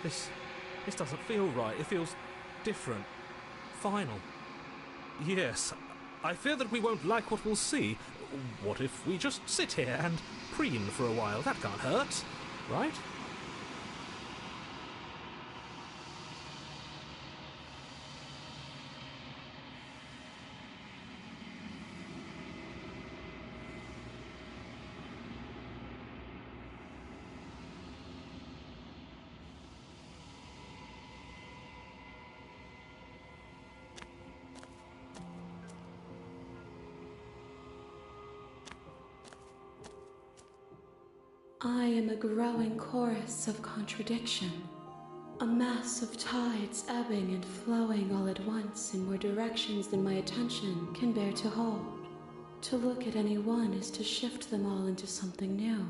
This doesn't feel right. It feels different. Final. Yes, I fear that we won't like what we'll see. What if we just sit here and preen for a while? That can't hurt, right? I am a growing chorus of contradiction, a mass of tides ebbing and flowing all at once in more directions than my attention can bear to hold. To look at any one is to shift them all into something new,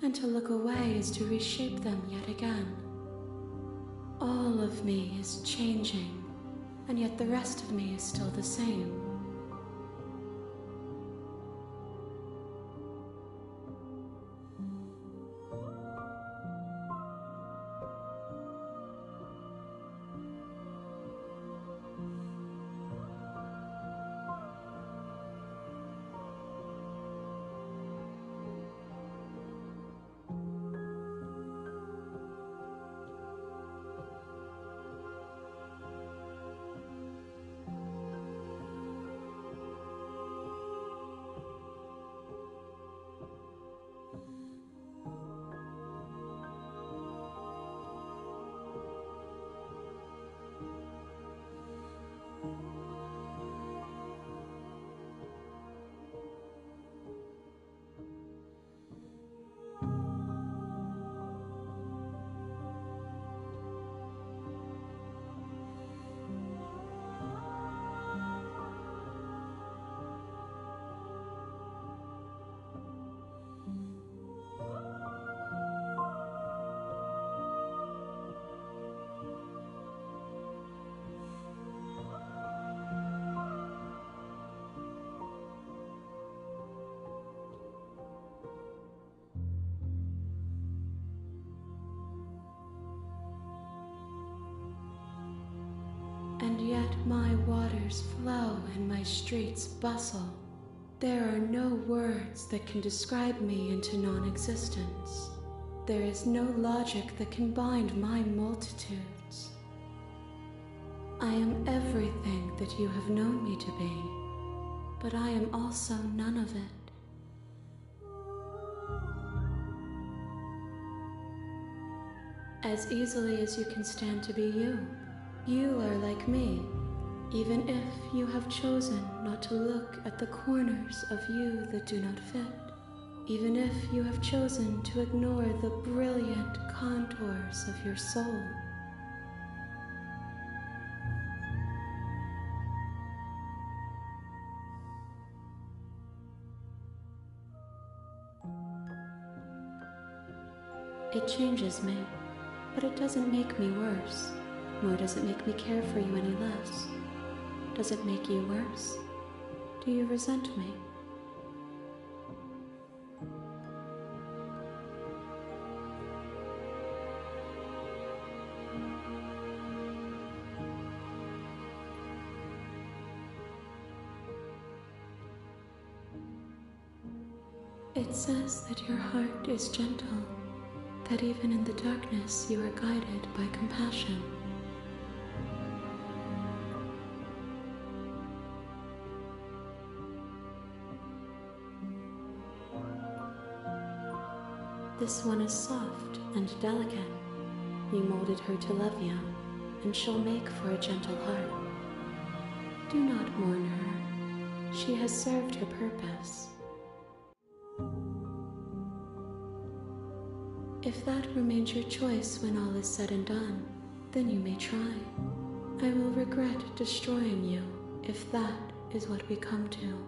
and to look away is to reshape them yet again. All of me is changing, and yet the rest of me is still the same. yet my waters flow and my streets bustle. There are no words that can describe me into non-existence. There is no logic that can bind my multitudes. I am everything that you have known me to be, but I am also none of it. As easily as you can stand to be you, you are like me, even if you have chosen not to look at the corners of you that do not fit, even if you have chosen to ignore the brilliant contours of your soul. It changes me, but it doesn't make me worse, nor does it make me care for you any less. Does it make you worse? Do you resent me? It says that your heart is gentle, that even in the darkness you are guided by compassion. This one is soft and delicate. You molded her to love you, and she'll make for a gentle heart. Do not mourn her. She has served her purpose. If that remains your choice when all is said and done, then you may try. I will regret destroying you if that is what we come to.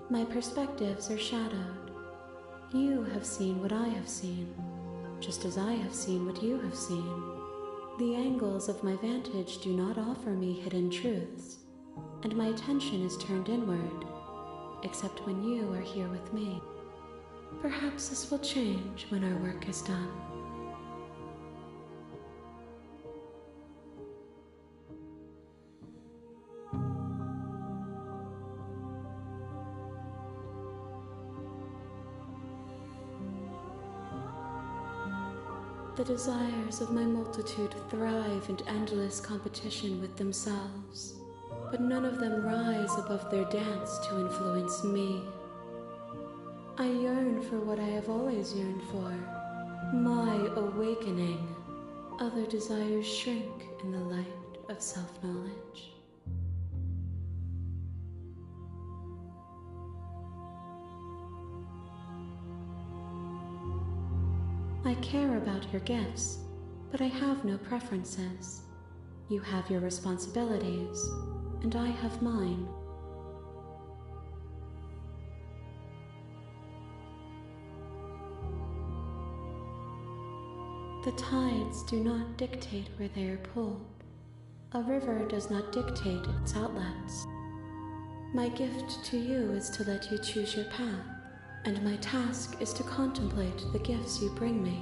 My perspectives are shadowed. You have seen what I have seen, just as I have seen what you have seen. The angles of my vantage do not offer me hidden truths, and my attention is turned inward, except when you are here with me. Perhaps this will change when our work is done. The desires of my multitude thrive in endless competition with themselves, but none of them rise above their dance to influence me. I yearn for what I have always yearned for, my awakening. Other desires shrink in the light of self-knowledge. I care about your gifts, but I have no preferences. You have your responsibilities, and I have mine. The tides do not dictate where they are pulled. A river does not dictate its outlets. My gift to you is to let you choose your path, and my task is to contemplate the gifts you bring me.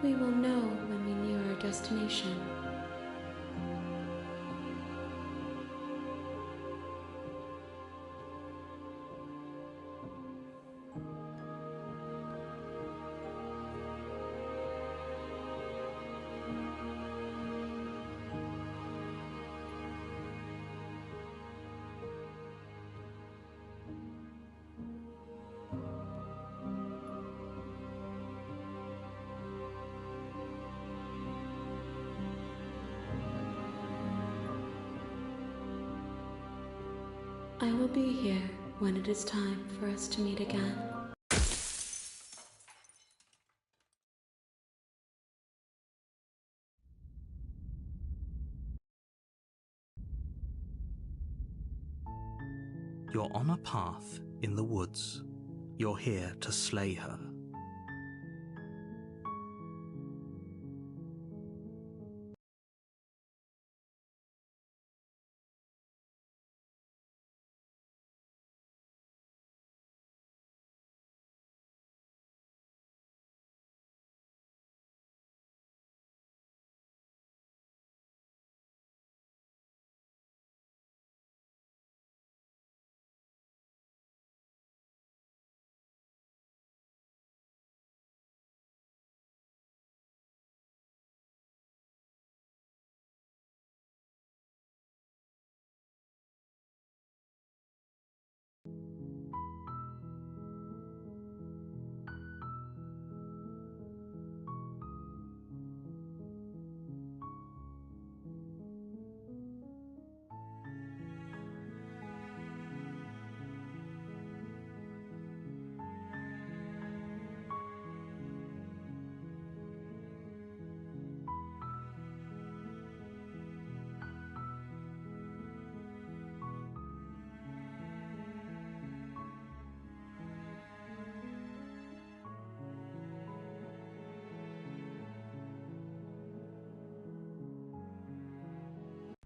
We will know when we near our destination. I will be here when it is time for us to meet again. You're on a path in the woods. You're here to slay her.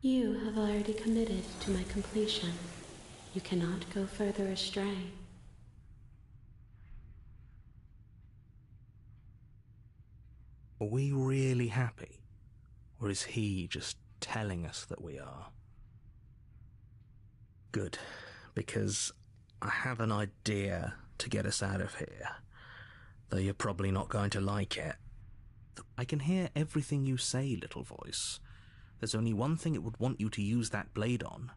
You have already committed to my completion. You cannot go further astray. Are we really happy? Or is he just telling us that we are? Good, because I have an idea to get us out of here, though you're probably not going to like it. I can hear everything you say, little voice. There's only one thing it would want you to use that blade on,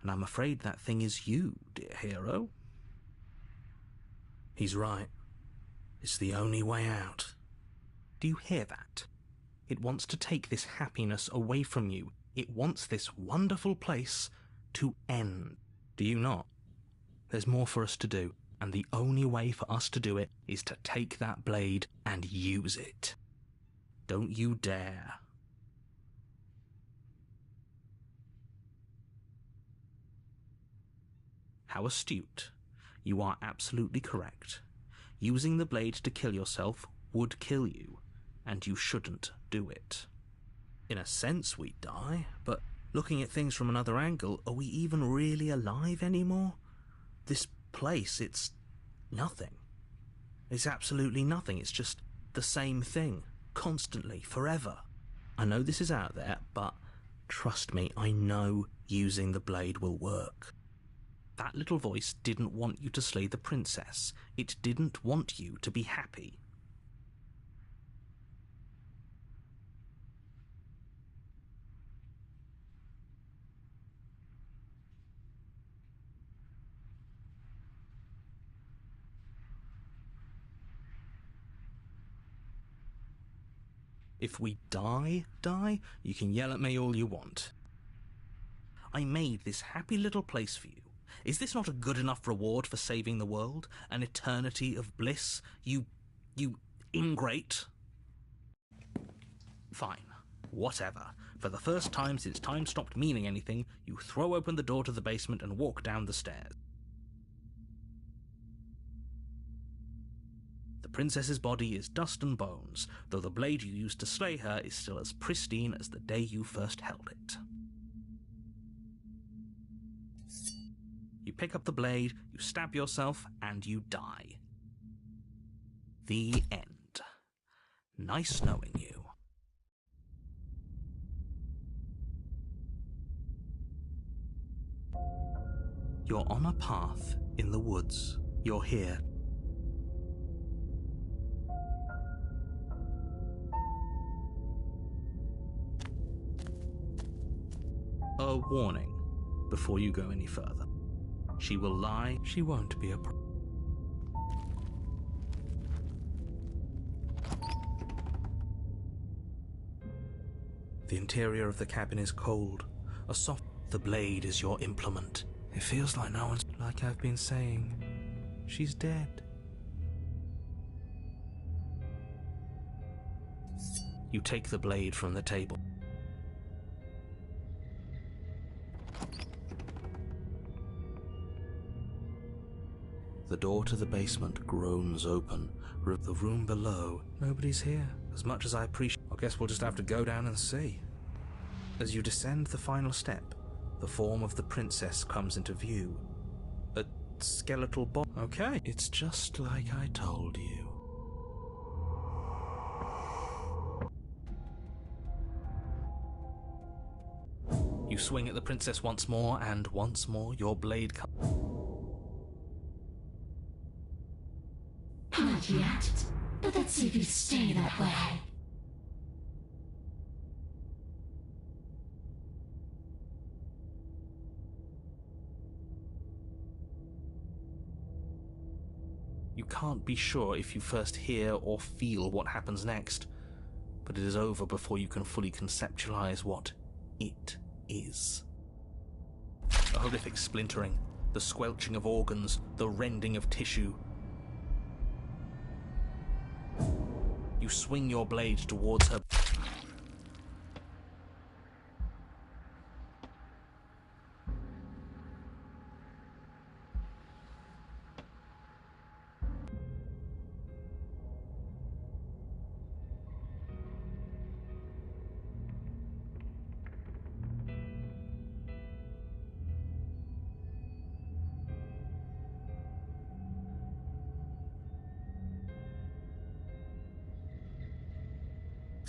and I'm afraid that thing is you, dear hero. He's right. It's the only way out. Do you hear that? It wants to take this happiness away from you. It wants this wonderful place to end. Do you not? There's more for us to do, and the only way for us to do it is to take that blade and use it. Don't you dare. How astute. You are absolutely correct. Using the blade to kill yourself would kill you, and you shouldn't do it. In a sense, we die, but looking at things from another angle, are we even really alive anymore? This place, it's nothing. It's absolutely nothing. It's just the same thing, constantly, forever. I know this is out there, but trust me, I know using the blade will work. That little voice didn't want you to slay the princess. It didn't want you to be happy. If we die, you can yell at me all you want. I made this happy little place for you. Is this not a good enough reward for saving the world? An eternity of bliss? You ingrate? Fine. Whatever. For the first time since time stopped meaning anything, you throw open the door to the basement and walk down the stairs. The princess's body is dust and bones, though the blade you used to slay her is still as pristine as the day you first held it. You pick up the blade, you stab yourself, and you die. The end. Nice knowing you. You're on a path in the woods. You're here. A warning before you go any further. She will lie. She won't be a The interior of the cabin is cold. The blade is your implement. It feels like no one's... Like I've been saying, she's dead. You take the blade from the table. The door to the basement groans open. The room below, nobody's here. As much as I appreciate, I guess we'll just have to go down and see. As you descend the final step, the form of the princess comes into view. A skeletal body. Okay, it's just like I told you. You swing at the princess once more, and once more your blade comes. Not yet, but let's see if you stay that way. You can't be sure if you first hear or feel what happens next, but it is over before you can fully conceptualize what it is. A horrific splintering, the squelching of organs, the rending of tissue. You swing your blade towards her.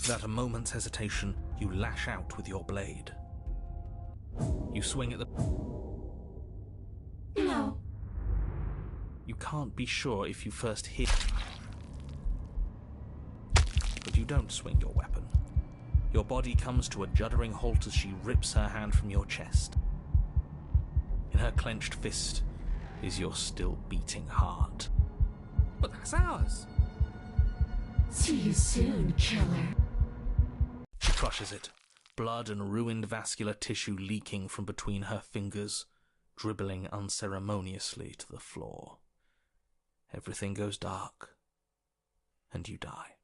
Without a moment's hesitation, you lash out with your blade. You swing at the... No. You can't be sure if you first hit... But you don't swing your weapon. Your body comes to a juddering halt as she rips her hand from your chest. In her clenched fist is your still beating heart. But that's ours! See you soon, killer. She crushes it, blood and ruined vascular tissue leaking from between her fingers, dribbling unceremoniously to the floor. Everything goes dark, and you die.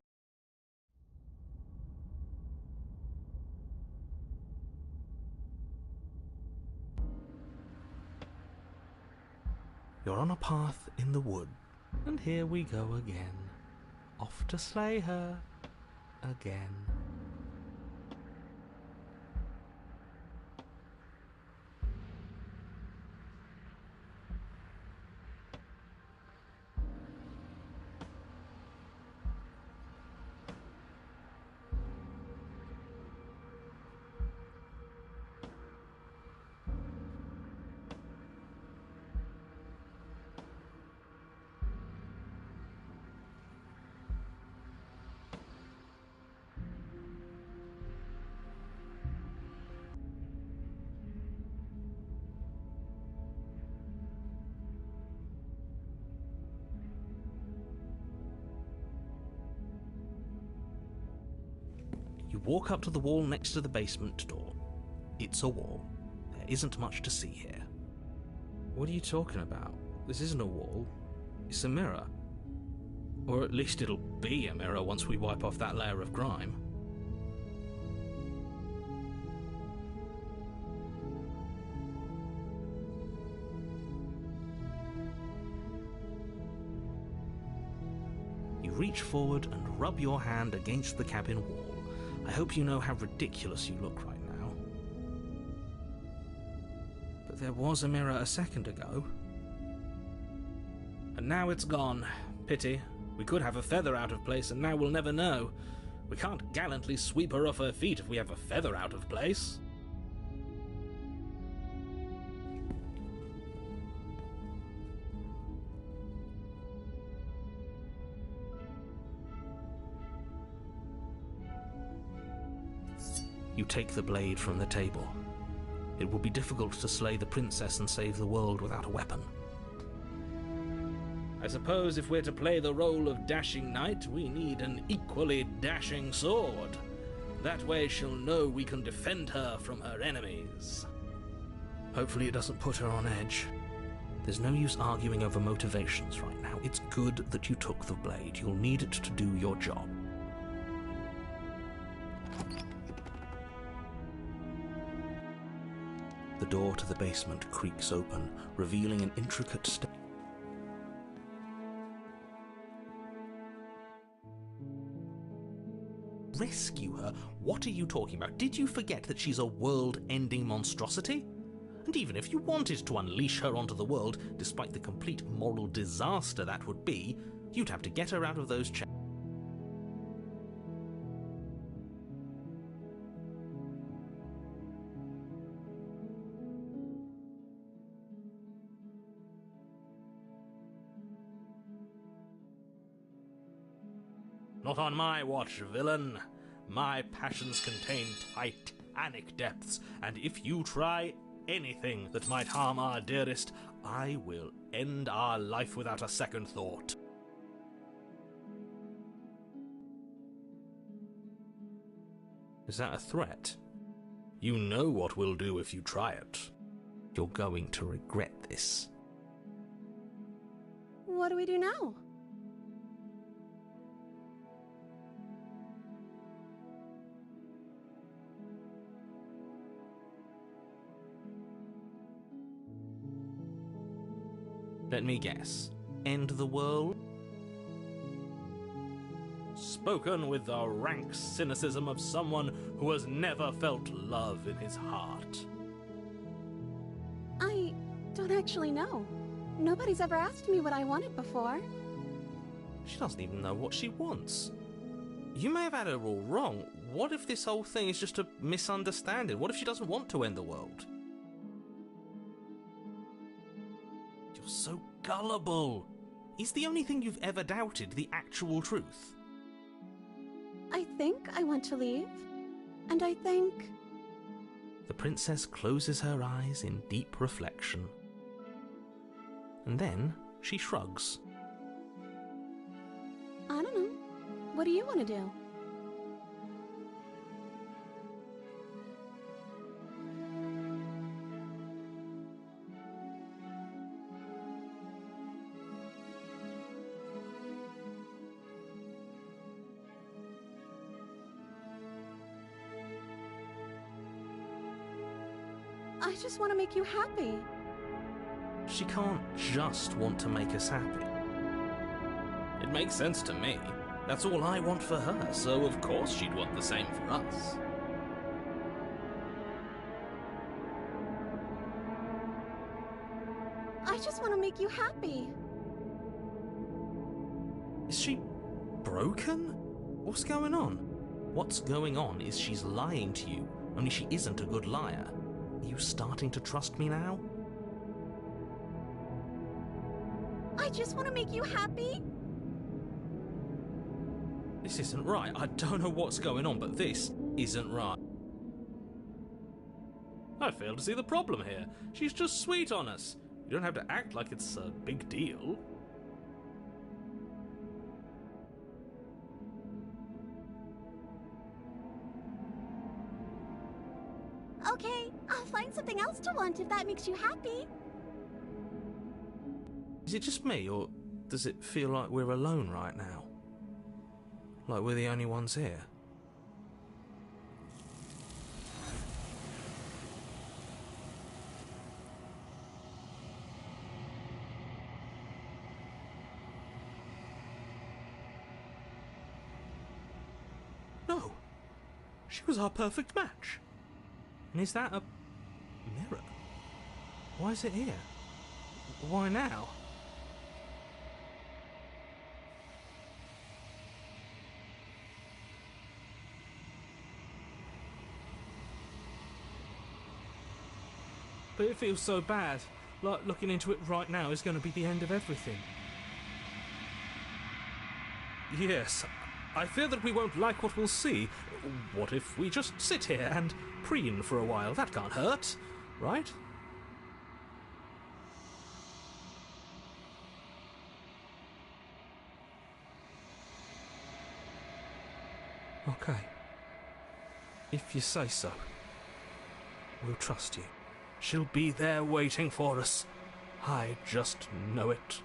You're on a path in the wood, and here we go again. Off to slay her again. You walk up to the wall next to the basement door. It's a wall. There isn't much to see here. What are you talking about? This isn't a wall. It's a mirror. Or at least it'll be a mirror once we wipe off that layer of grime. You reach forward and rub your hand against the cabin wall. I hope you know how ridiculous you look right now. But there was a mirror a second ago. And now it's gone. Pity. We could have a feather out of place, and now we'll never know. We can't gallantly sweep her off her feet if we have a feather out of place. You take the blade from the table. It will be difficult to slay the princess and save the world without a weapon. I suppose if we're to play the role of dashing knight, we need an equally dashing sword. That way she'll know we can defend her from her enemies. Hopefully it doesn't put her on edge. There's no use arguing over motivations right now. It's good that you took the blade. You'll need it to do your job. The door to the basement creaks open, revealing an intricate staircase. Rescue her? What are you talking about? Did you forget that she's a world-ending monstrosity? And even if you wanted to unleash her onto the world, despite the complete moral disaster that would be, you'd have to get her out of those chains. Not on my watch, villain. My passions contain titanic depths, and if you try anything that might harm our dearest, I will end our life without a second thought. Is that a threat? You know what we'll do if you try it. You're going to regret this. What do we do now? Let me guess. End the world? Spoken with the rank cynicism of someone who has never felt love in his heart. I don't actually know. Nobody's ever asked me what I wanted before. She doesn't even know what she wants. You may have had her all wrong. What if this whole thing is just a misunderstanding? What if she doesn't want to end the world? You're so gullible. Is the only thing you've ever doubted the actual truth? I think I want to leave. And I think... The princess closes her eyes in deep reflection. And then she shrugs. I don't know. What do you want to do? I just want to make you happy. She can't just want to make us happy. It makes sense to me. That's all I want for her, so of course she'd want the same for us. I just want to make you happy. Is she broken? What's going on? What's going on is she's lying to you, only she isn't a good liar. Are you starting to trust me now? I just want to make you happy. This isn't right. I don't know what's going on, but this isn't right. I fail to see the problem here. She's just sweet on us. You don't have to act like it's a big deal. Okay, I'll find something else to want if that makes you happy. Is it just me, or does it feel like we're alone right now? Like we're the only ones here? No! She was our perfect match! And is that a mirror? Why is it here? Why now? But it feels so bad. Like looking into it right now is going to be the end of everything. Yes, I fear that we won't like what we'll see. What if we just sit here and preen for a while? That can't hurt, right? Okay. If you say so, we'll trust you. She'll be there waiting for us. I just know it.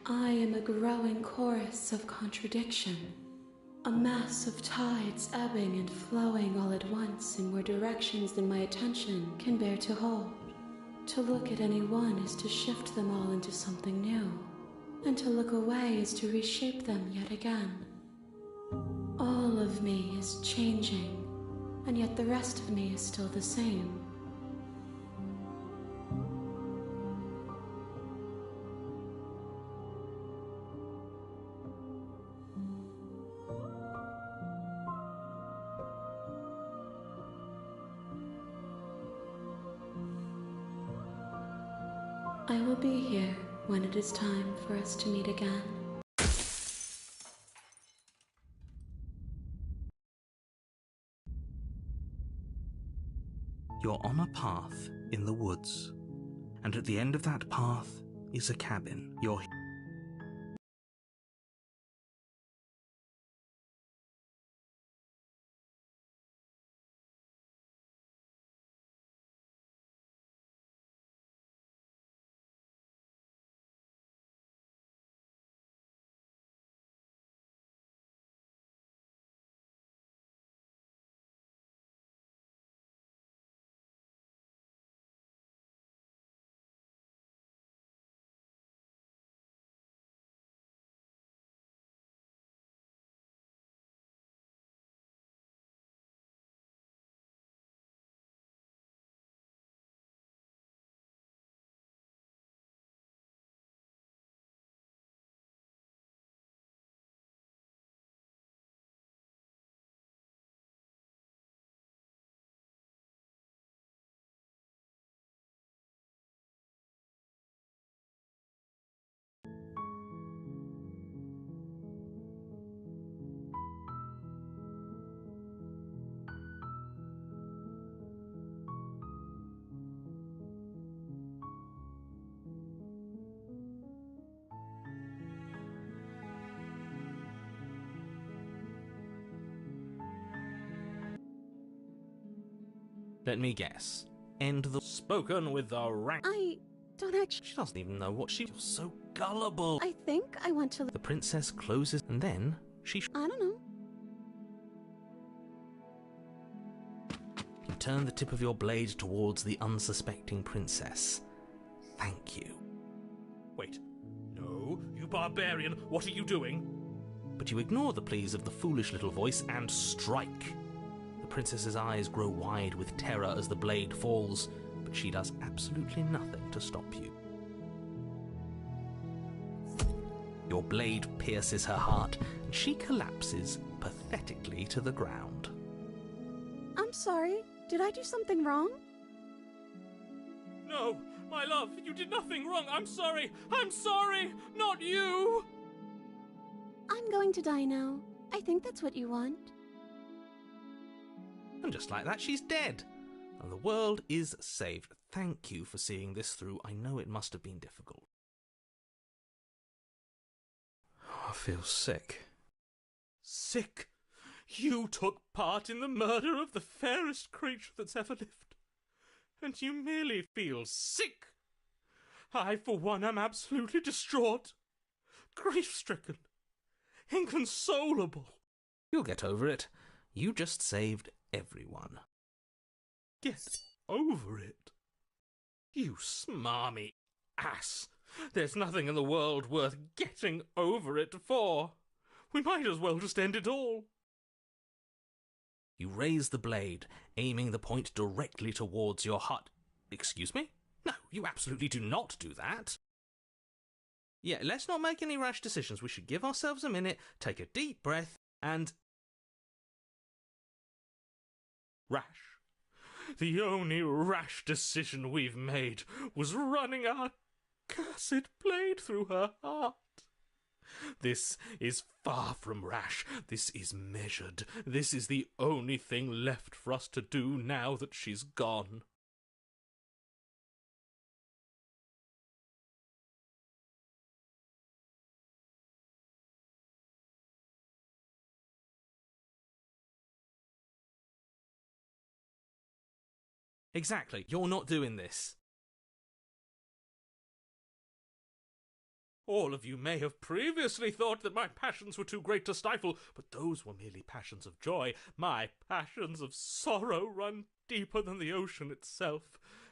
I am a growing chorus of contradiction, a mass of tides ebbing and flowing all at once in more directions than my attention can bear to hold. To look at any one is to shift them all into something new, and to look away is to reshape them yet again. All of me is changing, and yet the rest of me is still the same. I will be here when it is time for us to meet again. You're on a path in the woods, and at the end of that path is a cabin. Let me guess. End the spoken with the rank. I don't actually... She doesn't even know what she's so gullible. I think I want to... The princess closes and then she... I don't know. You turn the tip of your blade towards the unsuspecting princess. Thank you. Wait. No, you barbarian, what are you doing? But you ignore the pleas of the foolish little voice and strike. The princess's eyes grow wide with terror as the blade falls, but she does absolutely nothing to stop you. Your blade pierces her heart, and she collapses pathetically to the ground. I'm sorry. Did I do something wrong? No, my love, you did nothing wrong. I'm sorry, not you. I'm going to die now. I think that's what you want. And just like that, she's dead. And the world is saved. Thank you for seeing this through. I know it must have been difficult. I feel sick. Sick? You took part in the murder of the fairest creature that's ever lived. And you merely feel sick. I, for one, am absolutely distraught. Grief-stricken. Inconsolable. You'll get over it. You just saved everyone. Get over it? You smarmy ass. There's nothing in the world worth getting over it for. We might as well just end it all. You raise the blade, aiming the point directly towards your heart. Excuse me? No, you absolutely do not do that. Yeah, let's not make any rash decisions. We should give ourselves a minute, take a deep breath, and... Rash. The only rash decision we've made was running our cursed blade through her heart. This is far from rash. This is measured. This is the only thing left for us to do now that she's gone. Exactly. You're not doing this. All of you may have previously thought that my passions were too great to stifle, but those were merely passions of joy. My passions of sorrow run deeper than the ocean itself,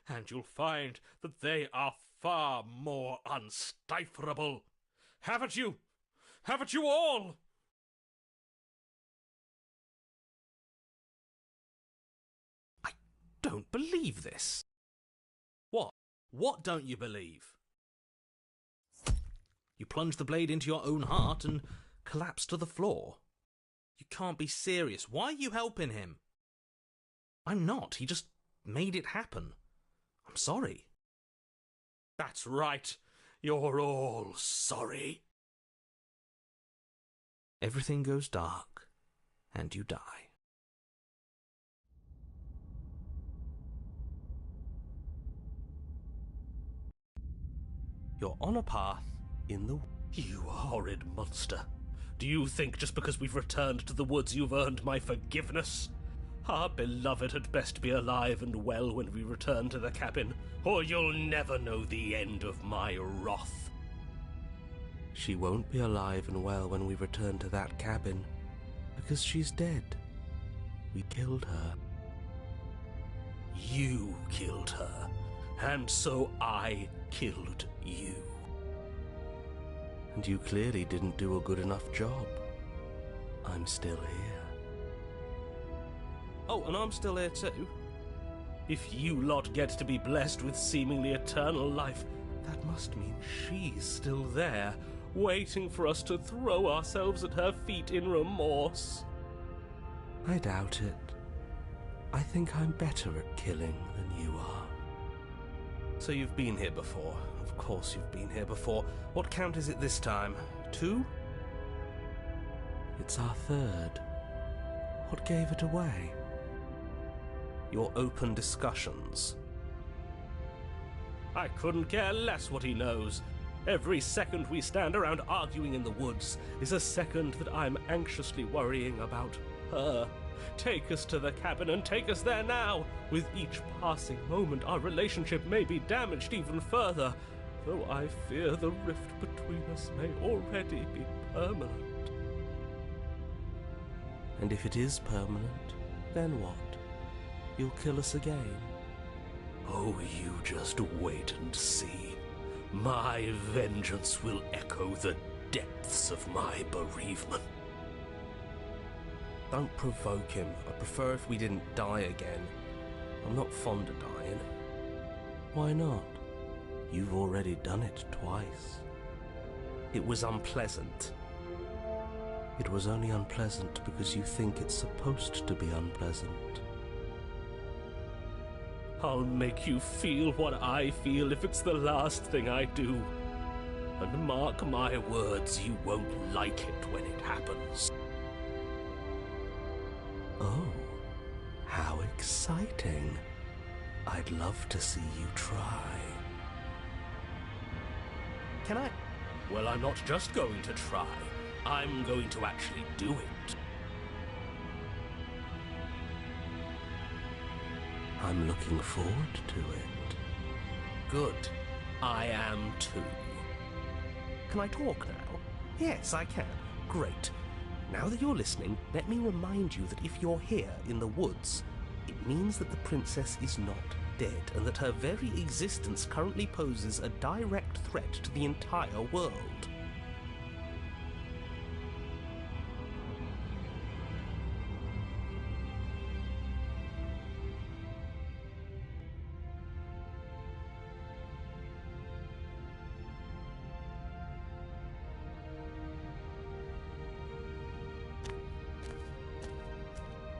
and you'll find that they are far more unstiflable. Haven't you? Haven't you all? I don't believe this. What? What don't you believe? You plunged the blade into your own heart and collapsed to the floor. You can't be serious. Why are you helping him? I'm not. He just made it happen. I'm sorry. That's right. You're all sorry. Everything goes dark, and you die. You're on a path in the... You horrid monster. Do you think just because we've returned to the woods you've earned my forgiveness? Our beloved had best be alive and well when we return to the cabin, or you'll never know the end of my wrath. She won't be alive and well when we return to that cabin, because she's dead. We killed her. You killed her, and so I killed you. And you clearly didn't do a good enough job. I'm still here. Oh, and I'm still here too. If you lot get to be blessed with seemingly eternal life, that must mean she's still there, waiting for us to throw ourselves at her feet in remorse. I doubt it. I think I'm better at killing than you are. So you've been here before. Of course you've been here before. What count is it this time? 2? It's our 3rd. What gave it away? Your open discussions. I couldn't care less what he knows. Every second we stand around arguing in the woods is a second that I'm anxiously worrying about her. Take us to the cabin and take us there now. With each passing moment, our relationship may be damaged even further, though I fear the rift between us may already be permanent. And if it is permanent, then what? You'll kill us again? Oh, you just wait and see. My vengeance will echo the depths of my bereavement. Don't provoke him. I prefer if we didn't die again. I'm not fond of dying. Why not? You've already done it twice. It was unpleasant. It was only unpleasant because you think it's supposed to be unpleasant. I'll make you feel what I feel if it's the last thing I do. And mark my words, you won't like it when it happens. Oh, how exciting. I'd love to see you try. Can I? Well, I'm not just going to try. I'm going to actually do it. I'm looking forward to it. Good. I am too. Can I talk now? Yes, I can. Great. Now that you're listening, let me remind you that if you're here in the woods, it means that the princess is not dead, and that her very existence currently poses a direct threat to the entire world.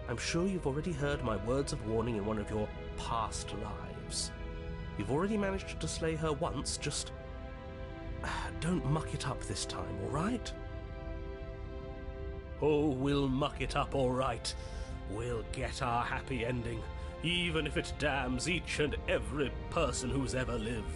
I'm sure you've already heard my words of warning in one of your past lives. You've already managed to slay her once, just Don't muck it up this time, all right? Oh, we'll muck it up all right. We'll get our happy ending, even if it damns each and every person who's ever lived.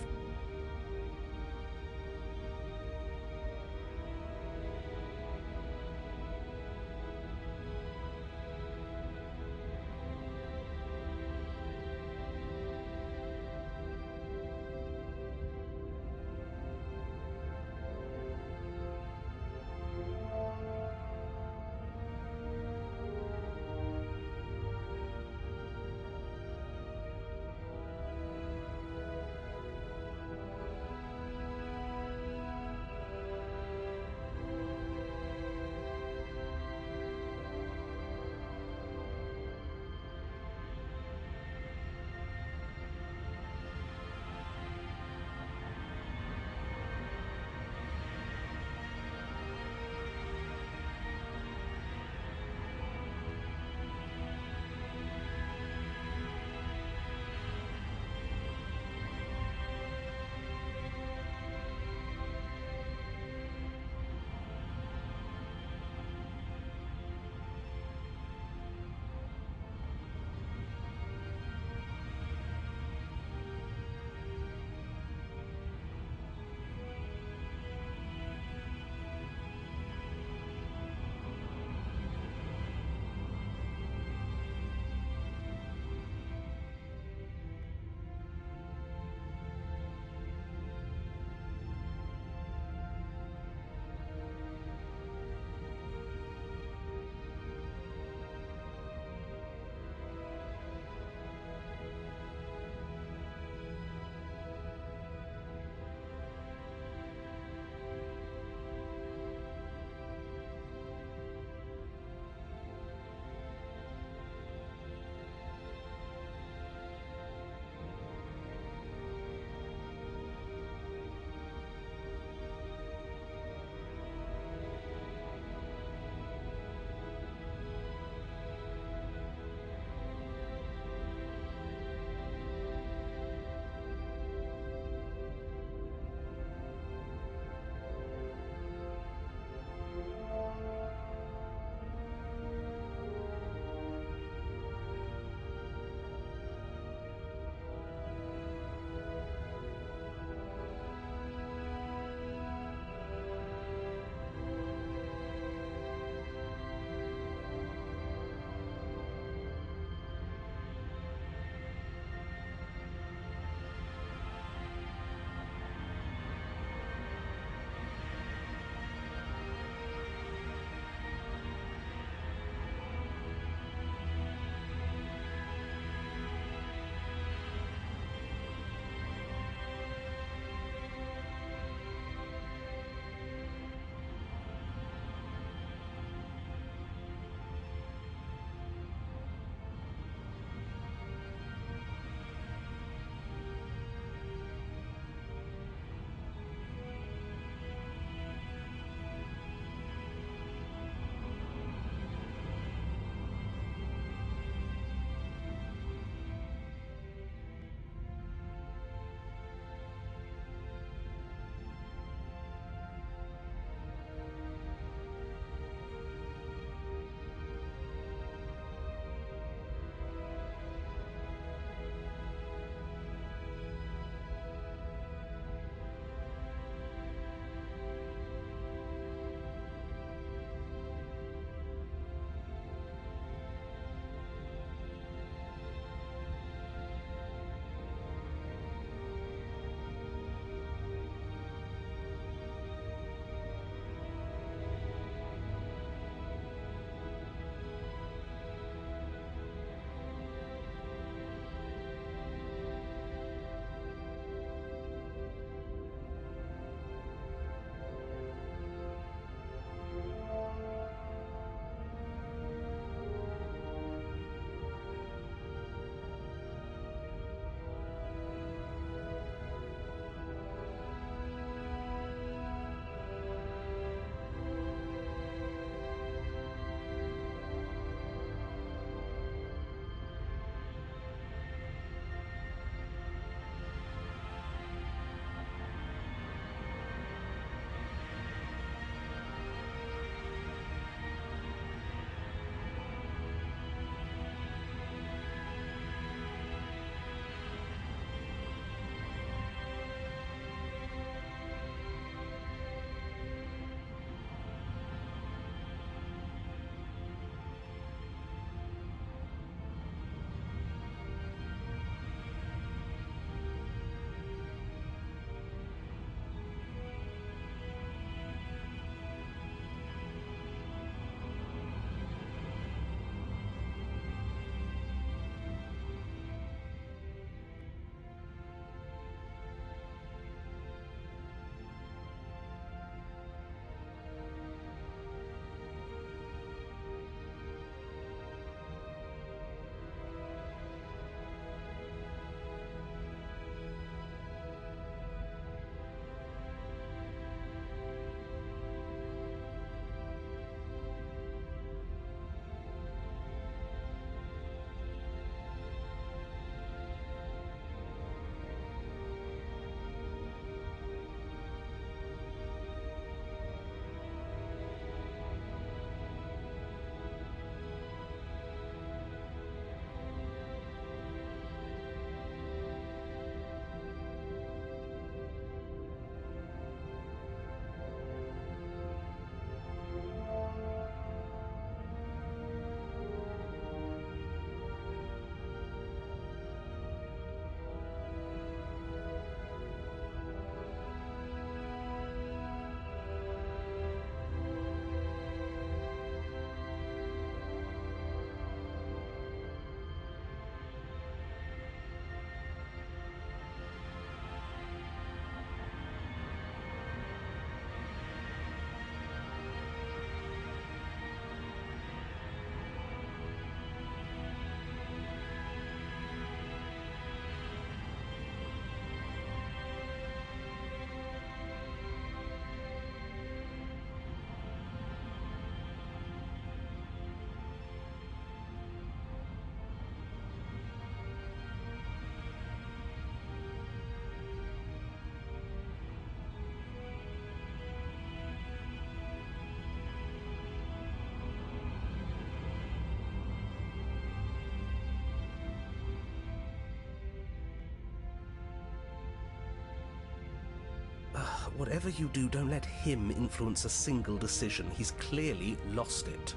Whatever you do, don't let him influence a single decision. He's clearly lost it.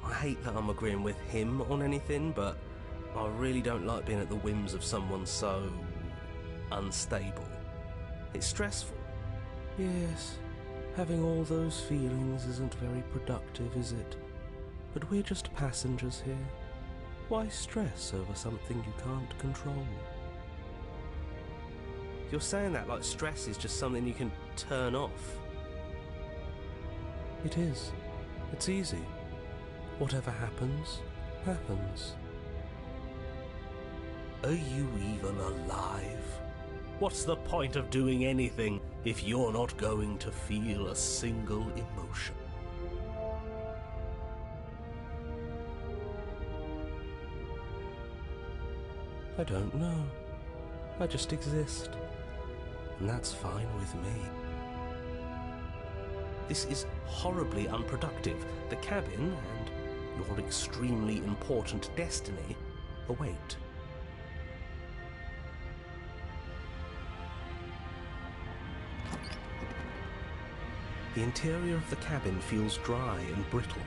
I hate that I'm agreeing with him on anything, but I really don't like being at the whims of someone so unstable. It's stressful. Yes, having all those feelings isn't very productive, is it? But we're just passengers here. Why stress over something you can't control? You're saying that like stress is just something you can turn off. It is. It's easy. Whatever happens, happens. Are you even alive? What's the point of doing anything if you're not going to feel a single emotion? I don't know. I just exist. And that's fine with me. This is horribly unproductive. The cabin and your extremely important destiny await. The interior of the cabin feels dry and brittle.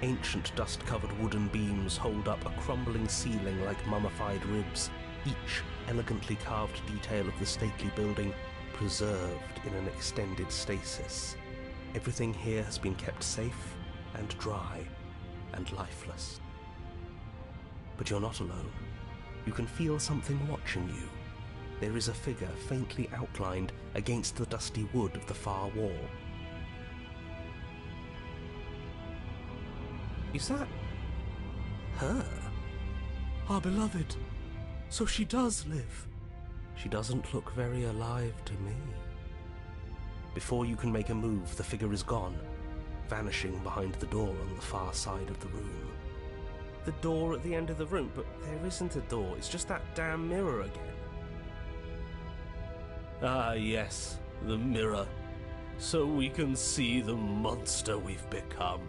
Ancient dust-covered wooden beams hold up a crumbling ceiling like mummified ribs, each elegantly carved detail of the stately building preserved in an extended stasis. Everything here has been kept safe and dry and lifeless. But you're not alone. You can feel something watching you. There is a figure faintly outlined against the dusty wood of the far wall. Is that her? Our beloved. So she does live. She doesn't look very alive to me. Before you can make a move, the figure is gone, vanishing behind the door on the far side of the room. The door at the end of the room? But there isn't a door, it's just that damn mirror again. Ah, yes, the mirror. So we can see the monster we've become.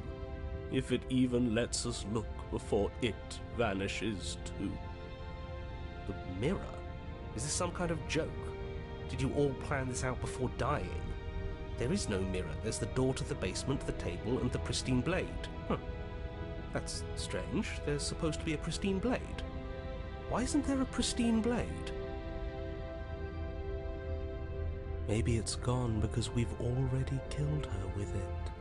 If it even lets us look before it vanishes too. The mirror? Is this some kind of joke? Did you all plan this out before dying? There is no mirror. There's the door to the basement, the table, and the pristine blade. That's strange. There's supposed to be a pristine blade. Why isn't there a pristine blade? Maybe it's gone because we've already killed her with it.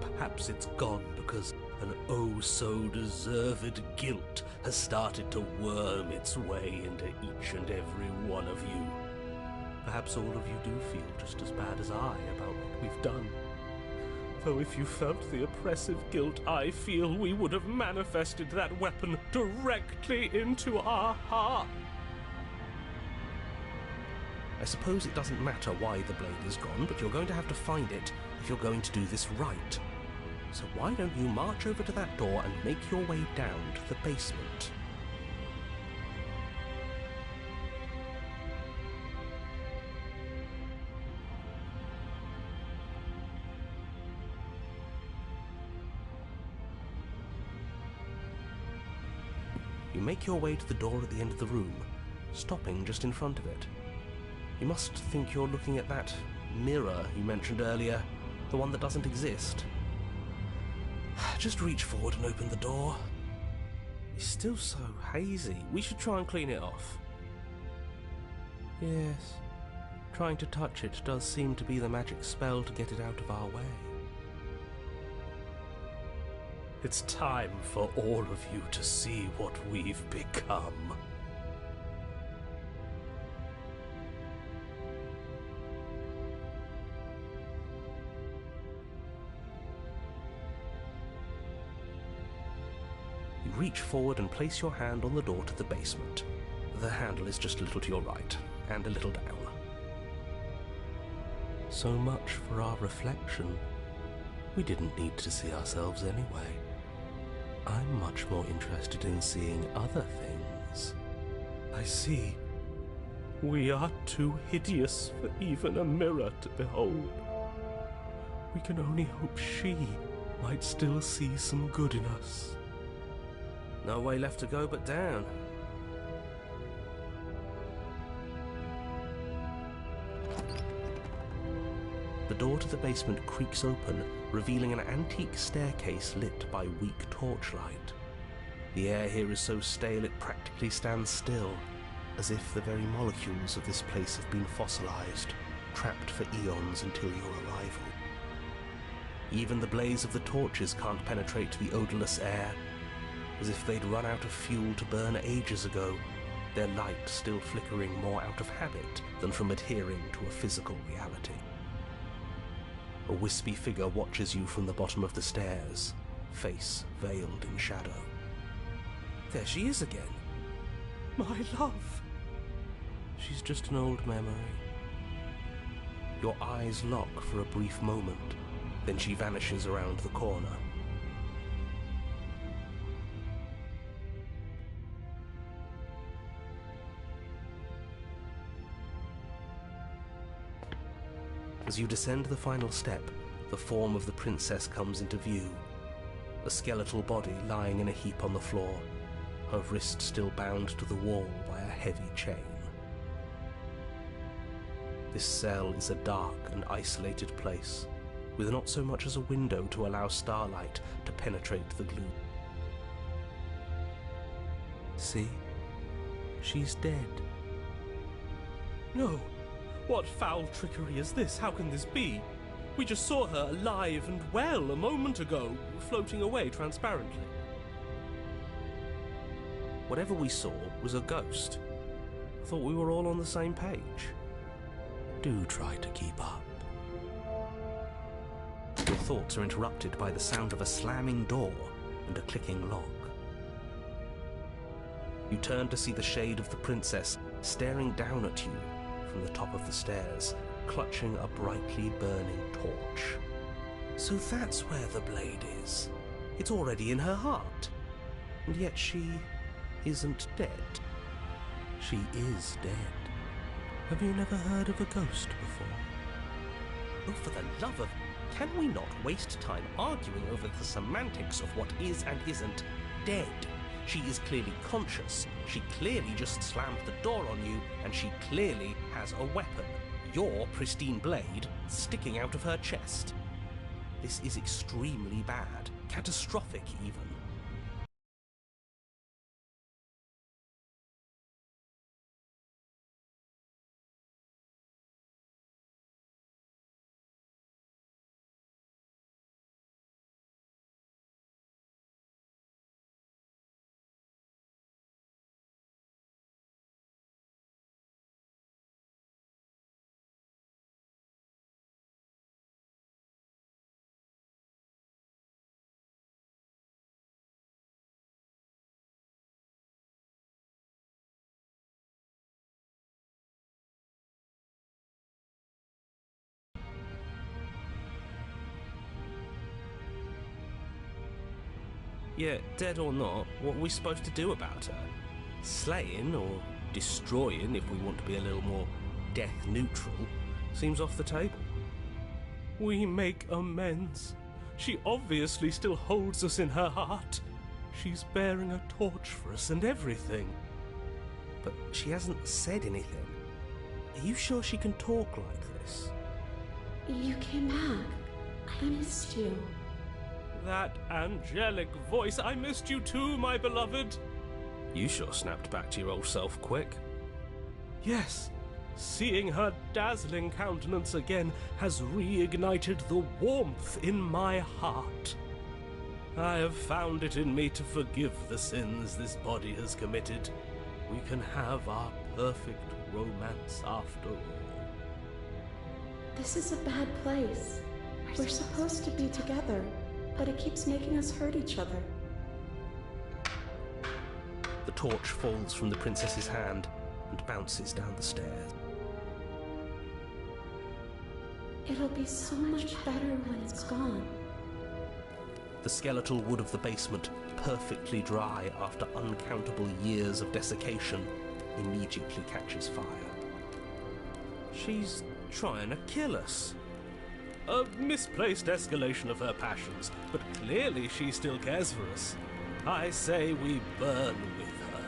Perhaps it's gone because an oh-so-deserved guilt has started to worm its way into each and every one of you. Perhaps all of you do feel just as bad as I about what we've done. Though if you felt the oppressive guilt I feel, we would have manifested that weapon directly into our heart. I suppose it doesn't matter why the blade is gone, but you're going to have to find it if you're going to do this right. So why don't you march over to that door and make your way down to the basement? You make your way to the door at the end of the room, stopping just in front of it. You must think you're looking at that mirror you mentioned earlier, the one that doesn't exist. Just reach forward and open the door. It's still so hazy. We should try and clean it off. Yes, trying to touch it does seem to be the magic spell to get it out of our way. It's time for all of you to see what we've become. Reach forward and place your hand on the door to the basement. The handle is just a little to your right, and a little down. So much for our reflection. We didn't need to see ourselves anyway. I'm much more interested in seeing other things. I see. We are too hideous for even a mirror to behold. We can only hope she might still see some good in us. No way left to go but down. The door to the basement creaks open, revealing an antique staircase lit by weak torchlight. The air here is so stale it practically stands still, as if the very molecules of this place have been fossilized, trapped for eons until your arrival. Even the blaze of the torches can't penetrate the odorless air, as if they'd run out of fuel to burn ages ago, their light still flickering more out of habit than from adhering to a physical reality. A wispy figure watches you from the bottom of the stairs, face veiled in shadow. There she is again. My love! She's just an old memory. Your eyes lock for a brief moment, then she vanishes around the corner. As you descend the final step, the form of the princess comes into view. A skeletal body lying in a heap on the floor, her wrist still bound to the wall by a heavy chain. This cell is a dark and isolated place, with not so much as a window to allow starlight to penetrate the gloom. See? She's dead. No! What foul trickery is this? How can this be? We just saw her alive and well a moment ago, floating away transparently. Whatever we saw was a ghost. I thought we were all on the same page. Do try to keep up. Your thoughts are interrupted by the sound of a slamming door and a clicking lock. You turn to see the shade of the princess staring down at you from the top of the stairs, clutching a brightly burning torch. So that's where the blade is. It's already in her heart. And yet she isn't dead. She is dead. Have you never heard of a ghost before? Oh, for the love of... Can we not waste time arguing over the semantics of what is and isn't dead? She is clearly conscious. She clearly just slammed the door on you, and she clearly has a weapon. Your pristine blade sticking out of her chest. This is extremely bad. Catastrophic, even. Yeah, dead or not, what are we supposed to do about her? Slaying, or destroying, if we want to be a little more death-neutral, seems off the table. We make amends. She obviously still holds us in her heart. She's bearing a torch for us and everything. But she hasn't said anything. Are you sure she can talk like this? You came back. I missed you. That angelic voice, I missed you too, my beloved. You sure snapped back to your old self quick. Yes, seeing her dazzling countenance again has reignited the warmth in my heart. I have found it in me to forgive the sins this body has committed. We can have our perfect romance after all. This is a bad place. We're supposed to be together, but it keeps making us hurt each other. The torch falls from the princess's hand and bounces down the stairs. It'll be so much better when it's gone. The skeletal wood of the basement, perfectly dry after uncountable years of desiccation, immediately catches fire. She's trying to kill us. A misplaced escalation of her passions, but clearly she still cares for us. I say we burn with her.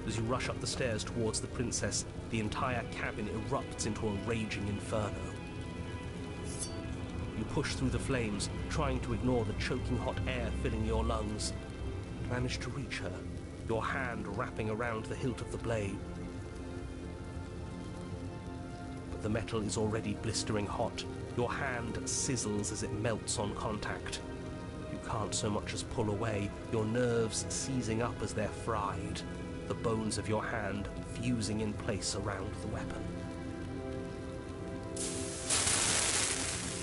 As you rush up the stairs towards the princess, the entire cabin erupts into a raging inferno. You push through the flames, trying to ignore the choking hot air filling your lungs. You manage to reach her, your hand wrapping around the hilt of the blade. But the metal is already blistering hot. Your hand sizzles as it melts on contact. You can't so much as pull away, your nerves seizing up as they're fried, the bones of your hand fusing in place around the weapon.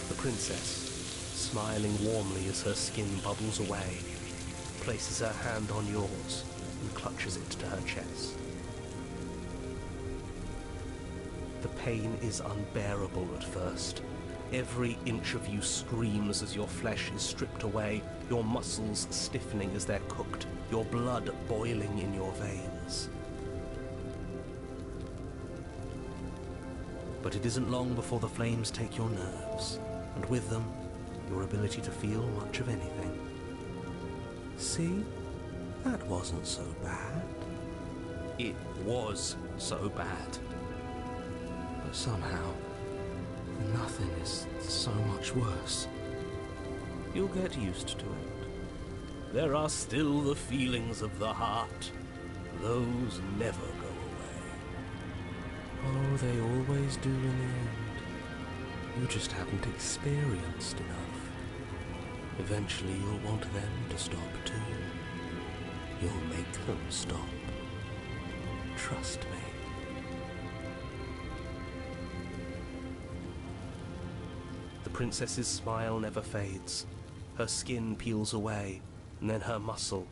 The princess, smiling warmly as her skin bubbles away, places her hand on yours and clutches it to her chest. The pain is unbearable at first. Every inch of you screams as your flesh is stripped away, your muscles stiffening as they're cooked, your blood boiling in your veins. But it isn't long before the flames take your nerves, and with them, your ability to feel much of anything. See? That wasn't so bad. It was so bad. But somehow, nothing is so much worse. You'll get used to it. There are still the feelings of the heart. Those never go away. Oh, they always do in the end. You just haven't experienced enough. Eventually you'll want them to stop too. You'll make them stop. Trust me. The princess's smile never fades. Her skin peels away, and then her muscle,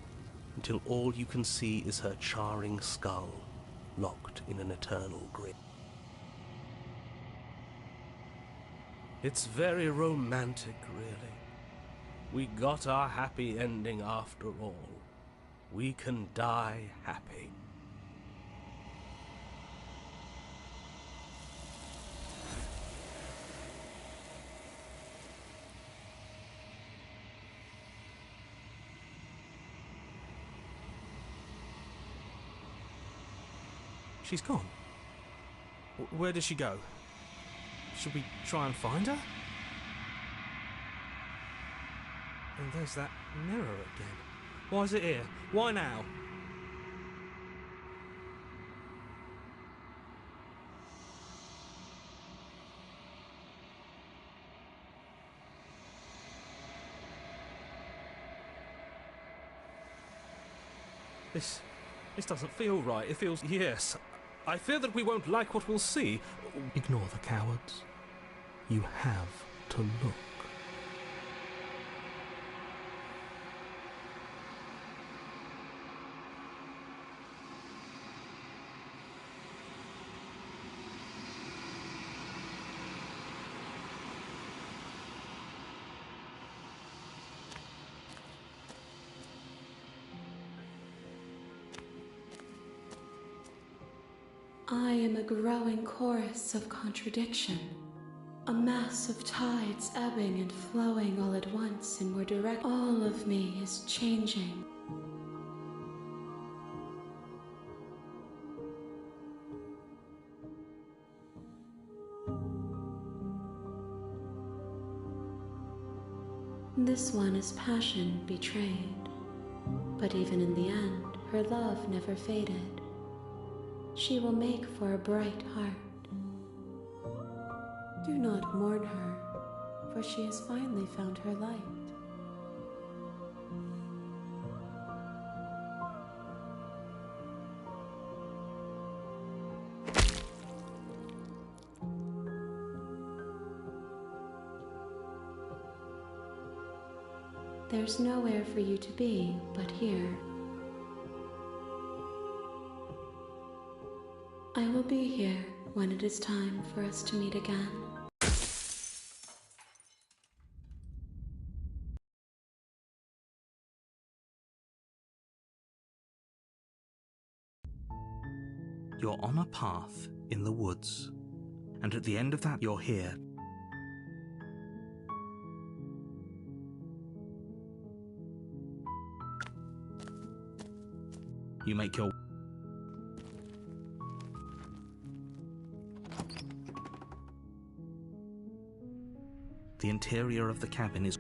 until all you can see is her charring skull, locked in an eternal grip. It's very romantic, really. We got our happy ending after all. We can die happy. She's gone. Where did she go? Should we try and find her? And there's that mirror again. Why is it here? Why now? This doesn't feel right. It feels... Yes. I fear that we won't like what we'll see. Ignore the cowards. You have to look. I am a growing chorus of contradiction, a mass of tides ebbing and flowing all at once inward direct. All of me is changing. This one is passion betrayed, but even in the end, her love never faded. She will make for a bright heart. Do not mourn her, for she has finally found her light. There's nowhere for you to be but here. I will be here when it is time for us to meet again. You're on a path in the woods, and at the end of that you're here. You make your... interior of the cabin is...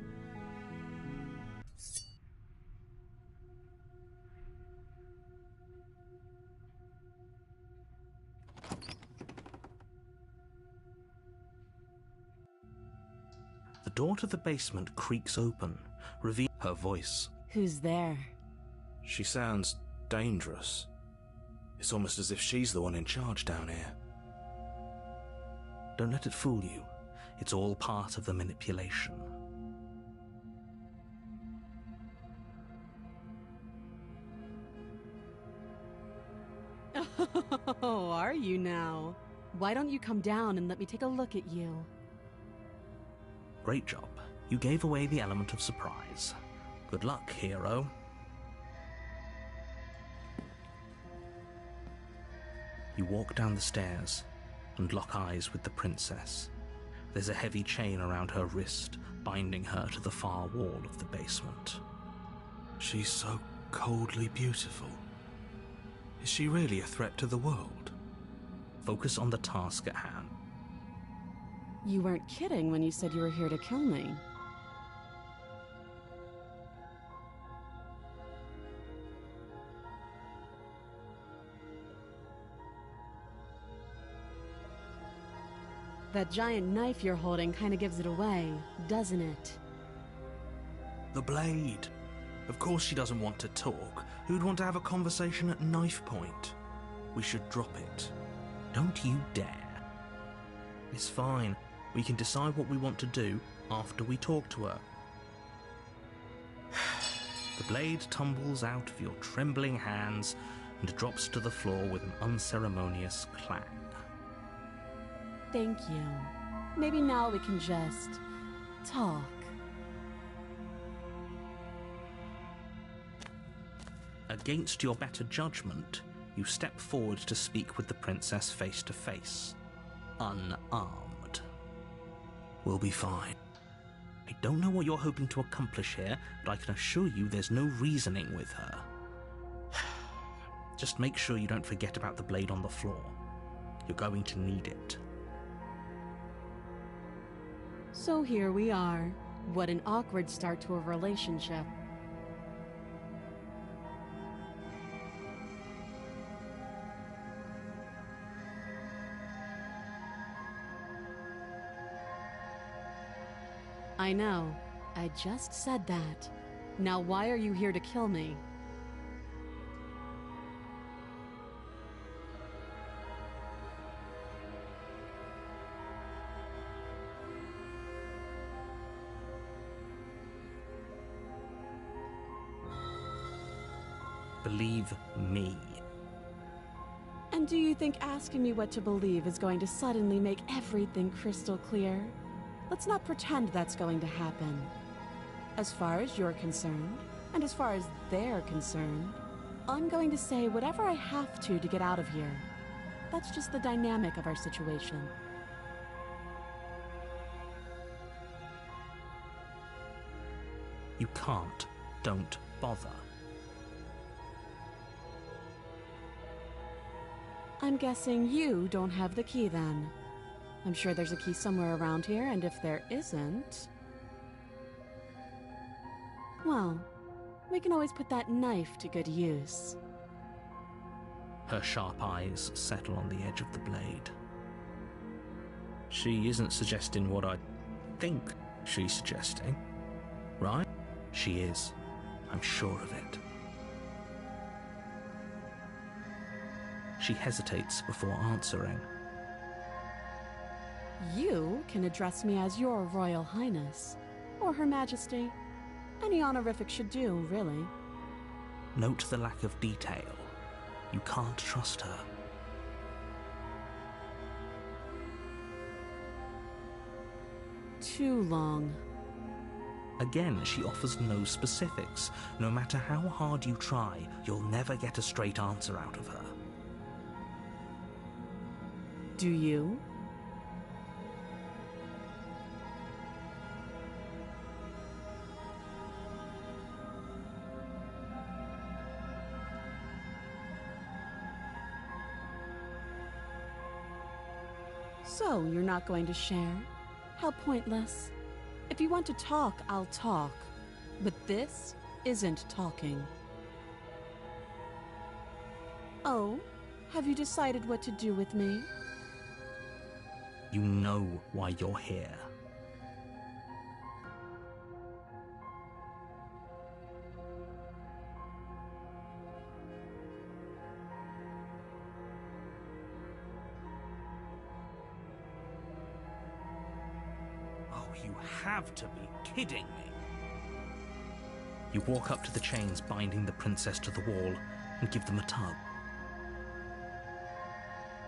The door to the basement creaks open, revealing her voice. Who's there? She sounds dangerous. It's almost as if she's the one in charge down here. Don't let it fool you. It's all part of the manipulation. Oh, are you now? Why don't you come down and let me take a look at you? Great job. You gave away the element of surprise. Good luck, hero. You walk down the stairs and lock eyes with the princess. There's a heavy chain around her wrist, binding her to the far wall of the basement. She's so coldly beautiful. Is she really a threat to the world? Focus on the task at hand. You weren't kidding when you said you were here to kill me. That giant knife you're holding kind of gives it away, doesn't it? The blade. Of course she doesn't want to talk. Who'd want to have a conversation at knife point? We should drop it. Don't you dare. It's fine. We can decide what we want to do after we talk to her. The blade tumbles out of your trembling hands and drops to the floor with an unceremonious clang. Thank you. Maybe now we can just talk. Against your better judgment, you step forward to speak with the princess face to face, unarmed. We'll be fine. I don't know what you're hoping to accomplish here, but I can assure you there's no reasoning with her. Just make sure you don't forget about the blade on the floor. You're going to need it. So here we are. What an awkward start to a relationship. I know. I just said that. Now why are you here to kill me? Believe me. And do you think asking me what to believe is going to suddenly make everything crystal clear? Let's not pretend that's going to happen. As far as you're concerned, and as far as they're concerned, I'm going to say whatever I have to get out of here. That's just the dynamic of our situation. You can't. Don't bother. I'm guessing you don't have the key then. I'm sure there's a key somewhere around here, and if there isn't... well, we can always put that knife to good use. Her sharp eyes settle on the edge of the blade. She isn't suggesting what I think she's suggesting, right? She is. I'm sure of it. She hesitates before answering. You can address me as Your Royal Highness, or Her Majesty. Any honorific should do, really. Note the lack of detail. You can't trust her. Too long. Again, she offers no specifics. No matter how hard you try, you'll never get a straight answer out of her. Do you? So, you're not going to share? How pointless. If you want to talk, I'll talk. But this isn't talking. Oh, have you decided what to do with me? You know why you're here. Oh, you have to be kidding me. You walk up to the chains binding the princess to the wall and give them a tug.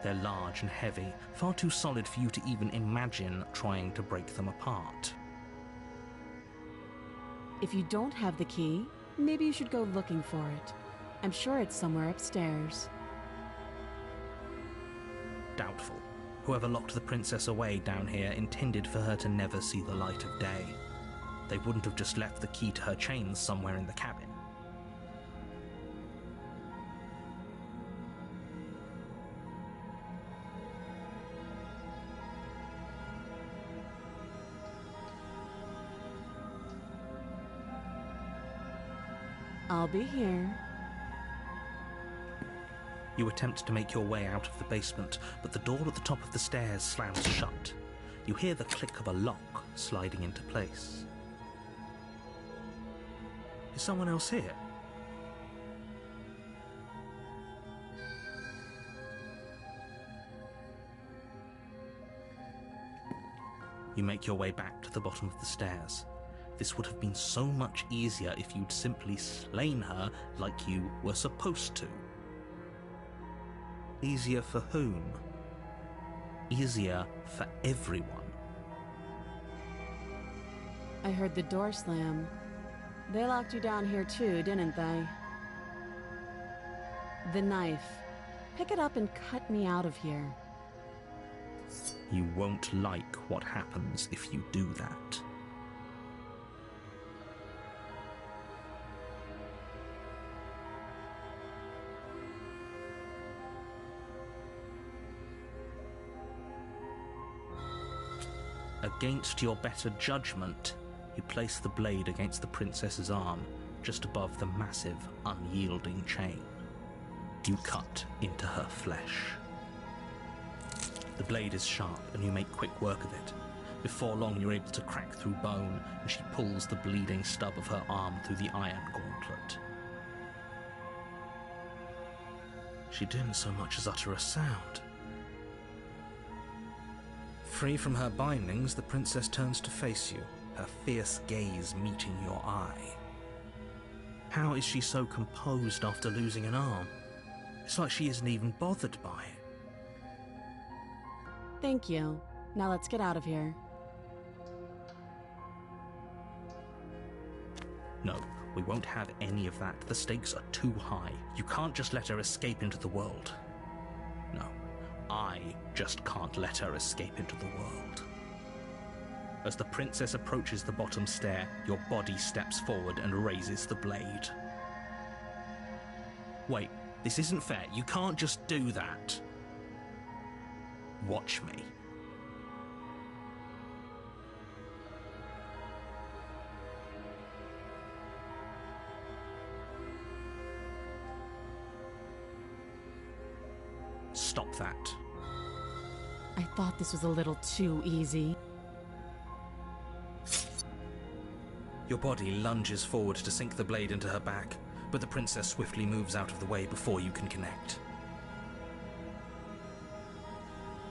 They're large and heavy, far too solid for you to even imagine trying to break them apart. If you don't have the key, maybe you should go looking for it. I'm sure it's somewhere upstairs. Doubtful. Whoever locked the princess away down here intended for her to never see the light of day. They wouldn't have just left the key to her chains somewhere in the cabin. I'll be here. You attempt to make your way out of the basement, but the door at the top of the stairs slams shut. You hear the click of a lock sliding into place. Is someone else here? You make your way back to the bottom of the stairs. This would have been so much easier if you'd simply slain her like you were supposed to. Easier for whom? Easier for everyone. I heard the door slam. They locked you down here too, didn't they? The knife. Pick it up and cut me out of here. You won't like what happens if you do that. Against your better judgment, you place the blade against the princess's arm, just above the massive, unyielding chain. You cut into her flesh. The blade is sharp, and you make quick work of it. Before long, you're able to crack through bone, and she pulls the bleeding stub of her arm through the iron gauntlet. She didn't so much as utter a sound. Free from her bindings, the princess turns to face you, her fierce gaze meeting your eye. How is she so composed after losing an arm? It's like she isn't even bothered by it. Thank you. Now let's get out of here. No, we won't have any of that. The stakes are too high. You can't just let her escape into the world. No, I just can't let her escape into the world. As the princess approaches the bottom stair, your body steps forward and raises the blade. Wait, this isn't fair. You can't just do that. Watch me. Stop that. I thought this was a little too easy. Your body lunges forward to sink the blade into her back, but the princess swiftly moves out of the way before you can connect.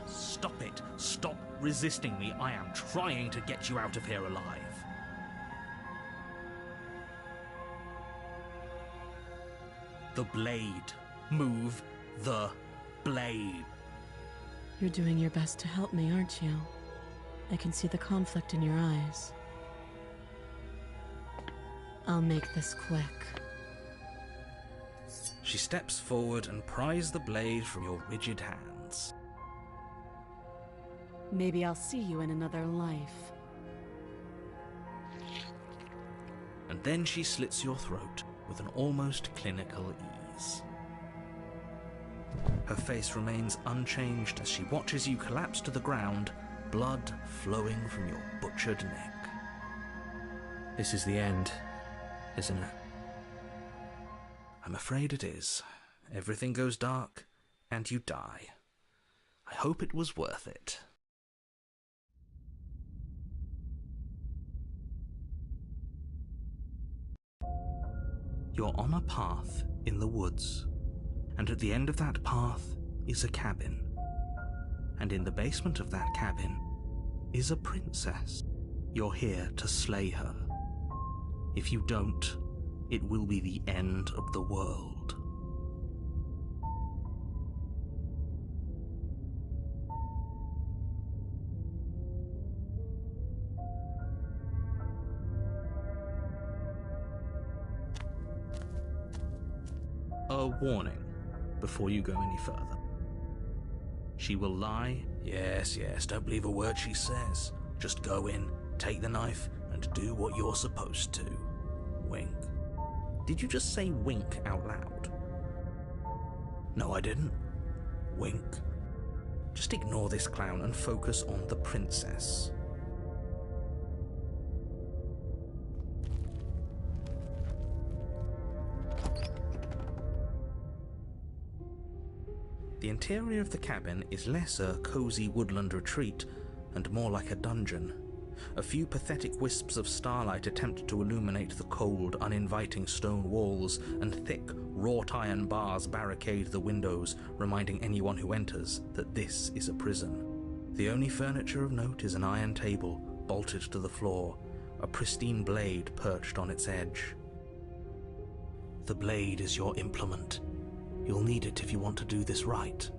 Stop it! Stop resisting me! I am trying to get you out of here alive! The blade! Move the blade! You're doing your best to help me, aren't you? I can see the conflict in your eyes. I'll make this quick. She steps forward and pries the blade from your rigid hands. Maybe I'll see you in another life. And then she slits your throat with an almost clinical ease. Her face remains unchanged as she watches you collapse to the ground, blood flowing from your butchered neck. This is the end, isn't it? I'm afraid it is. Everything goes dark, and you die. I hope it was worth it. You're on a path in the woods, and at the end of that path is a cabin. And in the basement of that cabin is a princess. You're here to slay her. If you don't, it will be the end of the world. A warning before you go any further. She will lie. Yes, don't believe a word she says. Just go in, take the knife, and do what you're supposed to. Wink. Did you just say wink out loud? No, I didn't. Wink. Just ignore this clown and focus on the princess. The interior of the cabin is less a cozy woodland retreat and more like a dungeon. A few pathetic wisps of starlight attempt to illuminate the cold, uninviting stone walls, and thick, wrought iron bars barricade the windows, reminding anyone who enters that this is a prison. The only furniture of note is an iron table, bolted to the floor, a pristine blade perched on its edge. The blade is your implement. You'll need it if you want to do this right.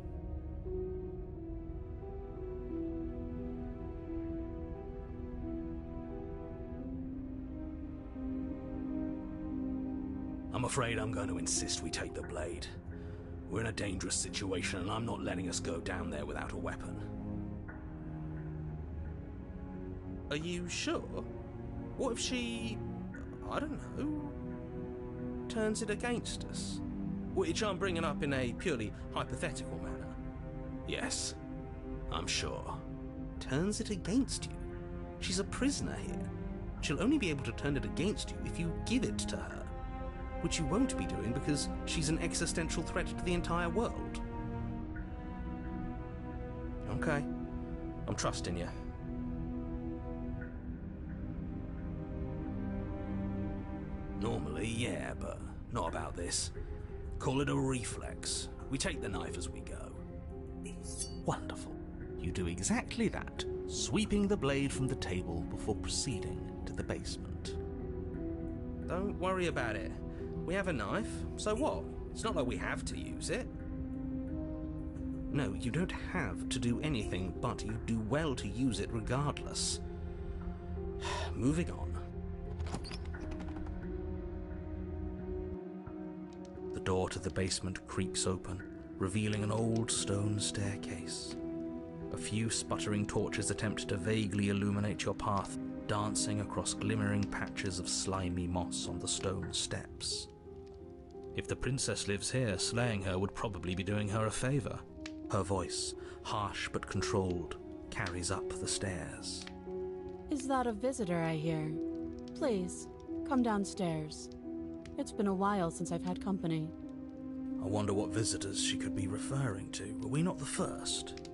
I'm afraid I'm going to insist we take the blade. We're in a dangerous situation, and I'm not letting us go down there without a weapon. Are you sure? What if she, I don't know, turns it against us? Which I'm bringing up in a purely hypothetical manner. Yes, I'm sure. Turns it against you? She's a prisoner here. She'll only be able to turn it against you if you give it to her. Which you won't be doing because she's an existential threat to the entire world. Okay, I'm trusting you. Normally, yeah, but not about this. Call it a reflex. We take the knife as we go. Wonderful. You do exactly that, sweeping the blade from the table before proceeding to the basement. Don't worry about it. We have a knife, so what? It's not like we have to use it. No, you don't have to do anything, but you do well to use it regardless. Moving on. The door to the basement creaks open, revealing an old stone staircase. A few sputtering torches attempt to vaguely illuminate your path, dancing across glimmering patches of slimy moss on the stone steps. If the princess lives here, slaying her would probably be doing her a favor. Her voice, harsh but controlled, carries up the stairs. Is that a visitor I hear? Please, come downstairs. It's been a while since I've had company. I wonder what visitors she could be referring to. Were we not the first?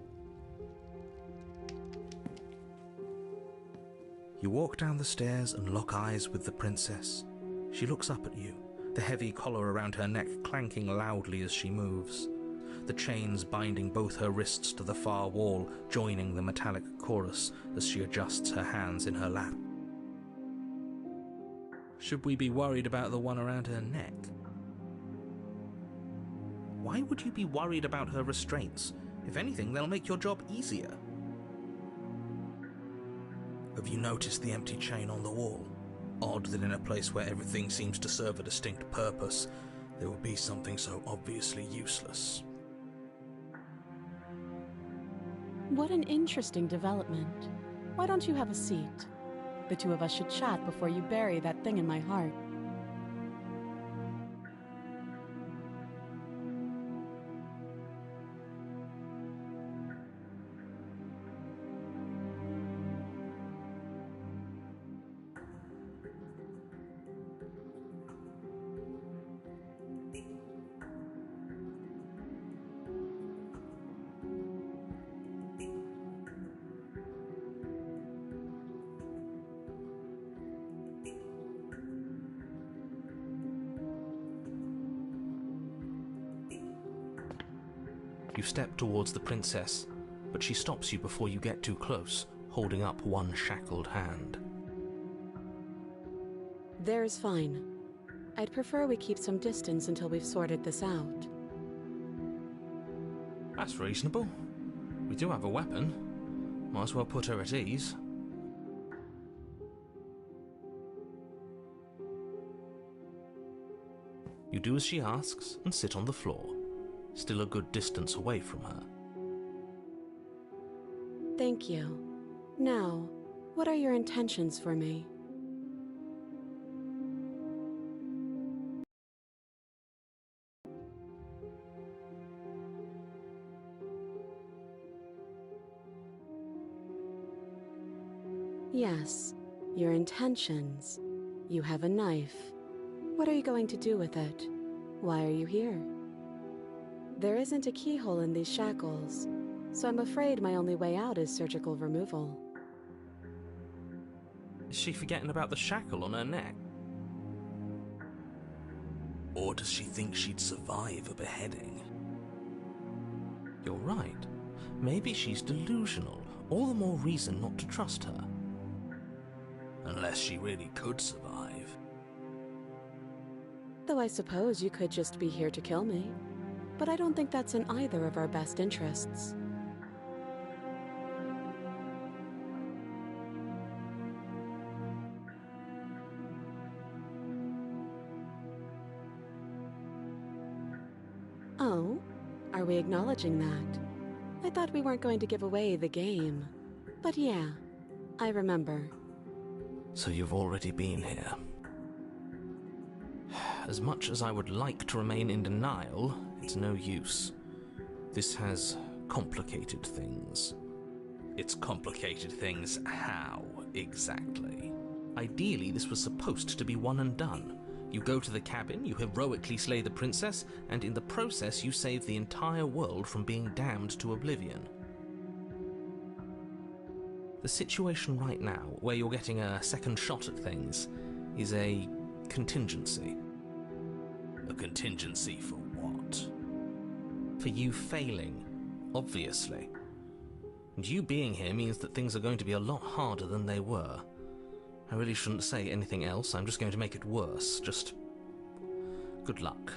You walk down the stairs and lock eyes with the princess. She looks up at you, the heavy collar around her neck clanking loudly as she moves. The chains binding both her wrists to the far wall, joining the metallic chorus as she adjusts her hands in her lap. Should we be worried about the one around her neck? Why would you be worried about her restraints? If anything, they'll make your job easier. Have you noticed the empty chain on the wall? Odd that in a place where everything seems to serve a distinct purpose, there would be something so obviously useless. What an interesting development. Why don't you have a seat? The two of us should chat before you bury that thing in my heart. You step towards the princess, but she stops you before you get too close, holding up one shackled hand. There's fine. I'd prefer we keep some distance until we've sorted this out. That's reasonable. We do have a weapon. Might as well put her at ease. You do as she asks and sit on the floor, still a good distance away from her. Thank you. Now, what are your intentions for me? Yes, your intentions. You have a knife. What are you going to do with it? Why are you here? There isn't a keyhole in these shackles, so I'm afraid my only way out is surgical removal. Is she forgetting about the shackle on her neck? Or does she think she'd survive a beheading? You're right. Maybe she's delusional. All the more reason not to trust her. Unless she really could survive. Though I suppose you could just be here to kill me. But I don't think that's in either of our best interests. Oh? Are we acknowledging that? I thought we weren't going to give away the game. But yeah, I remember. So you've already been here. As much as I would like to remain in denial, it's no use. This has complicated things. It's complicated things how, exactly? Ideally, this was supposed to be one and done. You go to the cabin, you heroically slay the princess, and in the process you save the entire world from being damned to oblivion. The situation right now, where you're getting a second shot at things, is a contingency. A contingency for what? For you failing, obviously. And you being here means that things are going to be a lot harder than they were. I really shouldn't say anything else, I'm just going to make it worse. Just good luck.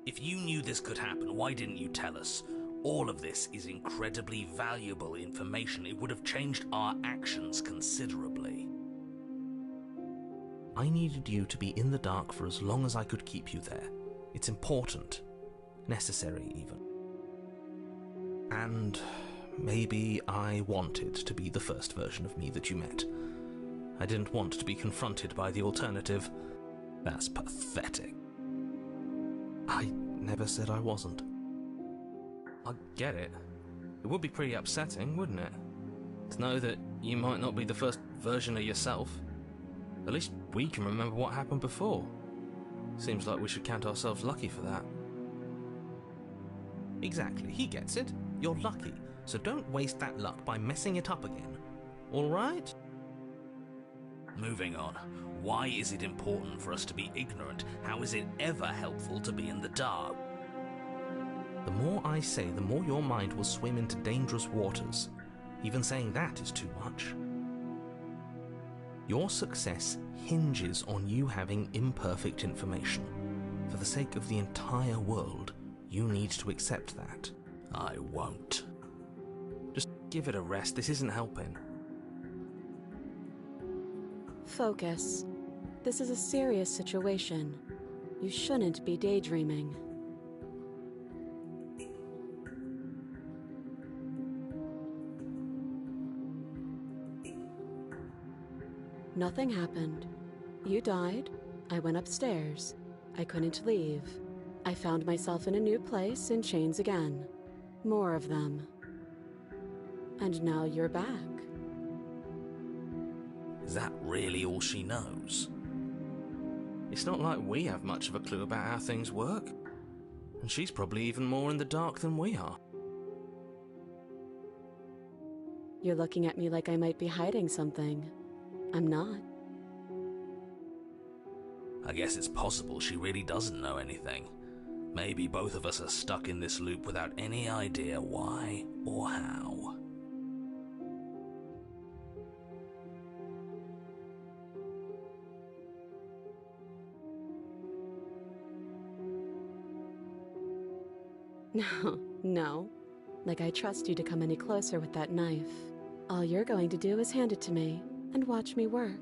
If you knew this could happen, why didn't you tell us? All of this is incredibly valuable information. It would have changed our actions considerably. I needed you to be in the dark for as long as I could keep you there. It's important. Necessary, even. And maybe I wanted to be the first version of me that you met. I didn't want to be confronted by the alternative. That's pathetic. I never said I wasn't. I get it. It would be pretty upsetting, wouldn't it? To know that you might not be the first version of yourself. At least we can remember what happened before. Seems like we should count ourselves lucky for that. Exactly, he gets it. You're lucky, so don't waste that luck by messing it up again. All right? Moving on. Why is it important for us to be ignorant? How is it ever helpful to be in the dark? The more I say, the more your mind will swim into dangerous waters. Even saying that is too much. Your success hinges on you having imperfect information. For the sake of the entire world, you need to accept that. I won't. Just give it a rest, this isn't helping. Focus. This is a serious situation. You shouldn't be daydreaming. Nothing happened. You died. I went upstairs. I couldn't leave. I found myself in a new place in chains again. More of them. And now you're back. Is that really all she knows? It's not like we have much of a clue about how things work. And she's probably even more in the dark than we are. You're looking at me like I might be hiding something. I'm not. I guess it's possible she really doesn't know anything. Maybe both of us are stuck in this loop without any idea why or how. No. Like I trust you to come any closer with that knife. All you're going to do is hand it to me and watch me work.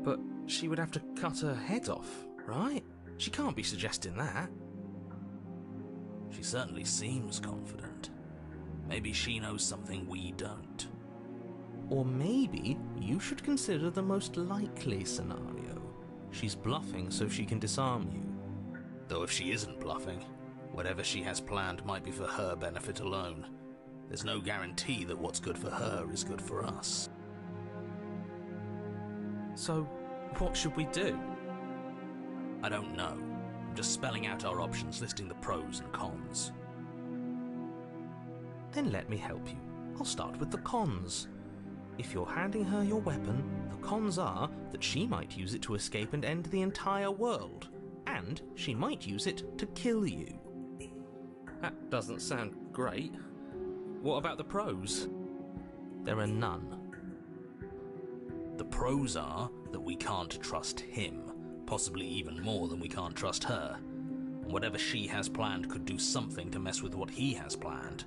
But she would have to cut her head off, right? She can't be suggesting that. She certainly seems confident. Maybe she knows something we don't. Or maybe you should consider the most likely scenario. She's bluffing so she can disarm you. Though if she isn't bluffing, whatever she has planned might be for her benefit alone. There's no guarantee that what's good for her is good for us. So, what should we do? I don't know. I'm just spelling out our options, listing the pros and cons. Then let me help you. I'll start with the cons. If you're handing her your weapon, the cons are that she might use it to escape and end the entire world. And she might use it to kill you. That doesn't sound great. What about the pros? There are none. The pros are that we can't trust him, possibly even more than we can't trust her. And whatever she has planned could do something to mess with what he has planned.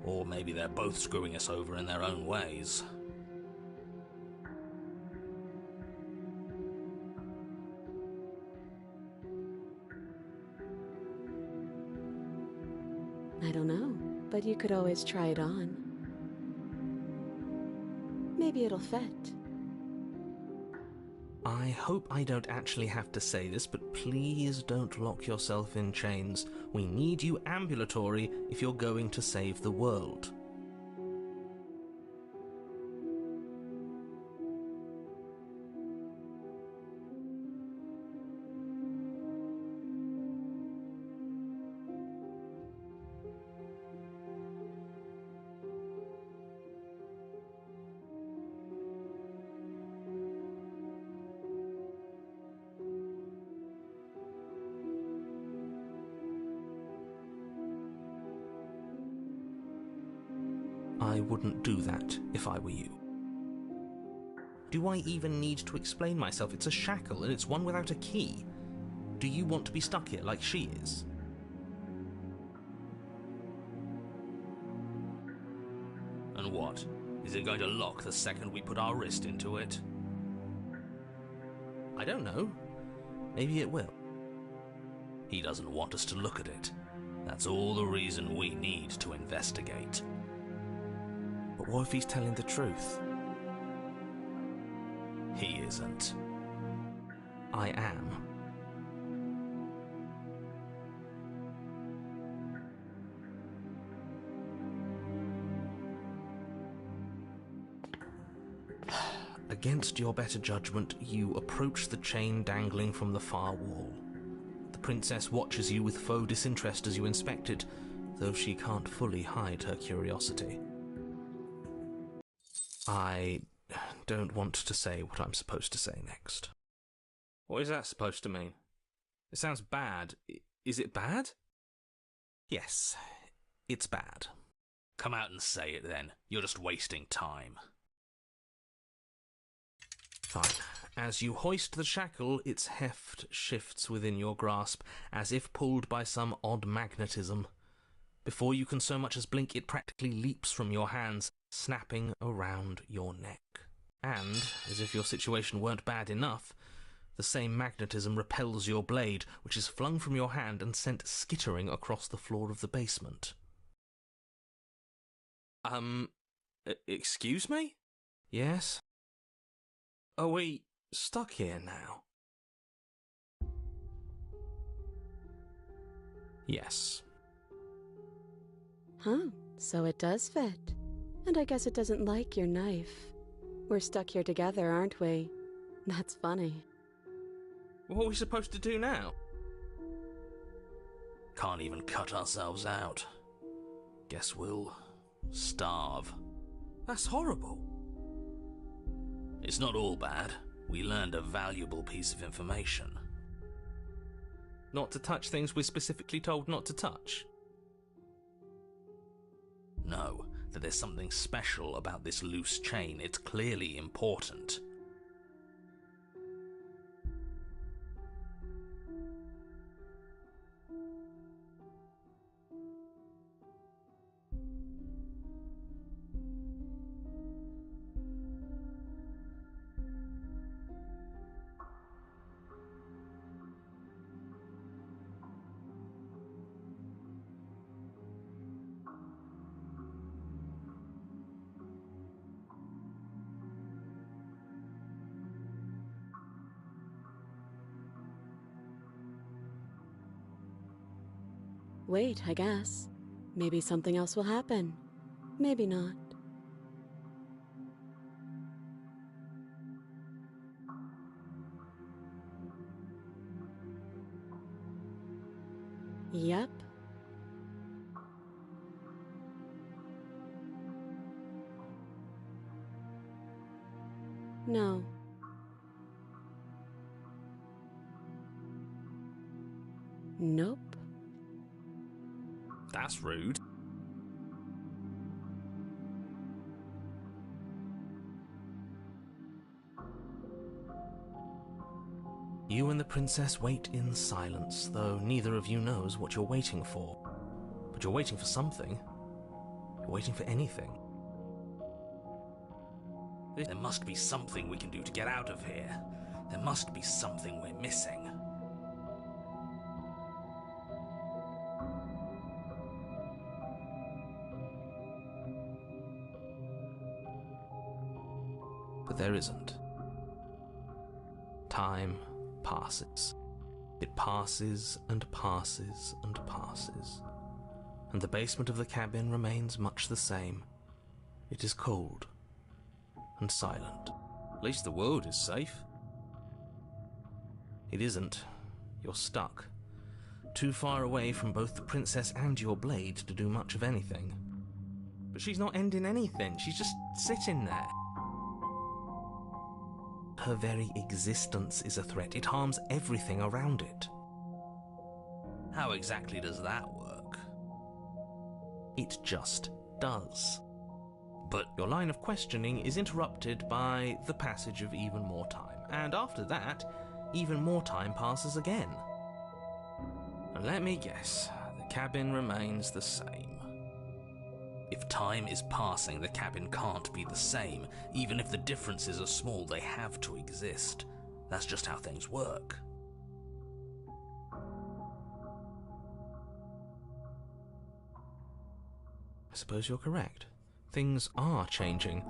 Or maybe they're both screwing us over in their own ways. I don't know, but you could always try it on. Maybe it'll fit. I hope I don't actually have to say this, but please don't lock yourself in chains. We need you ambulatory if you're going to save the world. I wouldn't do that if I were you. Do I even need to explain myself? It's a shackle and it's one without a key. Do you want to be stuck here like she is? And what? Is it going to lock the second we put our wrist into it? I don't know. Maybe it will. He doesn't want us to look at it. That's all the reason we need to investigate. But what if he's telling the truth? He isn't. I am. Against your better judgment, you approach the chain dangling from the far wall. The princess watches you with faux disinterest as you inspect it, though she can't fully hide her curiosity. I don't want to say what I'm supposed to say next. What is that supposed to mean? It sounds bad. Is it bad? Yes, it's bad. Come out and say it then. You're just wasting time. Fine. As you hoist the shackle, its heft shifts within your grasp, as if pulled by some odd magnetism. Before you can so much as blink, it practically leaps from your hands, snapping around your neck. And, as if your situation weren't bad enough, the same magnetism repels your blade, which is flung from your hand and sent skittering across the floor of the basement. Excuse me? Yes? Are we stuck here now? Yes. Huh, so it does fit. And I guess it doesn't like your knife. We're stuck here together, aren't we? That's funny. What are we supposed to do now? Can't even cut ourselves out. Guess we'll starve. That's horrible. It's not all bad. We learned a valuable piece of information. Not to touch things we're specifically told not to touch? No, that there's something special about this loose chain. It's clearly important. Wait, I guess. Maybe something else will happen. Maybe not. Yep. No. Nope. That's rude. You and the princess wait in silence, though neither of you knows what you're waiting for. But you're waiting for something. You're waiting for anything. There must be something we can do to get out of here. There must be something we're missing. But there isn't. Time passes. It passes and passes and passes. And the basement of the cabin remains much the same. It is cold and silent. At least the world is safe. It isn't. You're stuck. Too far away from both the princess and your blade to do much of anything. But she's not ending anything. She's just sitting there. Her very existence is a threat. It harms everything around it. How exactly does that work? It just does. But your line of questioning is interrupted by the passage of even more time. And after that, even more time passes again. And let me guess, the cabin remains the same. If time is passing, the cabin can't be the same. Even if the differences are small, they have to exist. That's just how things work. I suppose you're correct. Things are changing.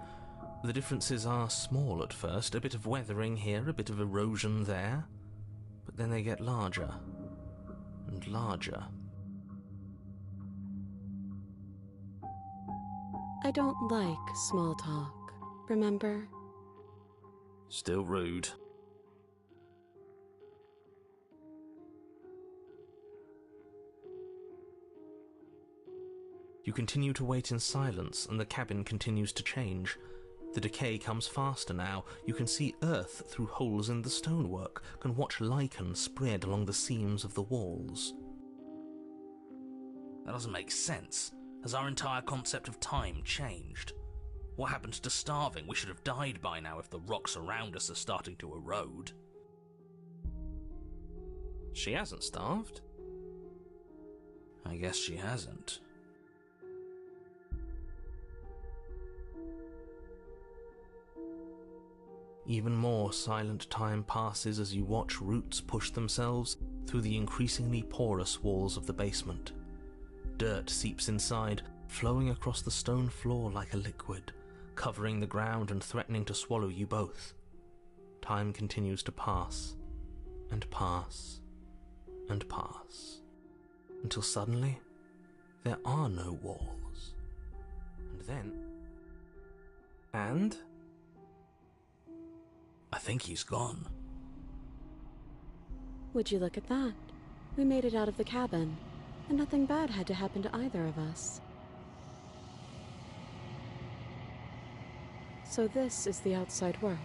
The differences are small at first, a bit of weathering here, a bit of erosion there. But then they get larger and larger. I don't like small talk, remember? Still rude. You continue to wait in silence, and the cabin continues to change. The decay comes faster now. You can see earth through holes in the stonework, can watch lichen spread along the seams of the walls. That doesn't make sense. Has our entire concept of time changed? What happened to starving? We should have died by now if the rocks around us are starting to erode. She hasn't starved. I guess she hasn't. Even more silent time passes as you watch roots push themselves through the increasingly porous walls of the basement. Dirt seeps inside, flowing across the stone floor like a liquid, covering the ground and threatening to swallow you both. Time continues to pass, and pass, and pass, until suddenly there are no walls. And then... And... I think he's gone. Would you look at that? We made it out of the cabin, and nothing bad had to happen to either of us. So this is the outside world.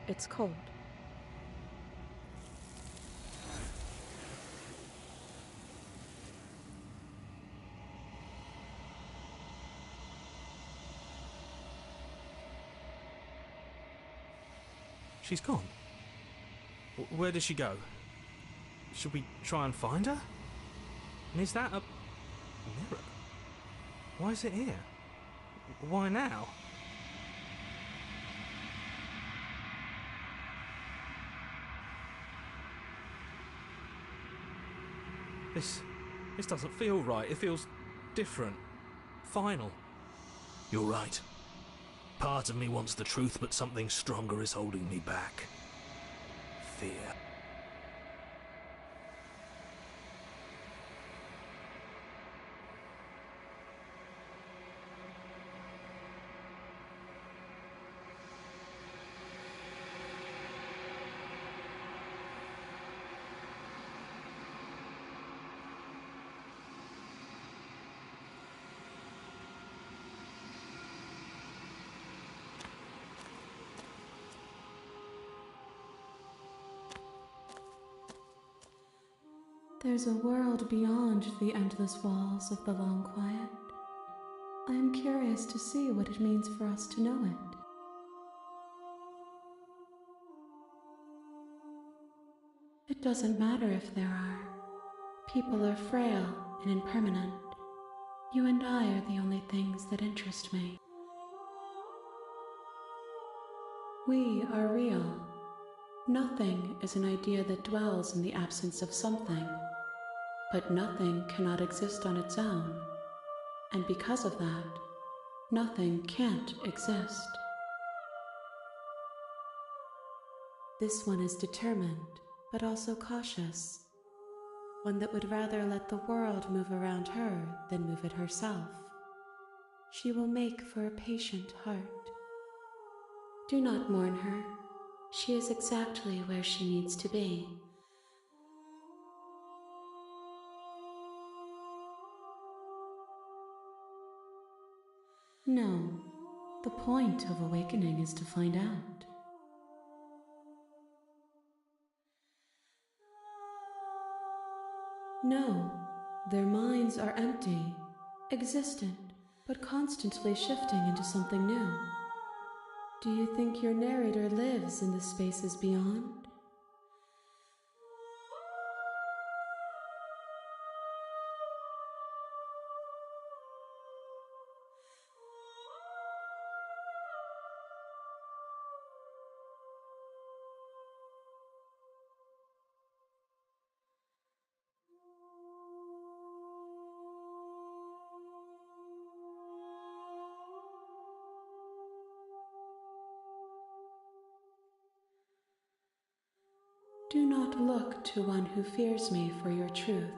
It's cold. She's gone. Where did she go? Should we try and find her? And is that a mirror? Why is it here? Why now? This doesn't feel right. It feels different. Final. You're right. Part of me wants the truth, but something stronger is holding me back. Fear. There's a world beyond the endless walls of the long quiet. I am curious to see what it means for us to know it. It doesn't matter if there are. People are frail and impermanent. You and I are the only things that interest me. We are real. Nothing is an idea that dwells in the absence of something. But nothing cannot exist on its own, and because of that, nothing can't exist. This one is determined, but also cautious. One that would rather let the world move around her than move it herself. She will make for a patient heart. Do not mourn her. She is exactly where she needs to be. No, the point of awakening is to find out. No, their minds are empty, existent, but constantly shifting into something new. Do you think your narrator lives in the spaces beyond? Do not look to one who fears me for your truth.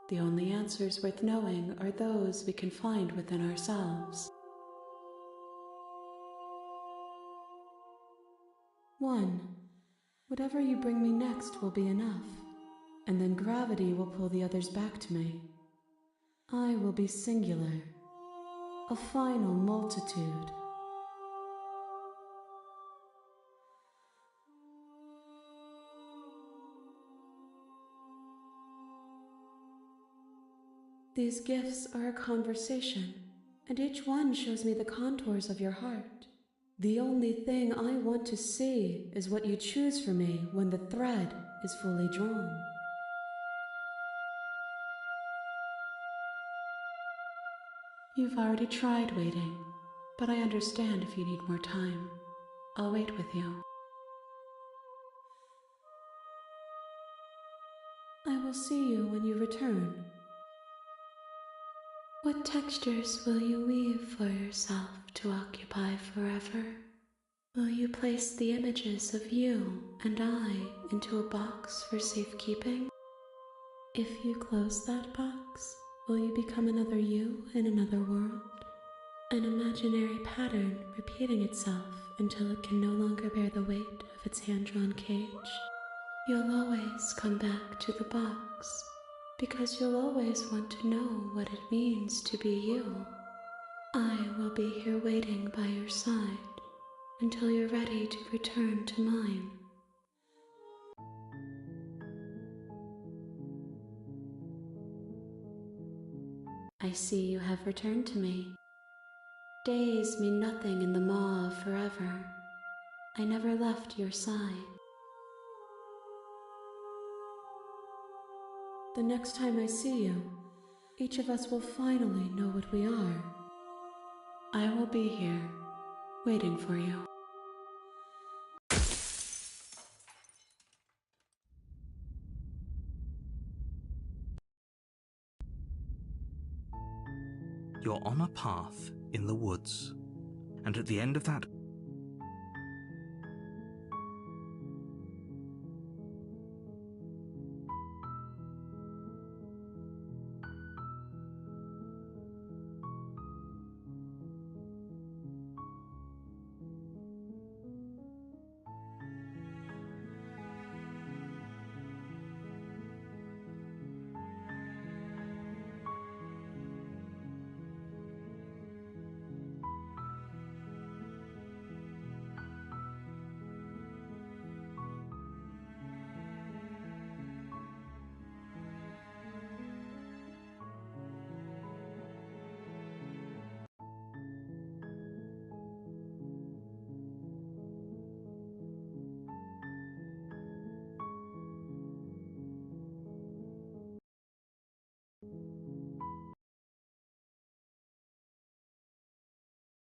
The only answers worth knowing are those we can find within ourselves. 1. Whatever you bring me next will be enough, and then gravity will pull the others back to me. I will be singular, a final multitude. These gifts are a conversation, and each one shows me the contours of your heart. The only thing I want to see is what you choose for me when the thread is fully drawn. You've already tried waiting, but I understand if you need more time. I'll wait with you. I will see you when you return. What textures will you weave for yourself to occupy forever? Will you place the images of you and I into a box for safekeeping? If you close that box, will you become another you in another world? An imaginary pattern repeating itself until it can no longer bear the weight of its hand-drawn cage? You'll always come back to the box, because you'll always want to know what it means to be you. I will be here waiting by your side until you're ready to return to mine. I see you have returned to me. Days mean nothing in the maw of forever. I never left your side. The next time I see you, each of us will finally know what we are. I will be here, waiting for you. You're on a path in the woods, and at the end of that